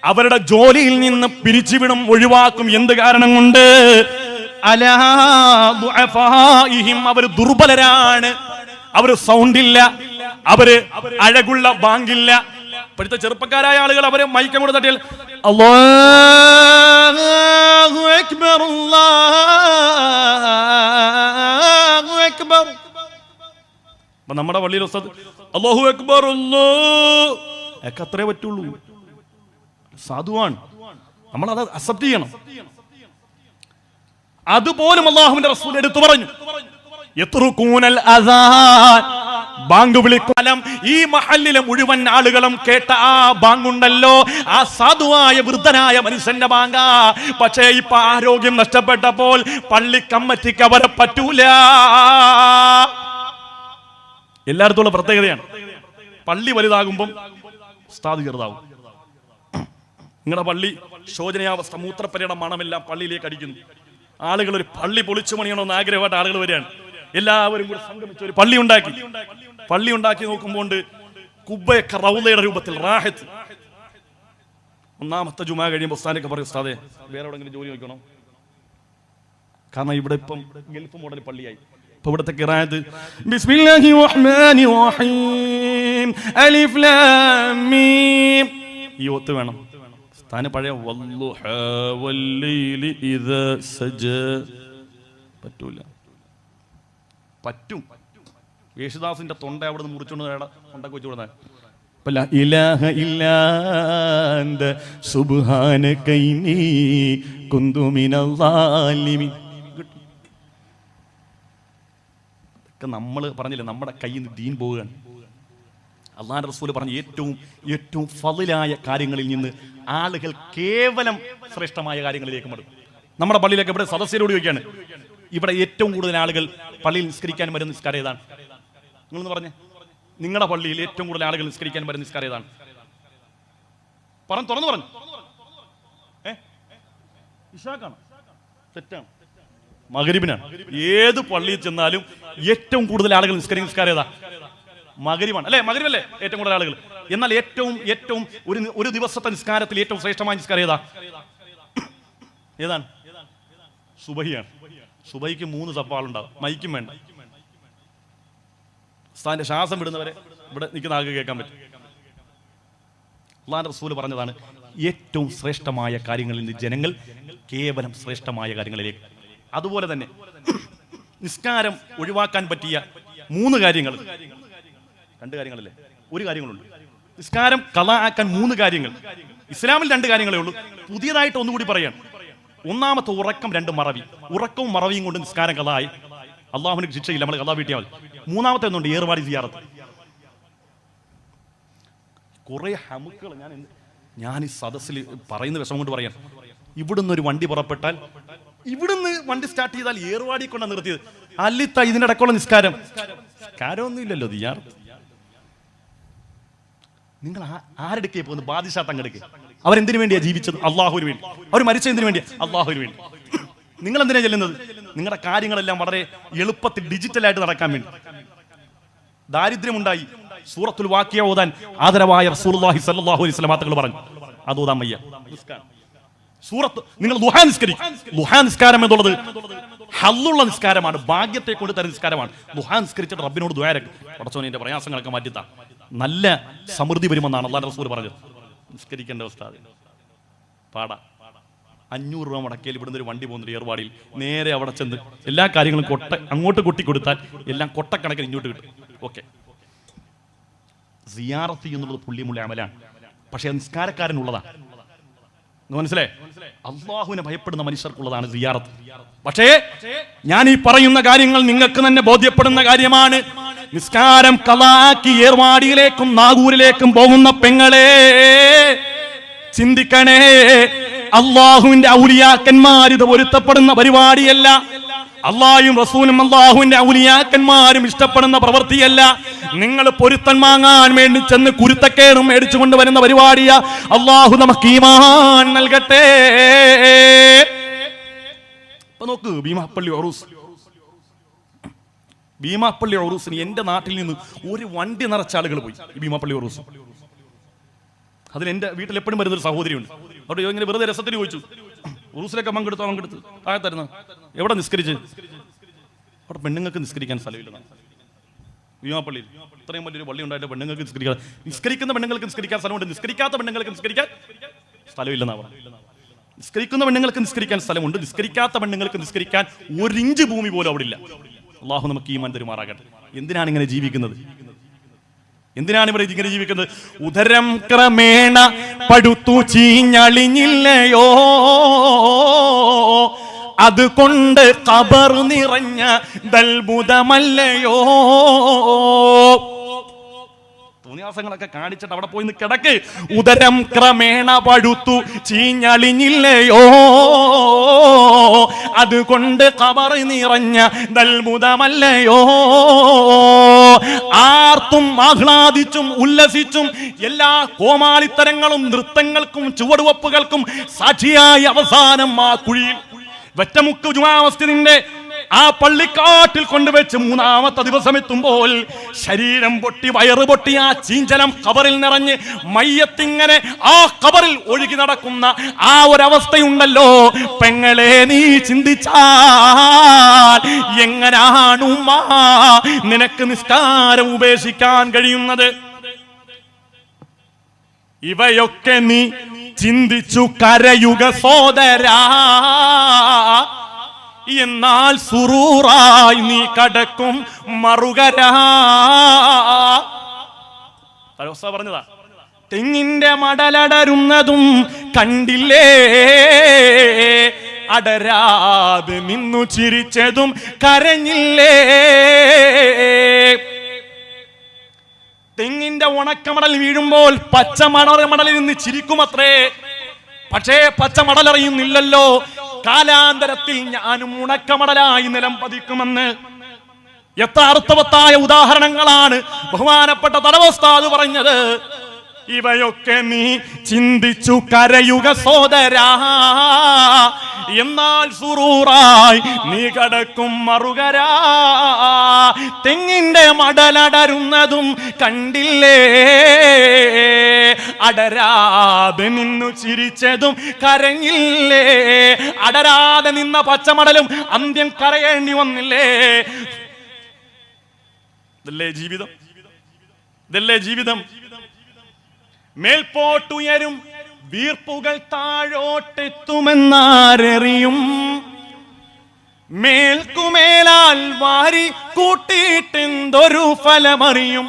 അവരുടെ ജോലിയിൽ നിന്ന് പിരിച്ചുവിടും, ഒഴിവാക്കും. എന്ത് കാരണം കൊണ്ട്? അലാ ദുഅഫാഇഹിം, അവർ ദുർബലരാണ്, അവർ സൗണ്ടില്ല, അവര് അഴകുള്ള ബാങ്കില്ല. ഇപ്പോഴത്തെ ചെറുപ്പക്കാരായ ആളുകൾ അവര് മൈക്കം കൂടെ തട്ടിയാൽ അല്ലാഹു അക്ബർ അല്ലാഹു അക്ബർ. അപ്പൊ നമ്മുടെ പള്ളിയിൽ ഉസ്താദ് അല്ലാഹു അക്ബർ ഒക്കെ അത്രേ പറ്റുള്ളൂ. സാധുവാണ്, നമ്മളത് അക്സെപ്റ്റ് ചെയ്യണം. അതുപോലും അല്ലാഹുവിന്റെ റസൂൽ എടുത്തു പറഞ്ഞു, യത്റുകൂനൽ അദാൻ. ബാങ്ക് വിളിക്കാലം ഈ മഹല്ലിലെ മുഴുവൻ ആളുകളും കേട്ട ആ ബാങ്കുണ്ടല്ലോ, ആ സാധുവായ വൃദ്ധനായ മനുഷ്യന്റെ ബാങ്ക. പക്ഷേ ഇപ്പൊ ആരോഗ്യം നഷ്ടപ്പെട്ടപ്പോൾ പള്ളി കമ്മിറ്റിക്ക് അവരെ പറ്റൂല. എല്ലായിടത്തുള്ള പ്രത്യേകതയാണ്. പള്ളി വലുതാകുമ്പം ഉസ്താദ് ചെറുതാവും. നിങ്ങളുടെ പള്ളി ശോചനീയാവസ്ഥ, മൂത്രപ്പരയുടെ മണമെല്ലാം പള്ളിയിലേക്ക് അടിക്കുന്നു. ആളുകൾ ഒരു പള്ളി പൊളിച്ചു പണിയണമെന്ന് ആഗ്രഹമായിട്ട് ആളുകൾ വരികയാണ്. എല്ലാവരും കൂടി സംഗമിച്ച് ഒരു പള്ളി ഉണ്ടാക്കി നോക്കുമ്പോൾ കുബ്ബയൊക്കെ റൗളയുടെ രൂപത്തിൽ റാഹത്ത്. ഒന്നാമത്തെ ജുമാ കഴിയുമ്പോൾ ഉസ്താദൊക്കെ പറയും, ഉസ്താദേ വേറെ എവിടെയെങ്കിലും ജോലി നോക്കണം, കാരണം ഇവിടെ ഇപ്പം ഗൾഫ് മോഡൽ പള്ളിയായി. ഇപ്പൊ ഇവിടുത്തെ ഖിറാഅത്ത് ബിസ്മില്ലാഹിർ റഹ്മാനിർ റഹീം അലിഫ് ലാം മീം ഈ ഒത്ത് വേണം. സ്ഥാനം പഴയ വല്ലുഹാ വല്ലൈലി ഇദാ സജാ പറ്റൂല. പറ്റും. യേശുദാസിന്റെ തൊണ്ട അവിടെ നിന്ന് മുറിച്ചുകൊണ്ട് തൊണ്ടക്ക് വെച്ചു കൊടുത്താൽ ലാ ഇലാഹ ഇല്ലാ അന്ത സുബ്ഹാനക ഇന്നി കുന്തു മിനൽ ളാലിമീൻ. ഇതൊക്കെ നമ്മൾ പറഞ്ഞില്ലേ, നമ്മുടെ കയ്യിൽ നിന്ന് ദീൻ പോവുകയാണ്. അല്ലാഹുവിന്റെ റസൂൽ പറഞ്ഞ ഏറ്റവും ഫളിലായ കാര്യങ്ങളിൽ നിന്ന് ആളുകൾ കേവലം ശ്രേഷ്ഠമായ കാര്യങ്ങളിലേക്ക് മടുക്കും. നമ്മുടെ പള്ളിയിലൊക്കെ ഇവിടെ സദസ്യരോട് ചോദിക്കുകയാണ്, ഇവിടെ ഏറ്റവും കൂടുതൽ ആളുകൾ പള്ളിയിൽ നിസ്കരിക്കാൻ വരുന്ന നിസ്കാരം ഏതാണ്? നിങ്ങളൊന്ന് പറഞ്ഞേ, നിങ്ങളുടെ പള്ളിയിൽ ഏറ്റവും കൂടുതൽ ആളുകൾ നിസ്കരിക്കാൻ വരുന്ന നിസ്കാരം ഏതാണ്? തുറന്നു പറഞ്ഞു. ഇശാഖാണ്? തെറ്റാണ്, മഗ്രിബിനാണ്. ഏത് പള്ളിയിൽ ചെന്നാലും ഏറ്റവും കൂടുതൽ ആളുകൾ നിസ്കാരം ഏതാ? മഗ്രിബാണ് അല്ലേ? മഗ്രിബല്ലേ ഏറ്റവും കൂടുതൽ ആളുകൾ. എന്നാൽ ഏറ്റവും ഒരു ദിവസത്തെ നിസ്കാരത്തിൽ ഏറ്റവും ശ്രേഷ്ഠമായ നിസ്കാരം ഏതാണ്? സുബഹിയാണ്. സുബഹിക്ക് 3 സഫാളുണ്ടാവും, മൈക്കും വേണ്ട. ഉസ്താദിന്റെ ശ്വാസം വിടുന്നവരെ ഇവിടെ നിൽക്കുന്ന ആൾക്ക് കേൾക്കാൻ പറ്റും. അല്ലാഹുവിന്റെ റസൂൽ പറഞ്ഞതാണ്, ഏറ്റവും ശ്രേഷ്ഠമായ കാര്യങ്ങളിൽ നിന്ന് ജനങ്ങൾ കേവലം ശ്രേഷ്ഠമായ കാര്യങ്ങളിലേക്ക്. അതുപോലെ തന്നെ നിസ്കാരം ഒഴിവാക്കാൻ പറ്റിയ 3 കാര്യങ്ങൾ, 2 കാര്യങ്ങളല്ലേ, 1 കാര്യങ്ങളുണ്ട്. നിസ്കാരം ഖളാ ആക്കാൻ 3 കാര്യങ്ങൾ. ഇസ്ലാമിൽ 2 കാര്യങ്ങളേ ഉള്ളൂ. പുതിയതായിട്ട് ഒന്നുകൂടി പറയാണ്. ഒന്നാമത്തെ ഉറക്കം, 2 മറവി. ഉറക്കവും മറവിയും കൊണ്ട് നിസ്കാരം ഖളായി, അള്ളാഹുവിന് ശിക്ഷയില്ല, നമ്മൾ ഖളാ വീട്ടിയാൽ മതി. മൂന്നാമത്തെ ഒന്നുണ്ട്, ഏർവാടി സിയാറത്ത്. കുറെ ഹമുക്കൾ ഞാൻ ഈ സദസ്സിൽ പറയുന്ന വിഷമം കൊണ്ട് പറയാം. ഇവിടുന്ന് ഒരു വണ്ടി പുറപ്പെട്ടാൽ, ഇവിടുന്ന് വണ്ടി സ്റ്റാർട്ട് ചെയ്താൽ ഏർവാടി കൊണ്ടാണ് നിർത്തിയത്. അല്ലിത്ത ഇതിനിടക്കുള്ള നിസ്കാരമൊന്നും ഇല്ലല്ലോ. ദിയാറത്ത് നിങ്ങൾ ആരെടുക്കേ പോകുന്നത്? ബാദിഷാ തങ്ങെടുക്കേ. അവരെന്തിനു വേണ്ടിയാ ജീവിച്ചത്? അള്ളാഹുവിന് വേണ്ടി. അവർ മരിച്ചത് എന്തിനു വേണ്ടിയാ? അള്ളാഹുവിന് വേണ്ടി. നിങ്ങൾ എന്തിനാ ചെല്ലുന്നത്? നിങ്ങളുടെ കാര്യങ്ങളെല്ലാം വളരെ എളുപ്പത്തിൽ ഡിജിറ്റലായിട്ട് നടക്കാൻ വേണ്ടി. ദാരിദ്ര്യമുണ്ടായി, സൂറത്തുൽ വാഖിയ ഓതാൻ ആദരവായ റസൂലുള്ളാഹി സ്വല്ലല്ലാഹു അലൈഹി വസല്ലം തങ്ങൾ പറഞ്ഞു, അത് ഓതാൻ വയ്യ. സൂറത്ത് നിങ്ങൾ ദുഹാ നിസ്കരിക്കും. ദുഹാ നിസ്കാരം എന്നുള്ളത് ഹല്ലുള്ള നിസ്കാരമാണ്, ഭാഗ്യത്തെ കൊണ്ട് തരുന്ന നിസ്കാരമാണ്. ദുഹാ നിസ്കരിച്ചിട്ട് റബ്ബിനോട് ദുആ ചെയ്യ്, പടച്ചോനെ പ്രയാസങ്ങളൊക്കെ മാറ്റിത്താ, നല്ല സമൃദ്ധി വരുമെന്നാണ് അല്ലാഹുവിന്റെ റസൂൽ പറഞ്ഞത്. നിസ്കരിക്കേണ്ട അവസ്ഥ പാടാ. 500 രൂപ മുടക്കിയാൽ ഇവിടുന്ന് ഒരു വണ്ടി പോകുന്നുണ്ട് ഏർവാടിയിൽ, നേരെ അവിടെ ചെന്ന് എല്ലാ കാര്യങ്ങളും അങ്ങോട്ട് കൊട്ടിക്കൊടുത്താൽ എല്ലാം കൊട്ടക്കണക്കിന് ഇങ്ങോട്ട് കിട്ടും. ഓക്കെ, സിയാറത്ത് എന്നുള്ളത് പുള്ളിമുള്ള അമലാണ്, പക്ഷെ നിസ്കാരക്കാരനുള്ളതാണ്. മനസ്സിലായി? അള്ളാഹുവിനെ ഭയപ്പെടുന്ന മനുഷ്യർക്കുള്ളതാണ് സിയാറത്ത്. പക്ഷേ ഞാൻ ഈ പറയുന്ന കാര്യങ്ങൾ നിങ്ങൾക്ക് തന്നെ ബോധ്യപ്പെടുന്ന കാര്യമാണ്. നിസ്കാരം ഖളാക്കി ഏർവാടിയിലേക്കും നാഗൂരിലേക്കും പോകുന്ന പെങ്ങളെ ചിന്തിക്കണേ, അള്ളാഹുവിന്റെ ഔലിയാക്കന്മാർ ഇത് പൊരുത്തപ്പെടുന്ന പരിപാടിയല്ല. അള്ളാഹുവും റസൂലും അള്ളാഹുവിന്റെ ഔലിയാക്കന്മാരും ഇഷ്ടപ്പെടുന്ന പ്രവൃത്തിയല്ല. നിങ്ങൾ പൊരുത്തം വാങ്ങാൻ വേണ്ടി ചെന്ന് കുരുത്തക്കേടും മേടിച്ചു കൊണ്ടുവരുന്ന പരിപാടിയാ. അള്ളാഹു നമുക്ക് ഈമാൻ നൽകട്ടെ. ഇപ്പൊ നോക്ക്, ഭീമാപ്പള്ളി ഉറൂസിന് എന്റെ നാട്ടിൽ നിന്ന് ഒരു വണ്ടി നിറച്ച ആളുകൾ പോയി. ഭീമാപ്പള്ളി ഉറൂസ്, അതിന് എന്റെ വീട്ടിൽ എപ്പോഴും വരുന്നൊരു സഹോദരിയുണ്ട്. അവിടെ ഇങ്ങനെ വെറുതെ രസത്തിന് ചോദിച്ചു, ഉറൂസിലൊക്കെ പങ്കെടുത്ത് താഴെത്തരുന്ന എവിടെ നിസ്കരിച്ച്? അവിടെ പെണ്ണുങ്ങൾക്ക് നിസ്കരിക്കാൻ സ്ഥലമില്ലെന്നാണ് ഭീമാപ്പള്ളിയിൽ. ഇത്രയും വലിയൊരു പള്ളി ഉണ്ടായിട്ട് പെണ്ണുങ്ങൾക്ക് നിസ്കരിക്കുന്ന പെണ്ണുങ്ങൾക്ക് നിസ്കരിക്കാൻ സ്ഥലമുണ്ട്, നിസ്കരിക്കാത്ത പെണ്ണുങ്ങൾക്ക് നിസ്കരിക്കാൻ സ്ഥലമില്ലെന്നാണ് പറഞ്ഞത്. നിസ്കരിക്കുന്ന പെണ്ണുങ്ങൾക്ക് നിസ്കരിക്കാൻ സ്ഥലമുണ്ട്, നിസ്കരിക്കാത്ത പെണ്ണുങ്ങൾക്ക് നിസ്കരിക്കാൻ 1 ഇഞ്ച് ഭൂമി പോലും അവിടെ ഇല്ല. അള്ളാഹു നമുക്ക് ഈമാൻ തരുമാറാകട്ടെ. എന്തിനാണ് ഇങ്ങനെ ജീവിക്കുന്നത്? എന്തിനാണ് ഇവിടെ ഇങ്ങനെ ജീവിക്കുന്നത്? ഉദരം ക്രമേണ പടുത്തു ചീഞ്ഞളിഞ്ഞില്ലയോ, അതുകൊണ്ട് ഖബർ നിറഞ്ഞ ദൽബുദമല്ലയോ. തോന്നിയാസങ്ങളൊക്കെ കാണിച്ചിട്ട് അവിടെ പോയി കിടക്ക്. ഉദരം ക്രമേണ പടുത്തു ചീഞ്ഞളിഞ്ഞില്ലയോ, അതുകൊണ്ട് ഖബർ നിറഞ്ഞ ദൽബുദമല്ലയോ. ആർത്തും ആഹ്ലാദിച്ചും ഉല്ലസിച്ചും എല്ലാ കോമാളിത്തരങ്ങളും നൃത്തങ്ങൾക്കും ചുവടുവപ്പുകൾക്കും സാക്ഷിയായി അവസാനം ആ കുഴിയിൽ വെറ്റമുക്ക് ജുമാ മസ്ജിദിന്റെ ആ പള്ളിക്കാട്ടിൽ കൊണ്ടുവച്ച് മൂന്നാമത്തെ ദിവസം എത്തുമ്പോൾ ശരീരം പൊട്ടി വയറ് പൊട്ടി ആ ചീഞ്ചലം ഖബറിൽ നിറഞ്ഞ് മയ്യത്തിങ്ങനെ ആ ഖബറിൽ ഒഴുകി നടക്കുന്ന ആ ഒരവസ്ഥയുണ്ടല്ലോ പെങ്ങളെ, നീ ചിന്തിച്ചാൽ എങ്ങനാണ് ഉമ്മ നിനക്ക് നിസ്കാരം ഉപേക്ഷിക്കാൻ കഴിയുന്നത്? ഇവയൊക്കെ നീ ചിന്തിച്ചു കരയുക സോദരാ, എന്നാൽ സുറൂറായി നീ കടക്കും മറുകരാ. പറഞ്ഞതാ, തെങ്ങിന്റെ മടലടരുന്നതും കണ്ടില്ലേ, അടരാതെ നിന്നു ചിരിച്ചതും കരഞ്ഞില്ലേ. തെങ്ങിന്റെ ഉണക്കമടൽ വീഴുമ്പോൾ പച്ചമടലിൽ നിന്ന് ചിരിക്കുമത്രേ. പക്ഷേ പച്ചമടലറിയുന്നില്ലല്ലോ കാലാന്തരത്തിൽ ഞാനും ഉണക്കമടലായി നിലം പതിക്കുമെന്ന്. എത്ര അർത്ഥവത്തായ ഉദാഹരണങ്ങളാണ് ബഹുമാനപ്പെട്ട തടവസ്ഥാദ് പറഞ്ഞത്. ഇവയൊക്കെ നീ ചിന്തിച്ചു കരയുക സോദരാ, എന്നാൽ സുറൂറായി നീ കടക്കും മറുകരാ. തെങ്ങിന്റെ മടലടരുന്നതും കണ്ടില്ലേ, അടരാതെ നിന്നു ചിരിച്ചതും കരഞ്ഞില്ലേ. അടരാതെ നിന്ന പച്ചമടലും അന്ത്യം കരയേണ്ടി വന്നില്ലേ. ഇതല്ലേ ജീവിതം? ഇതല്ലേ ജീവിതം? മേൽപോട്ടുയരും വീർപ്പുകൾ താഴോട്ടെത്തുമെന്നാരറിയും, മേൽക്കുമേലാൽ വാരി കൂട്ടിയിട്ടെന്തൊരു ഫലമറിയും.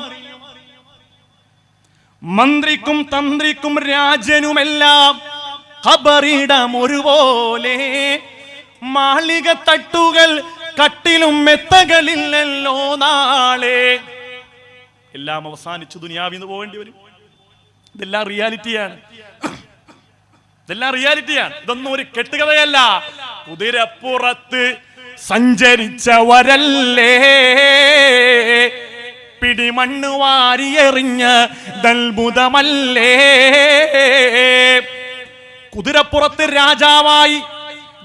മന്ത്രിക്കും തന്ത്രിക്കും രാജനുമെല്ലാം ഖബറിടം ഒരുപോലെ, മാളിക തട്ടുകൾ കട്ടിലും മെത്തകളില്ലല്ലോ നാളെ. എല്ലാം അവസാനിച്ചു ദുനിയാവിന്ന് പോകേണ്ടി വരും. ഇതെല്ലാം റിയാലിറ്റിയാണ്, ഇതെല്ലാം റിയാലിറ്റിയാണ്. ഇതൊന്നും ഒരു കെട്ടുകഥയല്ല. കുതിരപ്പുറത്ത് സഞ്ചരിച്ചവരല്ലേ പിടിമണ്ണ് വാരിയെറിഞ്ഞ ദൽബുദമല്ലേ. കുതിരപ്പുറത്ത് രാജാവായി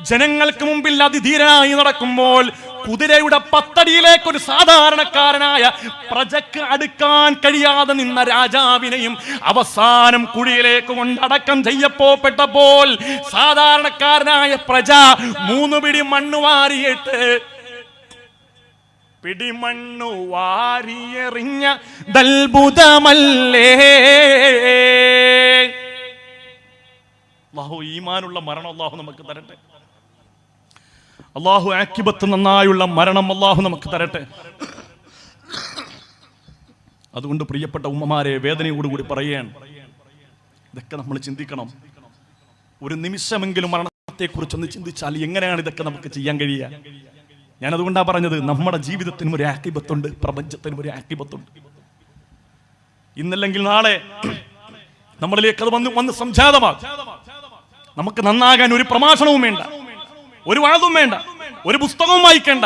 ജനങ്ങൾക്ക് മുമ്പിൽ അതിധീരനായി നടക്കുമ്പോൾ കുതിരയുടെ പത്തടിയിലേക്ക് ഒരു സാധാരണക്കാരനായ പ്രജക്ക് അടുക്കാൻ കഴിയാതെ നിന്ന രാജാവിനെയും അവസാനം കുഴിയിലേക്ക് കൊണ്ടടക്കം ചെയ്യപ്പെട്ടപ്പോൾ സാധാരണക്കാരനായ പ്രജ 3 പിടി മണ്ണ് വാരിയിട്ട് പിടിമണ്ണു വാരിയെറിഞ്ഞ ദൽബുദമല്ലേ. അല്ലാഹു ഈമാനുള്ള മരണം അല്ലാഹു നമുക്ക് തരട്ടെ. അല്ലാഹു ആക്കിബത്ത് നന്നായുള്ള മരണം അല്ലാഹു നമുക്ക് തരട്ടെ. അതുകൊണ്ട് പ്രിയപ്പെട്ട ഉമ്മമാരെ, വേദനയോടുകൂടി പറയുകയാണ്, ഇതൊക്കെ നമ്മൾ ചിന്തിക്കണം. ഒരു നിമിഷമെങ്കിലും മരണത്തെക്കുറിച്ചൊന്ന് ചിന്തിച്ചാൽ എങ്ങനെയാണ് ഇതൊക്കെ നമുക്ക് ചെയ്യാൻ കഴിയുക? ഞാൻ അതുകൊണ്ടാണ് പറഞ്ഞത്, നമ്മുടെ ജീവിതത്തിനും ഒരു ആക്കിബത്തുണ്ട്, പ്രപഞ്ചത്തിനും ഒരു ആക്കിബത്തുണ്ട്. ഇന്നല്ലെങ്കിൽ നാളെ നമ്മളിലേക്ക് അത് വന്ന് സംജാതമാകും. നമുക്ക് നന്നാകാൻ ഒരു പ്രഭാഷണവും വേണ്ട, ഒരു വാദവും വേണ്ട, ഒരു പുസ്തകവും വായിക്കേണ്ട.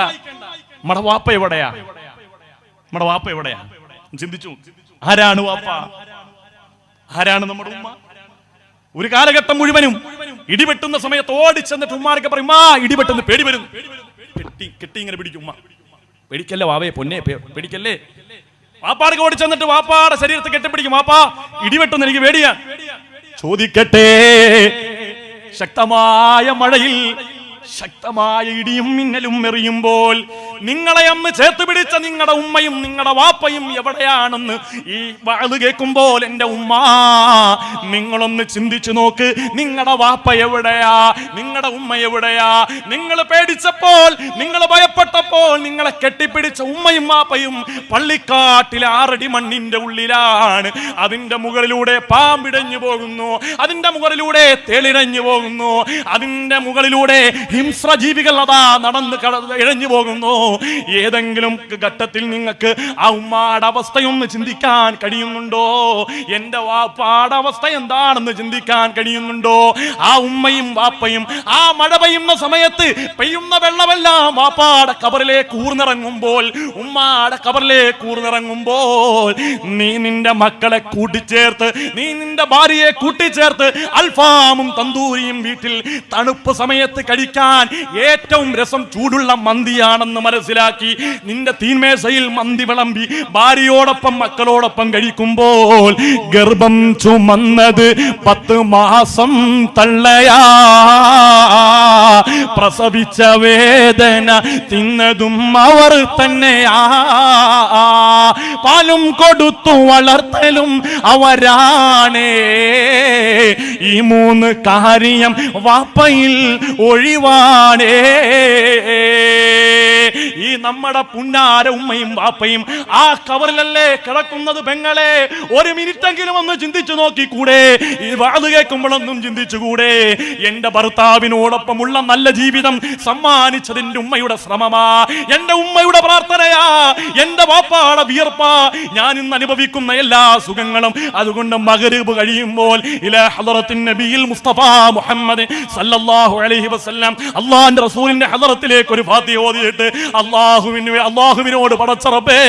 നമ്മുടെ വാപ്പ എവിടെയാ? നമ്മുടെ വാപ്പ എവിടെയാ? ചിന്തിച്ചു, ആരാണ് വാപ്പ? ആരാണ് നമ്മുടെ ഉമ്മ? ഒരു കാലഘട്ടം മുഴുവനും ഇടിവെട്ടുന്ന സമയത്ത് ഓടിച്ചെന്നിട്ട് ഉമ്മാരൊക്കെ പറയും, ആ ഇടിവെട്ടുന്ന പേടി വരുന്നു. കെട്ടി ഇങ്ങനെ പിടിക്കും ഉമ്മ. പേടിക്കല്ലേ വാവേ, പൊന്നെ പേടിക്കല്ലേ. വാപ്പാടൊക്കെ ഓടിച്ചെന്നിട്ട് വാപ്പാടെ ശരീരത്തെ കെട്ടിപ്പിടിക്കും, വാപ്പാ ഇടിവെട്ടുന്ന എനിക്ക് പേടിയാ. ചോദിക്കട്ടെ, ശക്തമായ മഴയിൽ ശക്തമായ ഇടിയും മിന്നലും എറിയുമ്പോൾ നിങ്ങളെ അന്ന് ചേർത്ത് പിടിച്ച നിങ്ങളുടെ ഉമ്മയും നിങ്ങളുടെ വാപ്പയും എവിടെയാണെന്ന് ഈ വാത് കേൾക്കുമ്പോൾ എൻ്റെ ഉമ്മ, നിങ്ങളൊന്ന് ചിന്തിച്ചു നോക്ക്. നിങ്ങളുടെ വാപ്പ എവിടെയാ? നിങ്ങളുടെ ഉമ്മ എവിടെയാ? നിങ്ങൾ പേടിച്ചപ്പോൾ, നിങ്ങൾ ഭയപ്പെട്ടപ്പോൾ നിങ്ങളെ കെട്ടിപ്പിടിച്ച ഉമ്മയും വാപ്പയും പള്ളിക്കാട്ടിലെ 6 അടി മണ്ണിന്റെ ഉള്ളിലാണ്. അതിന്റെ മുകളിലൂടെ പാമ്പിടഞ്ഞു പോകുന്നു, അതിന്റെ മുകളിലൂടെ തേളിടഞ്ഞു പോകുന്നു, അതിന്റെ മുകളിലൂടെ ഹിംസ്ര ജീവികൾ അതാ നടന്ന് ഇഴഞ്ഞു പോകുന്നു. ഏതെങ്കിലും ഘട്ടത്തിൽ നിങ്ങൾക്ക് ആ ഉമ്മാടെ അവസ്ഥയൊന്ന് ചിന്തിക്കാൻ കഴിയുന്നുണ്ടോ? എന്റെ വാപ്പാടെ അവസ്ഥ എന്താണെന്ന് ചിന്തിക്കാൻ കഴിയുന്നുണ്ടോ? ആ ഉമ്മയും വാപ്പയും ആ മഴ പെയ്യുന്ന സമയത്ത് പെയ്യുന്ന വെള്ളമെല്ലാം വാപ്പാടെ കബറിലേക്ക് ഊർന്നിറങ്ങുമ്പോൾ, ഉമ്മാടെ കബറിലേക്ക് ഊർന്നിറങ്ങുമ്പോൾ, നീ നിന്റെ മക്കളെ കൂട്ടിച്ചേർത്ത്, നീ നിന്റെ ഭാര്യയെ കൂട്ടിച്ചേർത്ത് അൽഫാമും തന്തൂരിയും വീട്ടിൽ തണുപ്പ് സമയത്ത് കഴിക്കാൻ ഏറ്റവും രസം ചൂടുള്ള മന്തിയാണെന്ന് മനസ്സിലാക്കി നിന്റെ തീന്മേശയിൽ മന്തി വിളമ്പി ഭാര്യയോടൊപ്പം മക്കളോടൊപ്പം കഴിക്കുമ്പോൾ, ഗർഭം ചുമന്നത് 10 മാസം തള്ളയാ, പ്രസവിച്ച വേദന തിന്നതും അവർ തന്നെയാ, പാലും കൊടുത്തു വളർത്തലും അവരാണേ, ഈ 3 കാര്യം വാപ്പയിൽ ഒഴിവാണേ. ഈ നമ്മുടെ പുന്നാര ഉമ്മയും വാപ്പയും ആ കവറിലല്ലേ കിടക്കുന്നത് പെങ്ങളെ? ഒരു മിനിറ്റെങ്കിലും ഒന്ന് ചിന്തിച്ചു നോക്കിക്കൂടെ? ഈ വാത് കേൾക്കുമ്പോഴൊന്നും ചിന്തിച്ചുകൂടെ? എന്റെ ഭർത്താവിനോടൊപ്പമുള്ള നല്ല ജീവിതം സമ്മാനിച്ചതിന്റെ ഉമ്മയുടെ ശ്രമമാ, എന്റെ ഉമ്മയുടെ പ്രാർത്ഥനയാ, എന്റെ വാപ്പാടെ വിയർപ്പാ ഞാൻ ഇന്ന് അനുഭവിക്കുന്ന എല്ലാ സുഖങ്ങളും. അതുകൊണ്ട് മഗ്‌രിബ് കഴിയുമ്പോൾ ഇലാ ഹളറത്തിൻ നബിയിൽ മുസ്തഫ മുഹമ്മദ് സല്ലല്ലാഹു അലൈഹി വസല്ലം അല്ലാഹുവിന്റെ റസൂലിന്റെ ഹളറത്തിലേക്ക് ഒരു ഫാത്തിഹ ഓതിയിട്ട് അല്ലാഹുവിനോട് പടച്ച റബ്ബേ,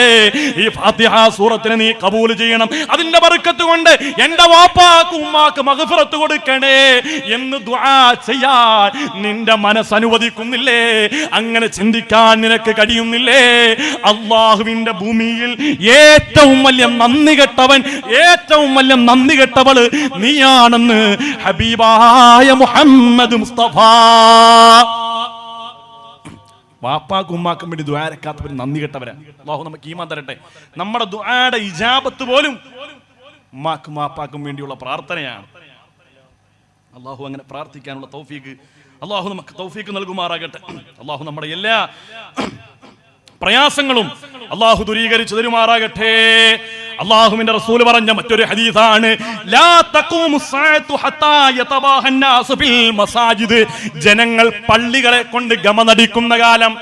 ഈ ഫാത്തിഹ സൂറത്തിനെ നീ കബൂൽ ചെയ്യണം, അതിന്റെ ബർക്കത്ത് കൊണ്ട് എന്റെ വാപ്പാക്ക് ഉമ്മാക്ക് മഗ്ഫിറത്ത് കൊടുക്കണേ എന്ന് ദുആ ചെയ്യാൻ നിന്റെ മനസ്സ് അനുവദിക്കുന്നില്ലേ? അങ്ങനെ ചിന്തിക്കാൻ നിനക്ക് കഴിയുന്നില്ലേ? അല്ലാഹുവിന്റെ ഭൂമിയിൽ ഏറ്റവും വലിയ നന്ദി കെട്ടവൻ, ഏറ്റവും വലിയ നന്ദി കെട്ടവള് നീയാണെന്ന് ഹബീബായ മുഹമ്മദ് മുസ്തഫ. വാപ്പാക്കും ഉമ്മാക്കും വേണ്ടി ദുആരക്കാത്തവർ നന്ദി കെട്ടവരാ. അല്ലാഹു നമുക്ക് ഈമാൻ തരട്ടെ. നമ്മുടെ ദുആയുടെ ഇജാബത്ത് പോലും ഉമ്മാക്കും വാപ്പാക്കും വേണ്ടിയുള്ള പ്രാർത്ഥനയാണ്. അല്ലാഹു അങ്ങനെ പ്രാർത്ഥിക്കാനുള്ള തൗഫീഖ് അല്ലാഹു നമുക്ക് തൗഫീഖ് നൽകുമാറാകട്ടെ. അല്ലാഹു നമ്മുടെ എല്ലാ പ്രയാസങ്ങളും അല്ലാഹു ദൂരീകരിച്ചു തരുമാറാകട്ടെ. അല്ലാഹുവിന്റെ റസൂൽ പറഞ്ഞ മറ്റൊരു ഹദീസാണ്, ലാ തഖൂമു സ്സാഅതു ഹത്താ യതബാഹൻ നാസു ഫിൽ മസാജിദ്. ജനങ്ങൾ പള്ളികളെ കൊണ്ട് ഗമനടിക്കുന്ന കാലം,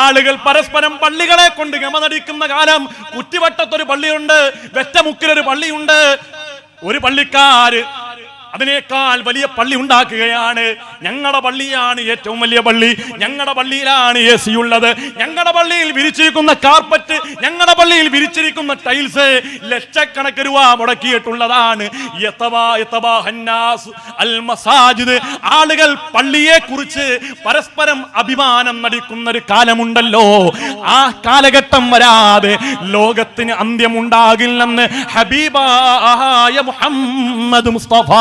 ആളുകൾ പരസ്പരം പള്ളികളെ കൊണ്ട് ഗമനടിക്കുന്ന കാലം. കുറ്റിവട്ടത്തൊരു പള്ളിയുണ്ട്, വെറ്റമുക്കിലൊരു പള്ളിയുണ്ട്. ഒരു പള്ളിക്കാര് അതിനേക്കാൾ വലിയ പള്ളി ഉണ്ടാക്കുകയാണ്. ഞങ്ങളുടെ പള്ളിയാണ് ഏറ്റവും വലിയ പള്ളി, ഞങ്ങളുടെ പള്ളിയിലാണ് AC ഉള്ളത്, ഞങ്ങളുടെ പള്ളിയിൽ വിരിച്ചിരിക്കുന്ന കാർപ്പറ്റ്, ഞങ്ങളുടെ പള്ളിയിൽ വിരിച്ചിരിക്കുന്ന ടൈൽസ് ലക്ഷക്കണക്കിന് രൂപ മുടക്കിയിട്ടുള്ളതാണ്. ആളുകൾ പള്ളിയെ കുറിച്ച് പരസ്പരം അഭിമാനം നടിക്കുന്ന ഒരു കാലമുണ്ടല്ലോ, ആ കാലഘട്ടം വരാതെ ലോകത്തിന് അന്ത്യമുണ്ടാകില്ലെന്ന് ഹബീബായ മുഹമ്മദ് മുസ്തഫ.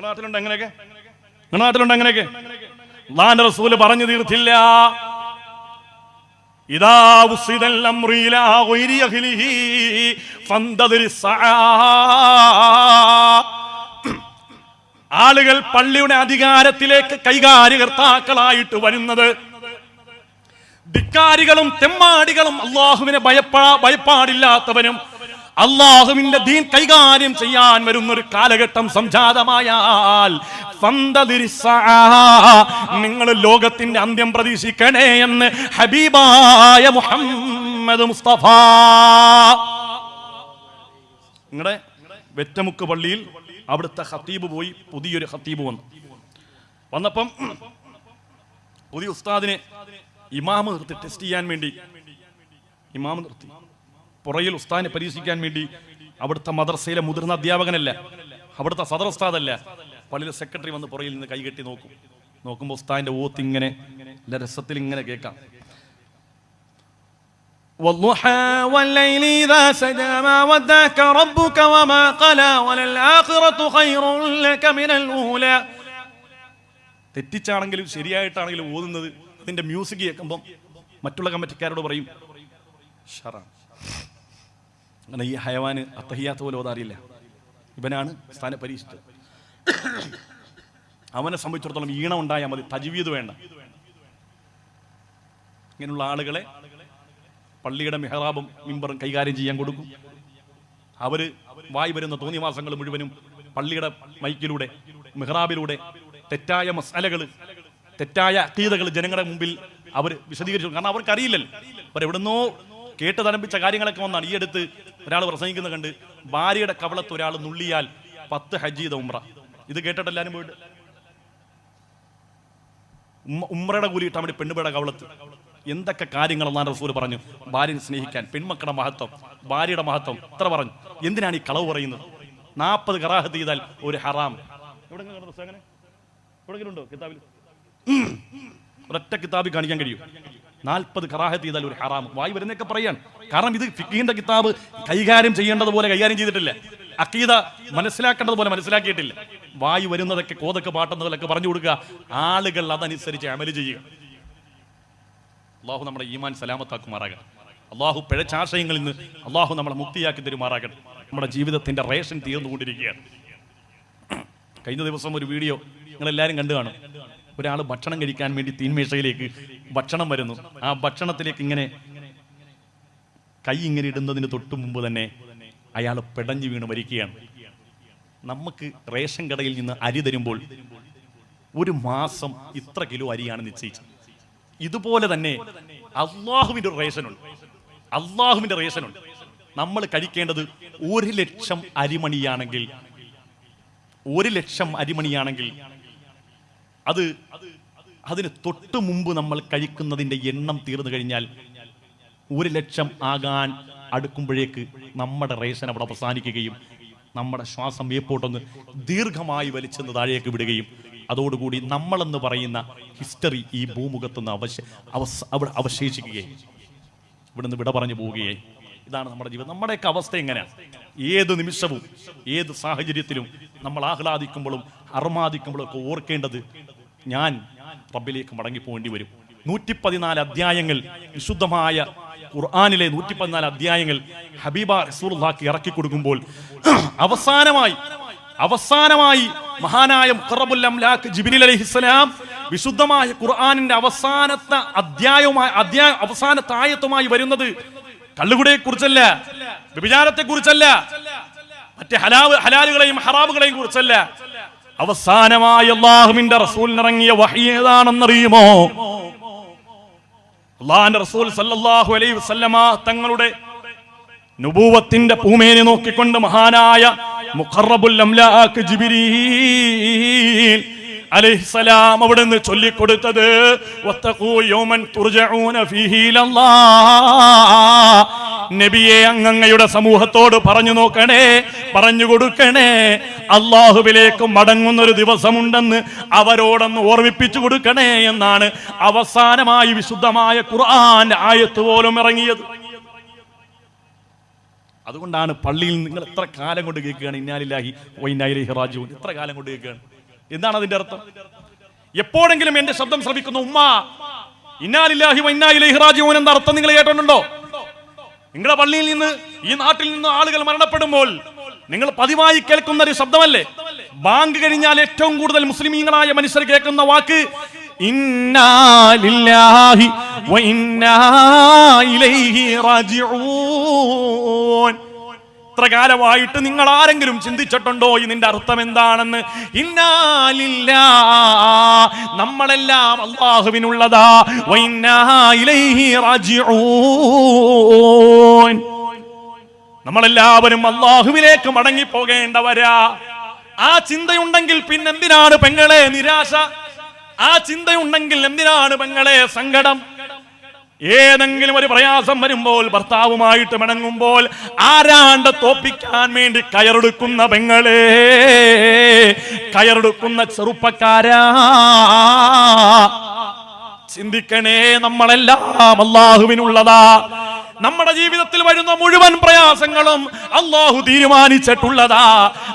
നാട്ടിലുണ്ട് എങ്ങനെയൊക്കെ, നാട്ടിലുണ്ട് എങ്ങനെയൊക്കെ? അല്ലാഹുവിന്റെ റസൂൽ പറഞ്ഞു തീർത്തില്ല. ഇദാ ഉസിദൽ അംറു ഇലാ ഗൈരി അഹ്ലിഹി ഫന്തദിർ സആ. ആളുകൾ പള്ളിയുടെ അധികാരത്തിലേക്ക് കൈകാര്യകർത്താക്കളായിട്ട് വരുന്നത് ധിക്കാരികളും തെമ്മാടികളും അല്ലാഹുവിനെ ഭയപ്പാടില്ലാത്തവനും അല്ലാഹുവിന്റെ ദീൻ കൈകാര്യം ചെയ്യാൻ വരുന്നൊരു കാലഘട്ടം സംജാതമായാൽ നിങ്ങൾ ലോകത്തിന്റെ അന്ത്യം പ്രതീക്ഷിക്കണേ എന്ന് ഹബീബായ മുഹമ്മദ് മുസ്തഫ. നിങ്ങളുടെ വെറ്റമുക്ക് പള്ളിയിൽ അവിടുത്തെ ഖത്തീബ് പോയി, പുതിയൊരു ഖത്തീബ് വന്നപ്പം പുതിയ ഉസ്താദിനെ ഇമാമ് നിർത്തി ടെസ്റ്റ് ചെയ്യാൻ വേണ്ടി ഇമാമ് നിർത്തി. പുറയിൽ ഉസ്താദിനെ പരീക്ഷിക്കാൻ വേണ്ടി അവിടുത്തെ മദ്രസയിലെ മുതിർന്ന അധ്യാപകനല്ല, അവിടുത്തെ സദർ ഉസ്താദല്ല, പള്ളിയിലെ സെക്രട്ടറി വന്ന് പുറയിൽ നിന്ന് കൈകെട്ടി നോക്കുമ്പോൾ ഉസ്താദിന്റെ ഓത്ത് ഇങ്ങനെ രസത്തിൽ ഇങ്ങനെ കേൾക്കാം. തെറ്റിച്ചാണെങ്കിലും ശരിയായിട്ടാണെങ്കിലും ഓതുന്നത് അതിന്റെ മ്യൂസിക് കേൾക്കുമ്പം മറ്റുള്ള കമ്മിറ്റിക്കാരോട് പറയും ഷറാ, അങ്ങനെ ഈ ഹയവാന് അത്തഹിയാത്ത് പോലെ ഓതാറിയില്ല, ഇവനാണ് സ്ഥാനം പരീക്ഷിച്ചത്. അവനെ സംബന്ധിച്ചിടത്തോളം ഈണം ഉണ്ടായാൽ മതി, തജ്വീദ് വേണ്ട. ഇങ്ങനെയുള്ള ആളുകളെ പള്ളിയുടെ മിഹ്റാബും മിമ്പറും കൈകാര്യം ചെയ്യാൻ കൊടുക്കും. അവര് വായി വരുന്ന തോന്നിവാസങ്ങൾ മുഴുവനും പള്ളിയുടെ മൈക്കിലൂടെ മിഹ്റാബിലൂടെ തെറ്റായ മസാലകൾ തെറ്റായ അഖീദകൾ ജനങ്ങളുടെ മുമ്പിൽ അവർ വിശദീകരിച്ചു. കാരണം അവർക്കറിയില്ലല്ലോ, അവരെവിടുന്നോ കേട്ട് തരംപിച്ച കാര്യങ്ങളൊക്കെ വന്നാണ്. ഈ അടുത്ത് ഒരാൾ പ്രസംഗിക്കുന്ന കണ്ട് ഭാര്യയുടെ കവളത്ത് ഒരാൾ നുള്ളിയാൽ 10 ഹജ്ജ് ചെയ്ത ഉംറ. ഇത് കേട്ടിട്ട് എല്ലാവരും പോയിട്ട് ഉംറയുടെ കൂലി കിട്ടാൻ വേണ്ടി പെണ്ണുപേടെ കവളത്ത്. എന്തൊക്കെ കാര്യങ്ങൾ അല്ലാഹു റസൂൽ പറഞ്ഞു. ഭാര്യനെ സ്നേഹിക്കാൻ, പെൺമക്കളുടെ മഹത്വം, ഭാര്യയുടെ മഹത്വം ഇത്ര പറഞ്ഞു. എന്തിനാണ് ഈ കളവ് പറയുന്നത്? 40 കറാഹത്ത് ചെയ്താൽ ഒരു ഹറാം. എവിടെയെങ്കിലുണ്ടോ കിതാബിൽ? ഒരൊറ്റ കിതാബിൽ കാണിക്കാൻ കഴിയും 40 കറാഹത്ത് ചെയ്താൽ ഒരു ഹറാം. വായി വരുന്നൊക്കെ പറയാൻ. കാരണം ഇത് ഫിഖ്ഹിന്റെ കിതാബ് കൈകാര്യം ചെയ്യേണ്ടതുപോലെ കൈകാര്യം ചെയ്തിട്ടില്ല. അഖീദ മനസ്സിലാക്കേണ്ടതുപോലെ മനസ്സിലാക്കിയിട്ടില്ല. വായി വരുന്നതൊക്കെ കോതൊക്കെ പാട്ടുന്നതൊക്കെ പറഞ്ഞു കൊടുക്കുക. ആളുകൾ അതനുസരിച്ച് അമല് ചെയ്യുക. അള്ളാഹു നമ്മുടെ ഈമാൻ സലാമത്താക്കുമാറാകട്ടെ. അള്ളാഹു പിഴച്ചാശയങ്ങളിൽ നിന്ന് അള്ളാഹു നമ്മളെ മുക്തിയാക്കി തരുമാറാകട്ടെ. നമ്മുടെ ജീവിതത്തിന്റെ റേഷൻ തീർന്നുകൊണ്ടിരിക്കുകയാണ്. കഴിഞ്ഞ ദിവസം ഒരു വീഡിയോ നിങ്ങളെല്ലാവരും കണ്ടു കാണും. ഒരാൾ ഭക്ഷണം കഴിക്കാൻ വേണ്ടി തീൻമേശയിലേക്ക് ഭക്ഷണം വരുന്നു. ആ ഭക്ഷണത്തിലേക്ക് ഇങ്ങനെ കൈ ഇങ്ങനെ ഇടുന്നതിന് തൊട്ട് മുമ്പ് തന്നെ അയാൾ പിടഞ്ഞു വീണ് മരിക്കുകയാണ്. നമുക്ക് റേഷൻ കടയിൽ നിന്ന് അരി തരുമ്പോൾ ഒരു മാസം ഇത്ര കിലോ അരിയാണ് നിശ്ചയിച്ചത്. ഇതുപോലെ തന്നെ അള്ളാഹുവിന്റെ റേഷനുണ്ട്. അള്ളാഹുവിന്റെ റേഷനുണ്ട്. നമ്മൾ കഴിക്കേണ്ടത് 1,00,000 അരിമണിയാണെങ്കിൽ 1,00,000 അരിമണിയാണെങ്കിൽ അതിന് തൊട്ട് മുമ്പ് നമ്മൾ കഴിക്കുന്നതിന്റെ എണ്ണം തീർന്നു കഴിഞ്ഞാൽ 1,00,000 ആകാൻ അടുക്കുമ്പോഴേക്ക് നമ്മുടെ റേഷൻ അവിടെ അവസാനിക്കുകയും നമ്മുടെ ശ്വാസം മേപ്പോട്ടൊന്ന് ദീർഘമായി വലിച്ചെന്ന് താഴേക്ക് വിടുകയും അതോടുകൂടി നമ്മളെന്ന് പറയുന്ന ഹിസ്റ്ററി ഈ ഭൂമുഖത്തുനിന്ന് അവിടെ അവശേഷിക്കുകയും ഇവിടുന്ന് വിട പറഞ്ഞു പോവുകയായി. ഇതാണ് നമ്മുടെ ജീവിതം. നമ്മുടെയൊക്കെ അവസ്ഥ എങ്ങനെയാണ്? ഏത് നിമിഷവും ഏത് സാഹചര്യത്തിലും നമ്മൾ ആഹ്ലാദിക്കുമ്പോഴും അർമാദിക്കുമ്പോഴും ഒക്കെ ഓർക്കേണ്ടത് ഞാൻ റബ്ബിലേക്ക് മടങ്ങിപ്പോകേണ്ടി വരും. 114 അധ്യായങ്ങൾ വിശുദ്ധമായ ഖുർആനിലെ 114 അധ്യായങ്ങൾ ഹബീബ റസൂലുള്ളാഹിക്ക് ഇറക്കി കൊടുക്കുമ്പോൾ അവസാനമായി മഹാനായ മുഖറബുൽ അംലാക്ക് ജിബ്രീൽ അലൈഹിസ്സലാം വിശുദ്ധമായ ഖുർആനിന്റെ അവസാനത്തെ ആയത്തുമായി വരുന്നത് കള്ളുകുടിയെ കുറിച്ചല്ല, വ്യഭിചാരത്തെ കുറിച്ചല്ല, മറ്റേ ഹലാലുകളെയും ഹറാമുകളെയും കുറിച്ചല്ല. അവസാനമായി അല്ലാഹുവിന്റെ റസൂലിന് ഇറങ്ങിയ വഹി ഏതാണെന്നറിയുമോ? അല്ലാഹുവിന്റെ റസൂൽ സല്ലല്ലാഹു അലൈഹി വസല്ലമ തങ്ങളുടെ നുബുവത്തിന്റെ പൂമേനി നോക്കിക്കൊണ്ട് മഹാനായ മുഖറബുൽ അംലാക്ക് ജിബ്രീൽ അലൈഹിസ്സലാം അവിടുന്ന് ചൊല്ലിക്കൊടുത്തത് വത്തഖൂ യൗമൻ തുർജഊന ഫീഹി ഇലല്ലാഹ്. നബിയെ, അങ്ങയുടെ സമൂഹത്തോട് പറഞ്ഞു നോക്കണേ, പറഞ്ഞു കൊടുക്കണേ, അള്ളാഹുവിലേക്ക് മടങ്ങുന്നൊരു ദിവസമുണ്ടെന്ന് അവരോടൊന്ന് ഓർമ്മിപ്പിച്ചു കൊടുക്കണേ എന്നാണ് അവസാനമായി വിശുദ്ധമായ ഖുർആൻ ആയത്ത് പോലും ഇറങ്ങിയത്. അതുകൊണ്ടാണ് പള്ളിയിൽ നിങ്ങൾ എത്ര കാലം കൊണ്ട് കേൾക്കുകയാണ് ഇന്നാ ലില്ലാഹി വ ഇന്നാ ഇലൈഹി റാജിഊൻ? എത്ര കാലം കൊണ്ട് കേൾക്കുകയാണ്? എന്താണ് അതിന്റെ അർത്ഥം? എപ്പോഴെങ്കിലും എന്റെ ശബ്ദം ശ്രവിക്കുന്ന ഉമ്മ ഇന്നാ ലില്ലാഹി വ ഇന്നാ ഇലൈഹി റാജിഊൻ എന്ന അർത്ഥം നിങ്ങൾ കേട്ടിട്ടുണ്ടോ? നിങ്ങളുടെ പള്ളിയിൽ നിന്ന്, ഈ നാട്ടിൽ നിന്ന് ആളുകൾ മരണപ്പെടുമ്പോൾ നിങ്ങൾ പതിവായി കേൾക്കുന്ന ഒരു ശബ്ദമല്ലേ? ബാങ്ക് കഴിഞ്ഞാൽ ഏറ്റവും കൂടുതൽ മുസ്ലിമീങ്ങളായ മനുഷ്യർ കേൾക്കുന്ന വാക്ക് ഇന്നാ ലില്ലാഹി വ ഇന്നാ ഇലൈഹി റാജിഊൻ. ഇത്ര കാലമായിട്ട് നിങ്ങൾ ആരെങ്കിലും ചിന്തിച്ചിട്ടുണ്ടോ ഇതിന്റെ അർത്ഥം എന്താണെന്ന്? ഇന്നാ ലില്ലാഹ്, നമ്മളെല്ലാം അല്ലാഹുവിനുള്ളതാ, വ ഇന്നാ ഇലൈഹി റാജിഊൻ, നമ്മളെല്ലാവരും അല്ലാഹുവിലേക്ക് മടങ്ങി പോകേണ്ടവരാ. ആ ചിന്തയുണ്ടെങ്കിൽ പിന്നെന്തിനാണ് പെങ്ങളെ നിരാശ? ആ ചിന്തയുണ്ടെങ്കിൽ എന്തിനാണ് പെങ്ങളെ സങ്കടം? ഏതെങ്കിലും ഒരു പ്രയാസം വരുമ്പോൾ, ഭർത്താവുമായിട്ട് മടങ്ങുമ്പോൾ ആരാണ്ട് തോപ്പിക്കാൻ വേണ്ടി കയറെടുക്കുന്ന പെങ്ങളെ, കയറെടുക്കുന്ന ചെറുപ്പക്കാരാ, ചിന്തിക്കണേ, നമ്മളെല്ലാം അല്ലാഹുവിനുള്ളതാ. നമ്മുടെ ജീവിതത്തിൽ വരുന്ന മുഴുവൻ പ്രയാസങ്ങളും അല്ലാഹു തീരുമാനിച്ചിട്ടുള്ളതാ.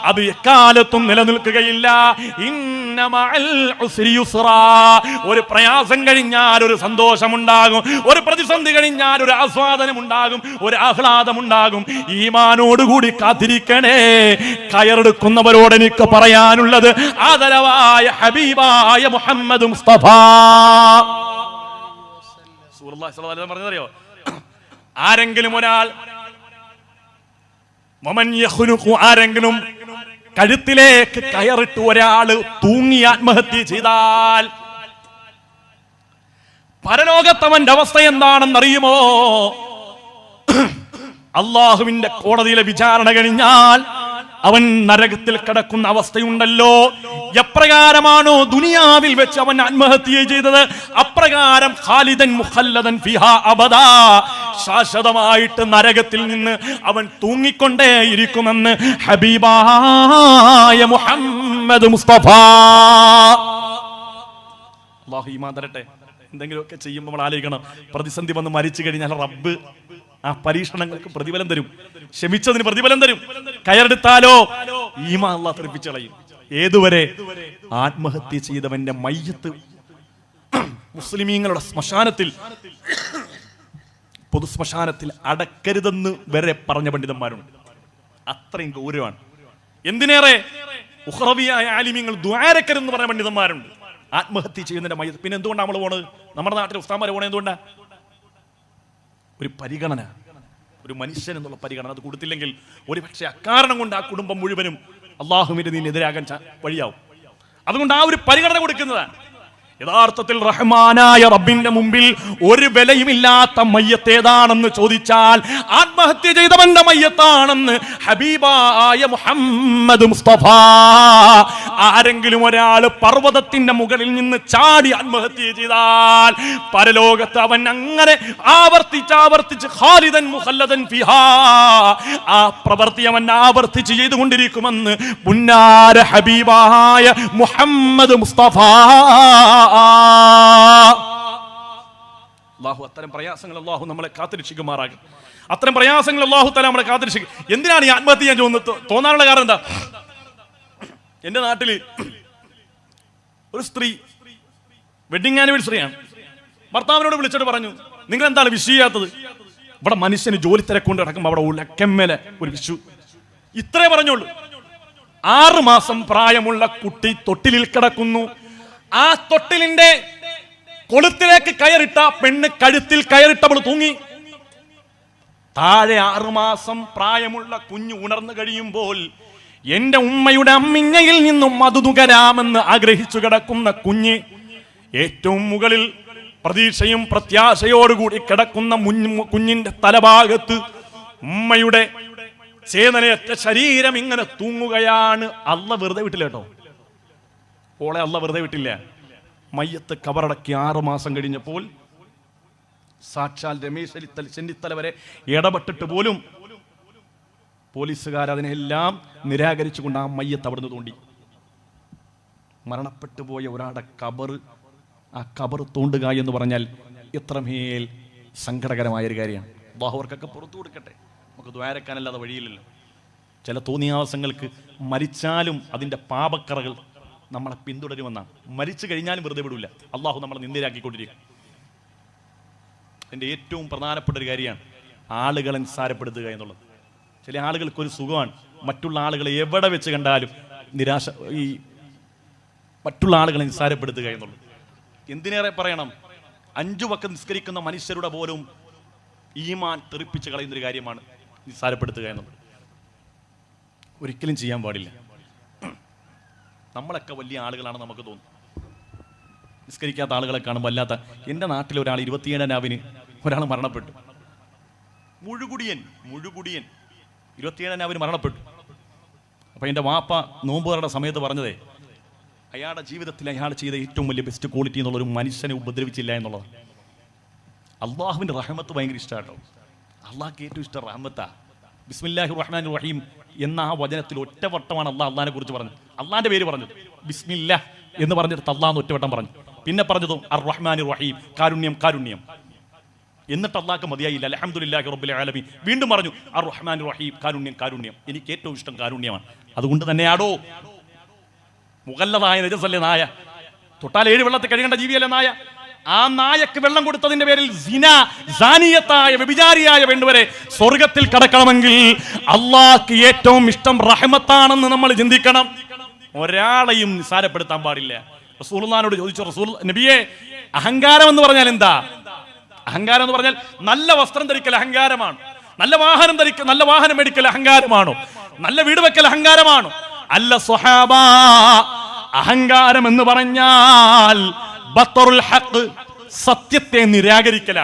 അത് എക്കാലത്തും നിലനിൽക്കുകയില്ല. ഇന്ന മഅൽ ഉസ്രി യുസ്റാ. ഒരു പ്രയാസം കഴിഞ്ഞാൽ ഒരു സന്തോഷമുണ്ടാകും, ഒരു പ്രതിസന്ധി കഴിഞ്ഞാൽ ഒരു ആസ്വാദനമുണ്ടാകും, ഒരു ആഹ്ലാദമുണ്ടാകും. ഈമാനോടുകൂടി കാത്തിരിക്കണേ. കയറെടുക്കുന്നവരോട് എനിക്ക് പറയാനുള്ളത്, ആദരവായ ഹബീബായ മുഹമ്മദ് മുസ്തഫ റസൂലുള്ളാഹി സ്വല്ലല്ലാഹു അലൈഹി വസല്ലം പറഞ്ഞതറിയോ? ആരെങ്കിലും ഒരാൾ ആരെങ്കിലും കഴുത്തിലേക്ക് കയറിട്ട് ഒരാൾ തൂങ്ങി ആത്മഹത്യ ചെയ്താൽ, പരലോകത്തവന്റെ അവസ്ഥ എന്താണെന്നറിയുമോ? അള്ളാഹുവിന്റെ കോടതിയിലെ വിചാരണ കഴിഞ്ഞാൽ അവൻ നരകത്തിൽ കിടക്കുന്ന അവസ്ഥയുണ്ടല്ലോ. എപ്രകാരമാണോ ദുനിയാവിൽ വെച്ച് അവൻ ആത്മഹത്യ ചെയ്തത്, അപ്രകാരം ഖാലിദൻ മുഖല്ലദൻ ഫിഹാ അബദാ, ശാശ്വതമായിട്ട് നരകത്തിൽ നിന്ന് അവൻ തൂങ്ങിക്കൊണ്ടേയിരിക്കുമെന്ന് ഹബീബായ മുഹമ്മദ് മുസ്തഫ. അല്ലാഹു ഈമാൻ തരട്ടെ. എന്തെങ്കിലുമൊക്കെ ചെയ്യുമ്പോൾ നമ്മൾ ആലോചിക്കണം, പ്രതിസന്ധി വന്ന് മരിച്ചു കഴിഞ്ഞാൽ റബ്ബ് ആ പരീക്ഷണങ്ങൾക്ക് പ്രതിഫലം തരും, ക്ഷമിച്ചതിന് പ്രതിഫലം തരും. കയറെടുത്താലോ ഈമാൻ അല്ലാഹു തെറിപ്പിച്ച് കളയും. ഏതുവരെ? ആത്മഹത്യ ചെയ്തവന്റെ മയ്യത്ത് മുസ്ലിമീങ്ങളുടെ ശ്മശാനത്തിൽ, പൊതു ശ്മശാനത്തിൽ അടക്കരുതെന്ന് വരെ പറഞ്ഞ പണ്ഡിതന്മാരുണ്ട്. അത്രയും ഗൗരവമാണ്. എന്തിനേറെ ഉഖ്റവിയായ ആലിമീങ്ങൾ ദുആരക്കരുതെന്ന് പറഞ്ഞ പണ്ഡിതന്മാരുണ്ട്. ആത്മഹത്യ ചെയ്യുന്നതിന്റെ മയ്യത്ത്. പിന്നെ എന്തുകൊണ്ടാണ് നമ്മൾ പോണത്? നമ്മുടെ നാട്ടിൽ ഉസ്താദ്മാരെ പോണത് എന്തുകൊണ്ടാ? ഒരു പരിഗണന, ഒരു മനുഷ്യൻ എന്നുള്ള പരിഗണന അത് കൊടുത്തില്ലെങ്കിൽ ഒരു പക്ഷേ അക്കാരണം കൊണ്ട് ആ കുടുംബം മുഴുവനും അള്ളാഹുവിന്റെ ദീനിനെതിരാകാൻ വഴിയാവും. അതുകൊണ്ട് ആ ഒരു പരിഗണന കൊടുക്കുന്നതാണ്. യഥാർത്ഥത്തിൽ റഹ്മാനായ റബ്ബിന്റെ മുമ്പിൽ ഒരു വിലയുമില്ലാത്ത മയ്യത്ത് ഏതാണെന്ന് ചോദിച്ചാൽ ആത്മഹത്യ ചെയ്തവന്റെ മയ്യത്താണെന്ന് ഹബീബായ മുഹമ്മദ് മുസ്തഫ. ആരെങ്കിലും ഒരാൾ പർവ്വതത്തിന്റെ മുകളിൽ നിന്ന് ചാടി ആത്മഹത്യ ചെയ്താൽ പരലോകത്ത് അവൻ അങ്ങനെ ആവർത്തിച്ച് ഖാലിദൻ മുഖല്ലദൻ ഫിഹാ, ആ പ്രവൃത്തി അവൻ ആവർത്തിച്ച് ചെയ്തുകൊണ്ടിരിക്കുമെന്ന് പുന്നാര ഹബീബായ മുഹമ്മദ് മുസ്തഫ. അല്ലാഹു അത്തരം പ്രയാസങ്ങൾ അല്ലാഹു നമ്മളെ കാത്തുരക്ഷിക്കുമാറാകും. അത്തരം പ്രയാസങ്ങൾ അല്ലാഹു തആല നമ്മളെ കാത്തുരക്ഷിക്കും. എന്തിനാണ് ഈ ആത്മഹത്യ ചെയ്യാൻ തോന്നാനുള്ള കാരണം എന്താ? എന്റെ നാട്ടില് ഒരു സ്ത്രീ വെഡിങ് ആനിവേഴ്സറിയാണ്. ഭർത്താവിനോട് വിളിച്ചിട്ട് പറഞ്ഞു, നിങ്ങൾ എന്താണ് വിഷ് ചെയ്യാത്തത്? ഇവിടെ മനുഷ്യന് ജോലി തിരക്കൊണ്ട് കിടക്കുമ്പോൾ അവിടെ ഉലക്കമ്മേലെ ഒരു വിഷു. ഇത്രേ പറഞ്ഞോളൂ. 6 മാസം പ്രായമുള്ള കുട്ടി തൊട്ടിലിൽ കിടക്കുന്നു. ആ തൊട്ടിലിന്റെ കൊളുത്തിലേക്ക് കയറിട്ട പെണ്ണ് കഴുത്തിൽ കയറിട്ടവൾ തൂങ്ങി. താഴെ 6 മാസം പ്രായമുള്ള കുഞ്ഞു ഉണർന്നു കഴിയുമ്പോൾ എന്റെ ഉമ്മയുടെ അമ്മിങ്ങയിൽ നിന്നും മധു നുകരാമെന്ന് ആഗ്രഹിച്ചു കിടക്കുന്ന കുഞ്ഞ്, ഏറ്റവും മുകളിൽ പ്രതീക്ഷയും പ്രത്യാശയോടുകൂടി കിടക്കുന്ന കുഞ്ഞിന്റെ തലഭാഗത്ത് ഉമ്മയുടെ ചേതനയറ്റ ശരീരം ഇങ്ങനെ തൂങ്ങുകയാണ്. അള്ള വെറുതെ വിട്ടില്ല കേട്ടോ, ഓളെ അള്ള വെറുതെ വിട്ടില്ല. മയ്യത്ത് കബറടക്കി 6 മാസം കഴിഞ്ഞപ്പോൾ സാക്ഷാൽ രമേശ് ചെന്നിത്തല വരെ ഇടപെട്ടിട്ട് പോലും പോലീസുകാർ അതിനെല്ലാം നിരാകരിച്ചുകൊണ്ട് ആ മയ്യത്ത് അവിടുന്ന് തോണ്ടി. മരണപ്പെട്ടു പോയ ഒരാളുടെ ആ കബർ തോണ്ടുക എന്ന് പറഞ്ഞാൽ എത്രമേൽ സങ്കടകരമായൊരു കാര്യമാണ്. അല്ലാഹുവർക്കൊക്കെ പുറത്തു കൊടുക്കട്ടെ. നമുക്ക് ദ്വാരക്കാനല്ലാതെ വഴിയില്ലല്ലോ. ചില തോന്നിയാവസങ്ങൾക്ക് മരിച്ചാലും അതിൻ്റെ പാപക്കറകൾ നമ്മളെ പിന്തുടരുമെന്നാണ്. മരിച്ചു കഴിഞ്ഞാലും വെറുതെ വിടില്ല. അള്ളാഹു നമ്മളെ നിന്ദരാക്കിക്കൊണ്ടിരിക്കും. എൻ്റെ ഏറ്റവും പ്രധാനപ്പെട്ട ഒരു കാര്യമാണ് ആളുകളെ നിസ്സാരപ്പെടുത്തുക എന്നുള്ളത്. ചില ആളുകൾക്കൊരു സുഖമാണ് മറ്റുള്ള ആളുകളെ എവിടെ വെച്ച് കണ്ടാലും മറ്റുള്ള ആളുകളെ നിസ്സാരപ്പെടുത്തുക എന്നുള്ളത്. എന്തിനേറെ പറയണം, 5 വക്ത് നിസ്കരിക്കുന്ന മനുഷ്യരുടെ പോലും ഈമാൻ തെറിപ്പിച്ച് കളയുന്നൊരു കാര്യമാണ് നിസ്സാരപ്പെടുത്തുക എന്നുള്ളത്. ഒരിക്കലും ചെയ്യാൻ പാടില്ല. നമ്മളൊക്കെ വലിയ ആളുകളാണ് നമുക്ക് തോന്നുന്നു. നിസ്കരിക്കാത്ത ആളുകളെ കാണുമ്പോൾ അല്ലാത്ത. എൻ്റെ നാട്ടിൽ ഒരാൾ 27-ാം രാവിന് ഒരാൾ മരണപ്പെട്ടു. മുഴുകുടിയൻ 27-ാം രാവിന് മരണപ്പെട്ടു. അപ്പം എൻ്റെ വാപ്പ നോമ്പുകാരുടെ സമയത്ത് പറഞ്ഞതേ, അയാളുടെ ജീവിതത്തിൽ അയാൾ ചെയ്ത ഏറ്റവും വലിയ ബെസ്റ്റ് ക്വാളിറ്റി എന്നുള്ളൊരു മനുഷ്യനെ ഉപദ്രവിച്ചില്ല എന്നുള്ളതാണ്. അള്ളാഹുവിൻ്റെ റഹ്മത്ത് ഭയങ്കര ഇഷ്ടമാട്ടോ. അള്ളാഹ്ക്ക് ഏറ്റവും ഇഷ്ടം റഹ്മത്താ. ബിസ്മില്ലാഹിർ റഹ്മാനിർ റഹീം എന്ന ആ വചനത്തിൽ ഒറ്റവട്ടമാണ് അള്ളാഹിനെ കുറിച്ച് പറഞ്ഞത്. അള്ളാഹിന്റെ പേര് പറഞ്ഞത് ബിസ്മില്ല എന്ന് പറഞ്ഞിട്ട് അള്ളാഹ് ഒറ്റവട്ടം പറഞ്ഞു. പിന്നെ പറഞ്ഞതും അർ റഹ്മാനിർ റഹീം, കാരുണ്യം. എന്നിട്ട് അള്ളാഹ്ക്ക് മതിയായില്ല, അൽഹംദുലില്ലാഹി റബ്ബിൽ ആലമീൻ. വീണ്ടും പറഞ്ഞു അർ റഹ്മാനിർ റഹീം, കാരുണ്യം. എനിക്ക് ഏറ്റവും ഇഷ്ടം കാരുണ്യമാണ്. അതുകൊണ്ട് തന്നെയാടോ മുഗല്ലദായ നജസല്ലേ നായ, തൊട്ടാൽ 7 വെള്ളത്തിൽ കഴുകേണ്ട ജീവിയല്ലേ നായ. ആ നായക്ക് വെള്ളം കൊടുത്തതിന്റെ പേരിൽ സാനിയത്തായ വ്യഭിചാരിയായ പെണ്ണുവരെ സ്വർഗത്തിൽ കടക്കണമെങ്കിൽ അള്ളാഹ്ക്ക് ഏറ്റവും ഇഷ്ടം റഹ്മത്താണെന്ന് നമ്മൾ ചിന്തിക്കണം. ഒരാളെയും നിസാരപ്പെടുത്താൻ പാടില്ല. റസൂലുള്ളാഹിനോട് ചോദിച്ചു, റസൂൽ നബിയെ, അഹങ്കാരം എന്ന് പറഞ്ഞാൽ എന്താ? അഹങ്കാരം എന്ന് പറഞ്ഞാൽ നല്ല വസ്ത്രം ധരിക്കൽ അഹങ്കാരമാണ്, നല്ല വാഹനം മേടിക്കൽ അഹങ്കാരമാണോ, നല്ല വീട് വെക്കൽ അഹങ്കാരമാണോ? അല്ല സ്വഹാബാ, അഹങ്കാരം എന്ന് പറഞ്ഞാൽ ബത്തറുൽ ഹഖ്, സത്യത്തെ നിരാകരിക്കല.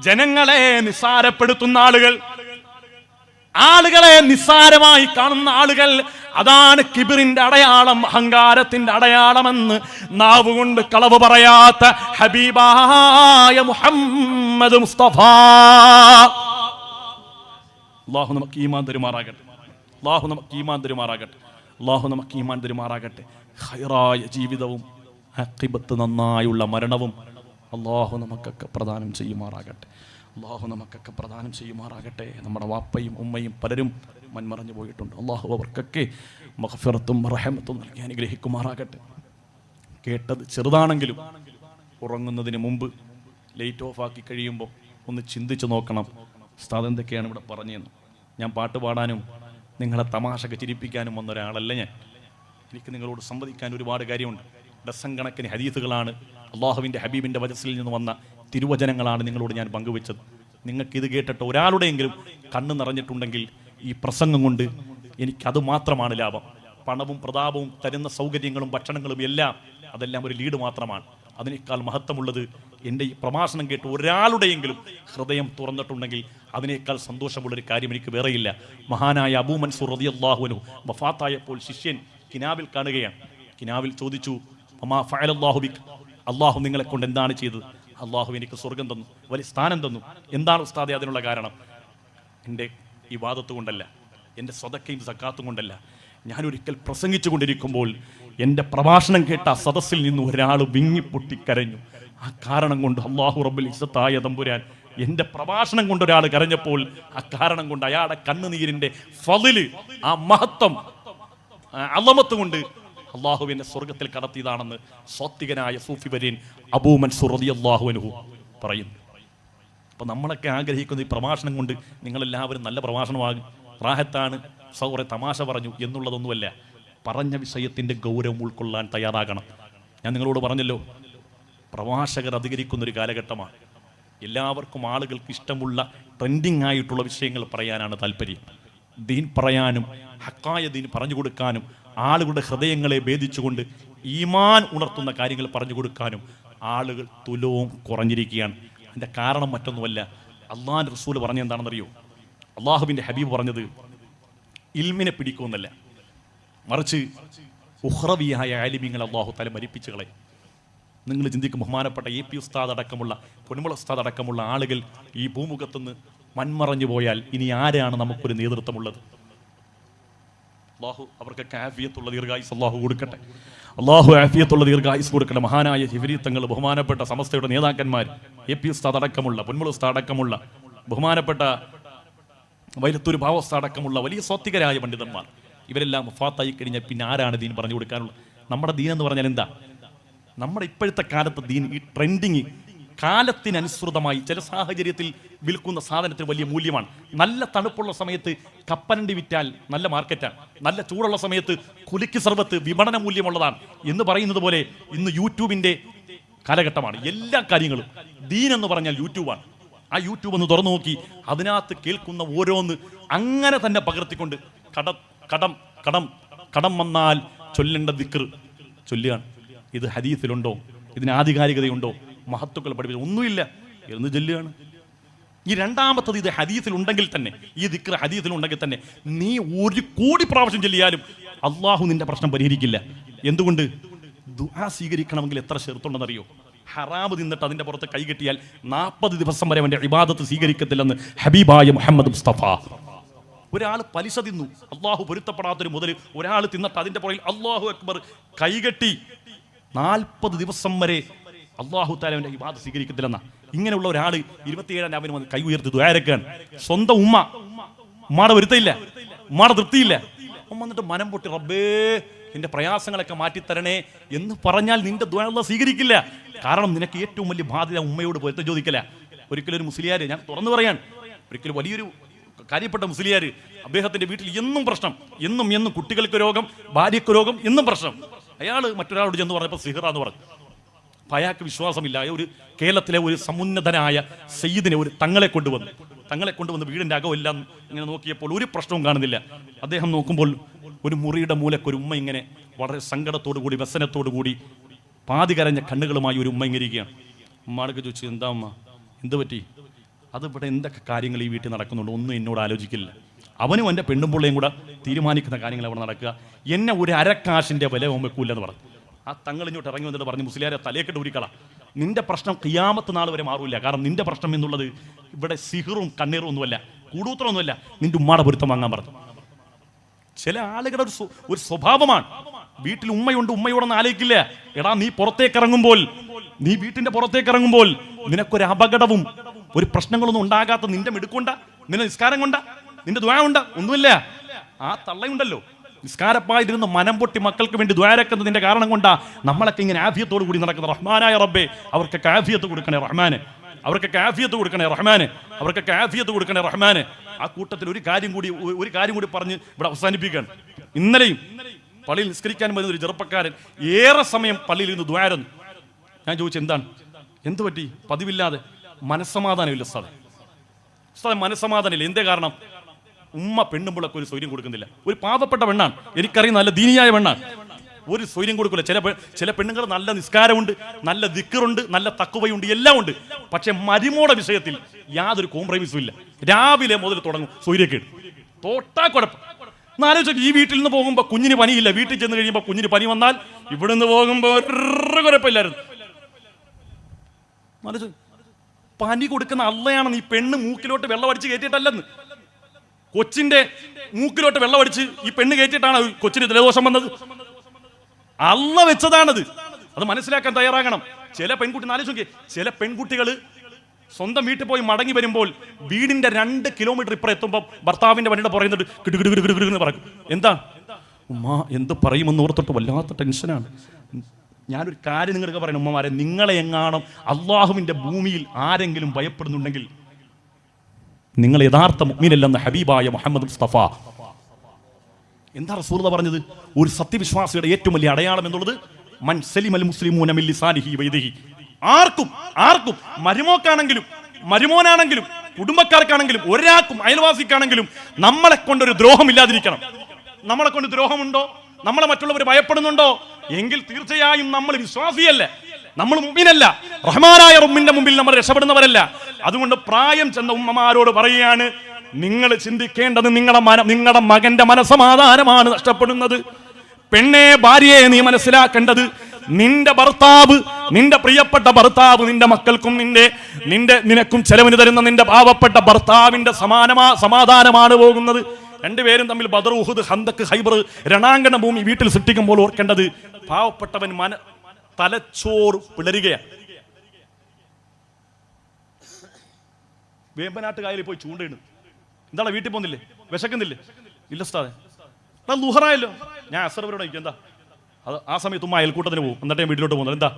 ജനങ്ങളെ നിസ്സാരപ്പെടുത്തുന്ന ആളുകൾ, ആളുകളെ നിസ്സാരമായി കാണുന്ന ആളുകൾ, അതാണ് കിബിറിന്റെ അടയാളം, അഹങ്കാരത്തിന്റെ അടയാളമെന്ന് നാവുകൊണ്ട് കളവ് പറയാത്ത ഹബീബായ മുഹമ്മദ് മുസ്തഫ. അല്ലാഹു നമുക്ക് ഈമാൻ തരുമാറാകട്ടെ. അല്ലാഹു നമുക്ക് ഈമാൻ തരുമാറാകട്ടെ. അല്ലാഹു നമുക്ക് ഈമാൻ തരുമാറാകട്ടെ. ഖൈറായ ജീവിതവും അഖിബത്ത് നന്നായുള്ള മരണവും അല്ലാഹു നമുക്കൊക്കെ പ്രദാനം ചെയ്യുമാറാകട്ടെ. അല്ലാഹു നമുക്കൊക്കെ പ്രദാനം ചെയ്യുമാറാകട്ടെ. നമ്മുടെ വാപ്പയും ഉമ്മയും പലരും മൺമറഞ്ഞു പോയിട്ടുണ്ട്. അല്ലാഹു അവർക്കൊക്കെ മഗ്ഫിറത്തും റഹ്മത്തും നൽകി അനുഗ്രഹിക്കുമാറാകട്ടെ. കേട്ടത് ചെറുതാണെങ്കിലും ഉറങ്ങുന്നതിന് മുമ്പ് ലൈറ്റ് ഓഫ് ആക്കി കഴിയുമ്പോൾ ഒന്ന് ചിന്തിച്ച് നോക്കണം, ഉസ്താദ് എന്തൊക്കെയാണ് ഇവിടെ പറഞ്ഞതെന്ന്. ഞാൻ പാട്ട് പാടാനും നിങ്ങളെ തമാശക്ക് ചിരിപ്പിക്കാനും വന്ന ഒരാളല്ല ഞാൻ. എനിക്ക് നിങ്ങളോട് സംവദിക്കാൻ ഒരുപാട് കാര്യമുണ്ട്. ഡസൻ കണക്കിന് ഹദീസുകളാണ്, അള്ളാഹുവിൻ്റെ ഹബീബിൻ്റെ വചസ്സിൽ നിന്ന് വന്ന തിരുവചനങ്ങളാണ് നിങ്ങളോട് ഞാൻ പങ്കുവെച്ചത്. നിങ്ങൾക്കിത് കേട്ടിട്ട് ഒരാളുടെയെങ്കിലും കണ്ണ് നിറഞ്ഞിട്ടുണ്ടെങ്കിൽ ഈ പ്രസംഗം കൊണ്ട് എനിക്കത് മാത്രമാണ് ലാഭം. പണവും പ്രതാപവും തരുന്ന സൗകര്യങ്ങളും ഭക്ഷണങ്ങളും എല്ലാം അതെല്ലാം ഒരു ലീഡ് മാത്രമാണ്. അതിനേക്കാൾ മഹത്വമുള്ളത് എൻ്റെ ഈ പ്രഭാഷണം കേട്ട് ഒരാളുടെയെങ്കിലും ഹൃദയം തുറന്നിട്ടുണ്ടെങ്കിൽ അതിനേക്കാൾ സന്തോഷമുള്ളൊരു കാര്യം എനിക്ക് വേറെയില്ല. മഹാനായ അബൂ മൻസൂർ റളിയല്ലാഹു അൻഹു വഫാത്തായപ്പോൾ ശിഷ്യൻ കിനാവിൽ കാണുകയാണ്. കിനാവിൽ ചോദിച്ചു, വമാ ഫഅലല്ലാഹു ബിക്, അള്ളാഹു നിങ്ങളെ കൊണ്ട് എന്താണ് ചെയ്തത്? അള്ളാഹു എനിക്ക് സ്വർഗം തന്നു, വലിയ സ്ഥാനം തന്നു. എന്താണ് ഉസ്താദേ അതിനുള്ള കാരണം? എൻ്റെ ഇബാദത്ത് കൊണ്ടല്ല, എൻ്റെ സ്വതക്കയും സക്കാത്തും കൊണ്ടല്ല. ഞാനൊരിക്കൽ പ്രസംഗിച്ചു കൊണ്ടിരിക്കുമ്പോൾ എൻ്റെ പ്രഭാഷണം കേട്ട സദസ്സിൽ നിന്ന് ഒരാൾ വിങ്ങിപ്പൊട്ടിക്കരഞ്ഞു. ആ കാരണം കൊണ്ട് അല്ലാഹു റബ്ബുൽ ഇസ്സത്തായ തമ്പുരാൻ എൻ്റെ പ്രഭാഷണം കൊണ്ട് ഒരാൾ കരഞ്ഞപ്പോൾ ആ കാരണം കൊണ്ട് അയാളുടെ കണ്ണുനീരിൻ്റെ ഫളില്, ആ മഹത്വം, അളമത്ത് കൊണ്ട് അള്ളാഹുവിനെ സ്വർഗത്തിൽ കടത്തിയതാണെന്ന് സ്വാത്വികനായ സൂഫി വര്യൻ അബൂ മൻസൂർ റളിയല്ലാഹു അൻഹു പറയുന്നു. അപ്പോൾ നമ്മളൊക്കെ ആഗ്രഹിക്കുന്ന ഈ പ്രഭാഷണം കൊണ്ട് നിങ്ങളെല്ലാവരും നല്ല പ്രഭാഷണമാകും, റാഹത്താണ്, സൗറെ തമാശ പറഞ്ഞു എന്നുള്ളതൊന്നുമല്ല. പറഞ്ഞ വിഷയത്തിൻ്റെ ഗൗരവം ഉൾക്കൊള്ളാൻ തയ്യാറാകണം. ഞാൻ നിങ്ങളോട് പറഞ്ഞല്ലോ, പ്രഭാഷകർ അധികരിക്കുന്നൊരു കാലഘട്ടമാണ്. എല്ലാവർക്കും ആളുകൾക്ക് ഇഷ്ടമുള്ള ട്രെൻഡിങ് ആയിട്ടുള്ള വിഷയങ്ങൾ പറയാനാണ് താല്പര്യം. ദീൻ പറയാനും ഹക്കായ ദീൻ പറഞ്ഞു കൊടുക്കാനും ആളുകളുടെ ഹൃദയങ്ങളെ ഭേദിച്ചുകൊണ്ട് ഈമാൻ ഉണർത്തുന്ന കാര്യങ്ങൾ പറഞ്ഞു കൊടുക്കാനും ആളുകൾ തുലവും കുറഞ്ഞിരിക്കുകയാണ്. അതിൻ്റെ കാരണം മറ്റൊന്നുമല്ല, അള്ളാഹുവിൻ്റെ റസൂൽ പറഞ്ഞ എന്താണെന്നറിയോ? അള്ളാഹുവിൻ്റെ ഹബീബ് പറഞ്ഞത് ഇൽമിനെ പിടിക്കുമെന്നല്ല, മറിച്ച് ഉഖ്റവിയായ ആലിമീങ്ങൾ അള്ളാഹു തആല മരിപ്പിച്ച് കളയും. നിങ്ങൾ ചിന്തിക്കും, ബഹുമാനപ്പെട്ട AP ഉസ്താദ് അടക്കമുള്ള, പൊന്മുള ഉസ്താദ് അടക്കമുള്ള ആളുകൾ ഈ ഭൂമുഖത്തുനിന്ന് മൺമറഞ്ഞു പോയാൽ ഇനി ആരാണ് നമുക്കൊരു നേതൃത്വമുള്ളത്? അള്ളാഹു അവർക്കൊക്കെ ആഫിയത്തുള്ള ദീർഘായുസ് അള്ളാഹു കൊടുക്കട്ടെ. അള്ളാഹു ആഫിയത്തുള്ള ദീർഘായുസ് കൊടുക്കട്ടെ. മഹാനായ ജിബ്രീൽ തങ്ങൾ, ബഹുമാനപ്പെട്ട സമസ്തയുടെ നേതാക്കന്മാർ, AP ഉസ്താദ് അടക്കമുള്ള, പൊന്മുള ഉസ്താദ് അടക്കമുള്ള, ബഹുമാനപ്പെട്ട വൈലത്തൂർ ഭാവസ്ഥ അടക്കമുള്ള വലിയ സ്വാത്വികരായ പണ്ഡിതന്മാർ, ഇവരെല്ലാം വഫാത്തായി കഴിഞ്ഞാൽ പിന്നെ ആരാണ് ദീൻ പറഞ്ഞു കൊടുക്കാനുള്ളത്? നമ്മുടെ ദീൻ എന്ന് പറഞ്ഞാൽ എന്താ? നമ്മുടെ ഇപ്പോഴത്തെ കാലത്ത് ദീൻ ഈ ട്രെൻഡിങ് കാലത്തിനനുസൃതമായി ചില സാഹചര്യത്തിൽ വിൽക്കുന്ന സാധനത്തിന് വലിയ മൂല്യമാണ്. നല്ല തണുപ്പുള്ള സമയത്ത് കപ്പലണ്ടി വിറ്റാൽ നല്ല മാർക്കറ്റാണ്. നല്ല ചൂടുള്ള സമയത്ത് കുലുക്കി സർവത്ത് വിപണന മൂല്യമുള്ളതാണ് എന്ന് പറയുന്നത് പോലെ ഇന്ന് യൂട്യൂബിൻ്റെ കാലഘട്ടമാണ്. എല്ലാ കാര്യങ്ങളും ദീൻ എന്ന് പറഞ്ഞാൽ യൂട്യൂബാണ്. ആ യൂട്യൂബ് ഒന്ന് തുറന്നു നോക്കി അതിനകത്ത് കേൾക്കുന്ന ഓരോന്ന് അങ്ങനെ തന്നെ പകർത്തിക്കൊണ്ട് കടം വന്നാൽ ചൊല്ലേണ്ട ദിക്ർ ചൊല്ലുകയാണ്. ഇത് ഹദീസിലുണ്ടോ? ഇതിന് ആധികാരികതയുണ്ടോ? മഹത്തുക്കൾ പഠിപ്പിച്ച ഒന്നുമില്ല എന്ന് ചൊല്ലുകയാണ്. ഈ രണ്ടാമത്തത്, ഇത് ഹദീസിലുണ്ടെങ്കിൽ തന്നെ, ഈ ദിക്ർ ഹദീസിലുണ്ടെങ്കിൽ തന്നെ നീ 1 കോടി പ്രാവശ്യം ചൊല്ലിയാലും അള്ളാഹു നിന്റെ പ്രശ്നം പരിഹരിക്കില്ല. എന്തുകൊണ്ട്? ദുആ സ്വീകരിക്കണമെങ്കിൽ എത്ര ഷർത്തുണ്ടെന്നറിയോ? ഹറാമ് തിന്നിട്ട് അതിൻ്റെ പുറത്ത് കൈകെട്ടിയാൽ 40 ദിവസം വരെ അവൻ്റെ ഇബാദത്ത് സ്വീകരിക്കത്തില്ലെന്ന് ഹബീബായ മുഹമ്മദ് മുസ്തഫ. ഒരാൾ പലിശ തിന്നു, അള്ളാഹു പൊരുത്തപ്പെടാത്തൊരു മുതൽ ഒരാൾ തിന്നിട്ട് അതിൻ്റെ പുറകിൽ അള്ളാഹു അക്ബർ കൈകെട്ടി 40 ദിവസം വരെ അള്ളാഹു തആല അവൻ്റെ ഇബാദത്ത് സ്വീകരിക്കത്തില്ലെന്ന. ഇങ്ങനെയുള്ള ഒരാൾ 27-ാം രാവിലെ വന്ന് കൈ ഉയർത്തി ദുആരക്കാണ്. സ്വന്തം ഉമ്മാടെ വരുത്തില്ല, ഉമ്മാടെ തൃപ്തിയില്ല. വന്നിട്ട് മനം പൊട്ടി, റബ്ബേ നിന്റെ പ്രയാസങ്ങളൊക്കെ മാറ്റിത്തരണേ എന്ന് പറഞ്ഞാൽ നിന്റെ ദുആ അല്ലാഹു സ്വീകരിക്കില്ല. കാരണം നിനക്ക് ഏറ്റവും വലിയ ബാധ്യത ഉമ്മയോട് പൊരുത്തം ചോദിക്കല. ഒരിക്കലൊരു മുസ്ലിയാർ, ഞാൻ തുറന്നു പറയാൻ, ഒരിക്കലും വലിയൊരു കാര്യപ്പെട്ട മുസ്ലിയാർ, അദ്ദേഹത്തിന്റെ വീട്ടിൽ എന്നും പ്രശ്നം, എന്നും കുട്ടികൾക്ക് രോഗം, ഭാര്യയ്ക്ക് രോഗം, എന്നും പ്രശ്നം. അയാൾ മറ്റൊരാളോട് ചെന്ന് പറഞ്ഞപ്പോൾ സിഹ്റ എന്ന് പറഞ്ഞു. അപ്പം അയാൾക്ക് വിശ്വാസമില്ല. ഒരു കേരളത്തിലെ ഒരു സമുന്നതനായ സയ്യിദിനെ, ഒരു തങ്ങളെ കൊണ്ടുവന്ന് വീടിൻ്റെ അകമെല്ലാം ഇങ്ങനെ നോക്കിയപ്പോൾ ഒരു പ്രശ്നവും കാണുന്നില്ല. അദ്ദേഹം നോക്കുമ്പോൾ ഒരു മുറിയുടെ മൂലക്കൊരു ഉമ്മ ഇങ്ങനെ വളരെ സങ്കടത്തോടു കൂടി, വ്യസനത്തോടു കൂടി പാതി കരഞ്ഞ കണ്ണുകളുമായി ഒരു ഉമ്മ ഇങ്ങിരിക്കുകയാണ്. ഉമ്മാടൊക്കെ ചോദിച്ചു, എന്താ ഉമ്മ, എന്ത് പറ്റി? അത് ഇവിടെ എന്തൊക്കെ കാര്യങ്ങൾ ഈ വീട്ടിൽ നടക്കുന്നുണ്ട്, ഒന്നും എന്നോട് ആലോചിക്കില്ല. അവനും എൻ്റെ പെണ്ണുമ്പിള്ളയും കൂടെ തീരുമാനിക്കുന്ന കാര്യങ്ങൾ അവിടെ നടക്കുക. എന്നെ ഒരു അരക്കാശിൻ്റെ വില വെക്കൂലെന്ന് പറഞ്ഞു. ആ തങ്ങൾ ഇങ്ങോട്ട് ഇറങ്ങി വന്നിട്ട് പറഞ്ഞു, മുസ്ലിയാരെ തലയൊക്കെ ഊരിക്കള, നിന്റെ പ്രശ്നം ഖിയാമത്ത് നാൾ വരെ മാറൂല. കാരണം നിന്റെ പ്രശ്നം എന്നുള്ളത് ഇവിടെ സിഹിറും കണ്ണീറും ഒന്നുമല്ല, കൂടൂത്രമൊന്നുമല്ല, നിന്റെ ഉമ്മാടെ പൊരുത്തം വാങ്ങാൻ പറഞ്ഞു. ചില ആളുകളുടെ ഒരു സ്വഭാവമാണ്. വീട്ടിൽ ഉമ്മയുണ്ട്, ഉമ്മയോടൊന്നും ആലോചിക്കില്ല. എടാ, നീ പുറത്തേക്ക് ഇറങ്ങുമ്പോൾ, നീ വീട്ടിന്റെ പുറത്തേക്ക് ഇറങ്ങുമ്പോൾ നിനക്കൊരു അപകടവും ഒരു പ്രശ്നങ്ങളൊന്നും ഉണ്ടാകാത്ത നിന്റെ മിടുക്കൊണ്ട, നിന്റെ നിസ്കാരം കൊണ്ട, നിന്റെ ദ്വാ ഉണ്ട്, ഒന്നുമില്ല. ആ തള്ളയുണ്ടല്ലോ നിസ്കാരപ്പായിരുന്ന് മനം പൊട്ടി മക്കൾക്ക് വേണ്ടി ദ്വാരക്കുന്നതിന്റെ കാരണം കൊണ്ടാ നമ്മളൊക്കെ ഇങ്ങനെ ആഫിയത്തോടു കൂടി നടക്കുന്ന. റഹ്മാനായ റബ്ബേ, അവർക്കൊക്കെ ആഫിയത്ത് കൊടുക്കണേ റഹ്മാന്, അവർക്കൊക്കെ ആഫിയത്ത് കൊടുക്കണേ റഹ്മാന്, അവർക്കൊക്കെ ആഫിയത്ത് കൊടുക്കണേ റഹ്മാന്. ആ കൂട്ടത്തിൽ ഒരു കാര്യം കൂടി പറഞ്ഞ് ഇവിടെ അവസാനിപ്പിക്കുകയാണ്. ഇന്നലെയും പള്ളിയിൽ നിസ്കരിക്കാൻ വരുന്ന ഒരു ചെറുപ്പക്കാരൻ ഏറെ സമയം പള്ളിയിൽ നിന്ന് ദ്വാരന്നു. ഞാൻ ചോദിച്ചു, എന്താണ്, എന്ത് പറ്റി? പതിവില്ലാതെ മനസ്സമാധാനമില്ല ഉസ്താദെ, മനസ്സമാധാനമില്ല. എന്തേ കാരണം? ഉമ്മ പെണ്ണുമ്പോഴൊക്കെ ഒരു സ്വൈര്യം കൊടുക്കുന്നില്ല. ഒരു പാവപ്പെട്ട പെണ്ണാണ്, എനിക്കറിയുന്ന നല്ല ദീനിയായ പെണ്ണാണ്, ഒരു സ്വൈര്യം കൊടുക്കില്ല. ചില പെണ്ണുങ്ങൾ നല്ല നിസ്കാരമുണ്ട്, നല്ല ദിക്റുണ്ട്, നല്ല തഖ്വയുണ്ട്, എല്ലാം ഉണ്ട്. പക്ഷെ മരുമോടെ വിഷയത്തിൽ യാതൊരു കോംപ്രമൈസും ഇല്ല. രാവിലെ മുതൽ തുടങ്ങും സ്വൈര്യക്കേട്, തോട്ടാ കുഴപ്പം. എന്നാലോചിച്ചു, ഈ വീട്ടിൽ നിന്ന് പോകുമ്പോൾ കുഞ്ഞിന് പനിയില്ല, വീട്ടിൽ ചെന്ന് കഴിയുമ്പോൾ കുഞ്ഞിന് പനി വന്നാൽ ഇവിടെ നിന്ന് പോകുമ്പോൾ ഒരു കുഴപ്പമില്ലായിരുന്നു. പനി കൊടുക്കുന്ന അള്ളയാണ്. നീ പെണ്ണ് മൂക്കിലോട്ട് വെള്ളമടിച്ച് കയറ്റിയിട്ടല്ലെന്ന്, കൊച്ചിന്റെ മൂക്കിലോട്ട് വെള്ളമടിച്ച് ഈ പെണ്ണ് കയറ്റിയിട്ടാണ് കൊച്ചിന് ജലദോഷം വന്നത്. അള്ള വെച്ചതാണത്. അത് മനസ്സിലാക്കാൻ തയ്യാറാകണം. ചില പെൺകുട്ടി, ആലോചിച്ച്, ചില പെൺകുട്ടികൾ സ്വന്തം വീട്ടിൽ പോയി മടങ്ങി വരുമ്പോൾ വീടിന്റെ 2 കിലോമീറ്റർ ഇപ്പുറം എത്തുമ്പോൾ ഭർത്താവിന്റെ വണ്ടിയുടെ പറയുന്നുണ്ട് കിടുകിടുകിടുകിടുന്ന് പറയും. എന്താ ഉമ്മ എന്ത് പറയുമെന്ന് ഓർത്തിട്ട് വല്ലാത്ത ടെൻഷനാണ്. ഞാനൊരു കാര്യം നിങ്ങൾക്ക് പറയണം ഉമ്മമാരെ, നിങ്ങളെ എങ്ങാനും അള്ളാഹുവിന്റെ ഭൂമിയിൽ ആരെങ്കിലും ഭയപ്പെടുന്നുണ്ടെങ്കിൽ നിങ്ങൾ യഥാർത്ഥ മുഅ്മിനല്ലെന്ന് ഹബീബായ മുഹമ്മദ് മുസ്തഫ. എന്താ റസൂലുള്ളാഹി പറഞ്ഞത്? ഒരു സത്യവിശ്വാസിയുടെ ഏറ്റവും വലിയ അടയാളം എന്നുള്ളത് മൻ സലിമൽ മുസ്ലിമൂന മിൻ ലിസാനിഹി വയദിഹി. ആർക്കും മരുമോക്കാണെങ്കിലും മരുമോനാണെങ്കിലും കുടുംബക്കാർക്കാണെങ്കിലും ഒരാൾക്കും അയൽവാസിക്കാണെങ്കിലും നമ്മളെ കൊണ്ടൊരു ദ്രോഹം ഇല്ലാതിരിക്കണം. നമ്മളെ കൊണ്ട് ദ്രോഹമുണ്ടോ, നമ്മളെ മറ്റുള്ളവർ ഭയപ്പെടുന്നുണ്ടോ എങ്കിൽ തീർച്ചയായും നമ്മൾ വിശ്വാസിയല്ല, നമ്മൾ മുഅ്മിനല്ല. റഹ്മാനായ റബ്ബിന്റെ മുമ്പിൽ നമ്മൾ രക്ഷപ്പെടുന്നവരല്ല. അതുകൊണ്ട് പ്രായം ചെന്ന ഉമ്മമാരോട് പറയുകയാണ്, നിങ്ങൾ ചിന്തിക്കേണ്ടത് നിങ്ങളുടെ മകന്റെ മനസ്സമാധാനമാണ് നഷ്ടപ്പെടുന്നത്. പെണ്ണെ, ഭാര്യയെ നീ മനസ്സിലാക്കേണ്ടത് നിന്റെ ഭർത്താവ്, നിന്റെ പ്രിയപ്പെട്ട ഭർത്താവ് നിന്റെ മക്കൾക്കും നിനക്കും ചെലവിന് തരുന്ന നിന്റെ പാവപ്പെട്ട ഭർത്താവിന്റെ സമാധാനമാണ് പോകുന്നത്. രണ്ടുപേരും തമ്മിൽ ബദർ, ഉഹുദ്, ഖന്തക്ക്, ഖൈബർ രണാങ്കണ ഭൂമി വീട്ടിൽ സൃഷ്ടിക്കുമ്പോൾ ഓർക്കേണ്ടത് പാവപ്പെട്ടവൻ തലച്ചോറ് പിളരുകയാണ്. വേമ്പനാട്ടുകായലിൽ പോയി ചൂണ്ടയിടും. എന്താണ്, വീട്ടിൽ പോകുന്നില്ലേ, വിശക്കുന്നില്ലേ? ഇല്ല ഉസ്താദേ, ലുഹറായല്ലോ, ഞാൻ അസറവരോട് ചോദിക്കും എന്താ. അത് ആ സമയത്ത് ഉമ്മ അയൽക്കൂട്ടത്തിന് പോകും, എന്നിട്ട് ഞാൻ വീട്ടിലോട്ട് പോകുന്നത്. എന്താ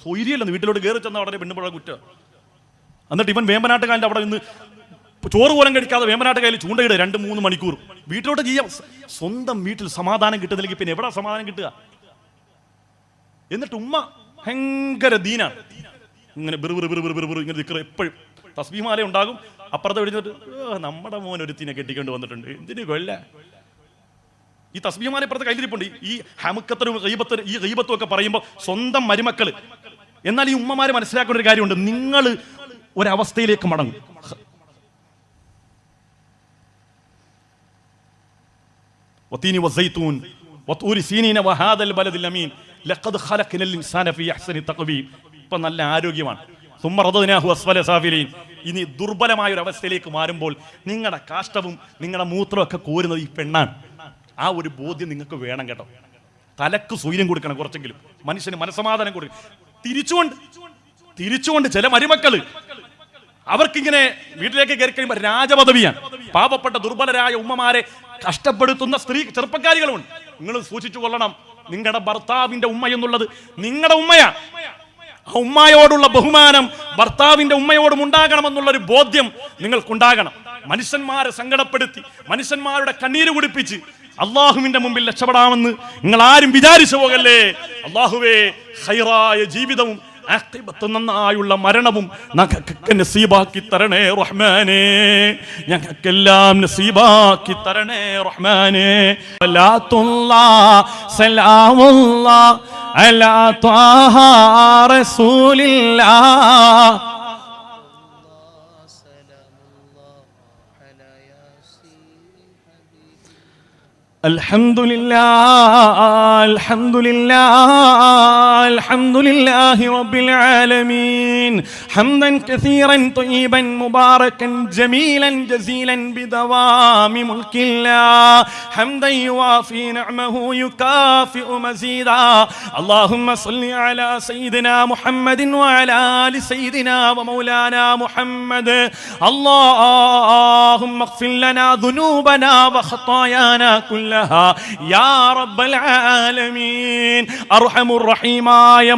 സൗകര്യല്ലെന്ന്, വീട്ടിലോട്ട് കയറി ചെന്നാൽ ഉടനെ പെണ്ണുമ്പുഴ കുറ്റം. എന്നിട്ട് ഇവൻ വേമ്പനാട്ടുകായലിന്റെ അവിടെ നിന്ന് ചോറ് പോലും കഴിക്കാതെ വേമ്പനാട്ടുകായലിൽ ചൂണ്ടയിടുക 2-3 മണിക്കൂർ. വീട്ടിലോട്ട് ചെയ്യാം. സ്വന്തം വീട്ടിൽ സമാധാനം കിട്ടുന്നില്ലെങ്കിൽ പിന്നെ എവിടെ സമാധാനം കിട്ടുക? എന്നിട്ട് ഉമ്മ ഭയങ്കര ദീനാണ്, ഇങ്ങനെ ഇങ്ങനെ ദിക്ർ, എപ്പോഴും തസ്ബീഹ് മാല ഉണ്ടാകും. അപ്പുറത്തെ വിളിച്ചിട്ട് നമ്മുടെ മോൻ ഒരുത്തിനെ കെട്ടിക്കൊണ്ട് വന്നിട്ടുണ്ട്, എന്തിനു കൊല്ല. ഈ തസ്ബീഹ് മാല ഇപ്പുറത്തെ കയ്യിലിരിപ്പുണ്ട്. ഈ ഹമുക്കത്തരും ഈ ഗീബത്തും ഒക്കെ പറയുമ്പോൾ സ്വന്തം മരുമക്കള്. എന്നാൽ ഈ ഉമ്മമാര് മനസ്സിലാക്കേണ്ട ഒരു കാര്യമുണ്ട്, നിങ്ങൾ ഒരവസ്ഥയിലേക്ക് മടങ്ങും. വതീനി വസൈതൂൻ വതൂരി സീനീന വഹാദൽ ബലദിൽ അമീൻ ലഖദ് ഖലഖനൽ ഇൻസാന ഫീ അഹ്സനി തഖ്വീം. ഇപ്പൊ നല്ല ആരോഗ്യമാണ്. സുമ്മ റദദ്നാഹു അസ്ഫല സാഫിലീൻ. ഇനി ദുർബലമായ ഒരു അവസ്ഥയിലേക്ക് മാറുമ്പോൾ നിങ്ങളുടെ കാഷ്ടവും നിങ്ങളുടെ മൂത്രവും ഒക്കെ കോരുന്നത് ഈ പെണ്ണാണ്. ആ ഒരു ബോധ്യം നിങ്ങൾക്ക് വേണം കേട്ടോ. തലക്ക് സൂര്യം കൊടുക്കണം, കുറച്ചെങ്കിലും മനുഷ്യന് മനസ്സമാധാനം കൊടുക്കണം. തിരിച്ചുകൊണ്ട് ചില മരുമക്കള് അവർക്കിങ്ങനെ വീട്ടിലേക്ക് കയറി കഴിയുമ്പോൾ രാജപദവിയാണ്. പാവപ്പെട്ട ദുർബലരായ ഉമ്മമാരെ കഷ്ടപ്പെടുത്തുന്ന ചെറുപ്പക്കാരികളുണ്ട്. നിങ്ങൾ സൂക്ഷിച്ചു കൊള്ളണം. നിങ്ങളുടെ ഭർത്താവിന്റെ ഉമ്മ എന്നുള്ളത് നിങ്ങളുടെ ഉമ്മയാണ്. ആ ഉമ്മയോടുള്ള ബഹുമാനം ഭർത്താവിന്റെ ഉമ്മയോടും ഉണ്ടാകണമെന്നുള്ളൊരു ബോധ്യം നിങ്ങൾക്കുണ്ടാകണം. മനുഷ്യന്മാരെ സങ്കടപ്പെടുത്തി മനുഷ്യന്മാരുടെ കണ്ണീര് കുടിപ്പിച്ച് അള്ളാഹുവിന്റെ മുമ്പിൽ രക്ഷപ്പെടാമെന്ന് നിങ്ങൾ ആരും വിചാരിച്ചു പോകല്ലേ. അള്ളാഹുവേ, ഖൈറായ ജീവിതവും ആഖിബത്ത് നന്നായുള്ള മരണവും ഞങ്ങൾക്ക് നസീബാക്കി തരണേ റഹ്മാനേ. ഞങ്ങൾക്കെല്ലാം നസീബാക്കി തരണേ റഹ്മാനേ. സലാത്തുല്ലാ സലാമുല്ലാ അലാ ത്വാഹ റസൂലില്ലാ الحمد لله الحمد لله الحمد لله رب العالمين حمدا كثيرا طيبا مباركا جميلا جزيلا بدوام ملك الله حمدا يوافي نعمه يكافئ مزيدا اللهم صل على سيدنا محمد وعلى آل سيدنا ومولانا محمد اللهم اغفر لنا ذنوبنا وخطايانا كلها يا رب العالمين أرحم الرحيماയ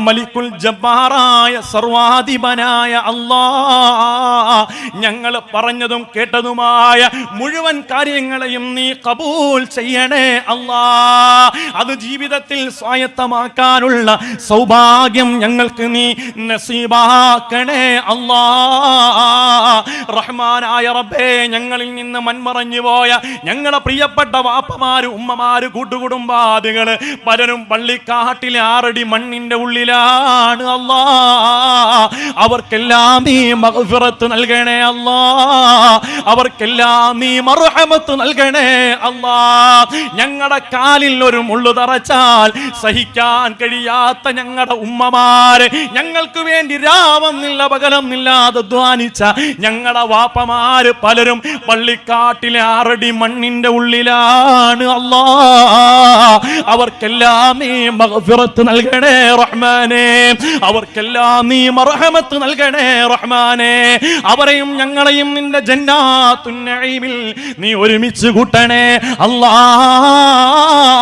മലിക്കുൽ ജബ്ബാറായ സർവാധിപനായ അല്ലാഹ് ഞങ്ങൾ പറഞ്ഞതും കേട്ടതുമായ മുഴുവൻ കാര്യങ്ങളെയും നീ ഖബൂൽ ചെയ്യണേ അല്ലാഹ് അത് ജീവിതത്തിൽ സ്വായത്തമാക്കാനുള്ള സൗഭാഗ്യം ഞങ്ങൾക്ക് നീ നസീബാക്കണേ അല്ലാഹ് റഹ്മാനായ റബ്ബേ ഞങ്ങളിൽ നിന്ന് മൺമറഞ്ഞു പോയ ഞങ്ങളുടെ പ്രിയപ്പെട്ട വാപ്പമാർ ഉമ്മമാര് കൂട്ടുകുടുംബാദികള് പലരും പള്ളിക്കാട്ടിലെ 6 അടി മണ്ണിന്റെ ഉള്ളിലാണ് അല്ലാഹ് അവർക്കെല്ലാം നീ മഗ്ഫിറത്ത് നൽകണേ അല്ലാഹ് അവർക്കെല്ലാം നീ മർഹമത്ത് നൽകണേ അല്ലാഹ് ഞങ്ങളുടെ കാലിൽ ഒരു മുള്ളു തറച്ചാൽ സഹിക്കാൻ കഴിയാത്ത ഞങ്ങളുടെ ഉമ്മമാര് ഞങ്ങൾക്ക് വേണ്ടി രാവന്നില്ല പകലൊന്നില്ലാതെ ധ്വാനിച്ച ഞങ്ങളുടെ വാപ്പമാര് പലരും പള്ളിക്കാട്ടിലെ 6 അടി മണ്ണിന്റെ ഉള്ളിലാണ് അല്ലാഹ് അവർക്കെല്ലാം നീ മഗ്ഫിറത്ത് നൽകണേ റഹ്മാനേ അവർക്കെല്ലാം നീ മർഹമത്ത് നൽകണേ റഹ്മാനേ അവരെയും ഞങ്ങളെയും നിന്റെ ജന്നാത്തുൻ നഈമിൽ നീ ഒരുമിച്ച് കൂട്ടണേ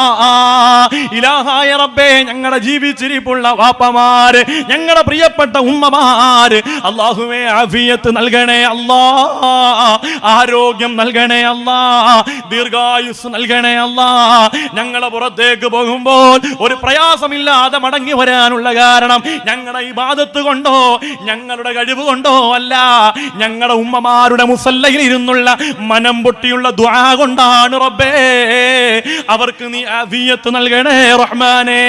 അല്ലാഹ് ഇലാഹായ റബ്ബേ ഞങ്ങളുടെ ജീവിച്ചിരിപ്പുള്ള വാപ്പമാര് ഞങ്ങളുടെ പ്രിയപ്പെട്ട ഉമ്മമാര് അല്ലാഹുവേ ആഫിയത്ത് നൽകണേ അല്ലാഹ് ആരോഗ്യം നൽകണേ അല്ലാഹ് ദീർഘായുസ് നൽകണേ അല്ലാഹ് ഞങ്ങളെ പുറത്തേക്ക് പോകുമ്പോൾ ഒരു പ്രയാസമില്ലാതെ മടങ്ങി വരാനുള്ള കാരണം ഞങ്ങളുടെ ഇബാദത്ത് കൊണ്ടോ ഞങ്ങളുടെ കഴിവ് കൊണ്ടോ അല്ല ഞങ്ങളുടെ ഉമ്മമാരുടെ മുസല്ലയിൽ ഇരുന്നുള്ള മനം പൊട്ടിയുള്ള ദുആ കൊണ്ടാണ് റബ്ബേ അവർക്ക് നീ ആഫിയത്ത് നൽകണേ റഹ്മാനേ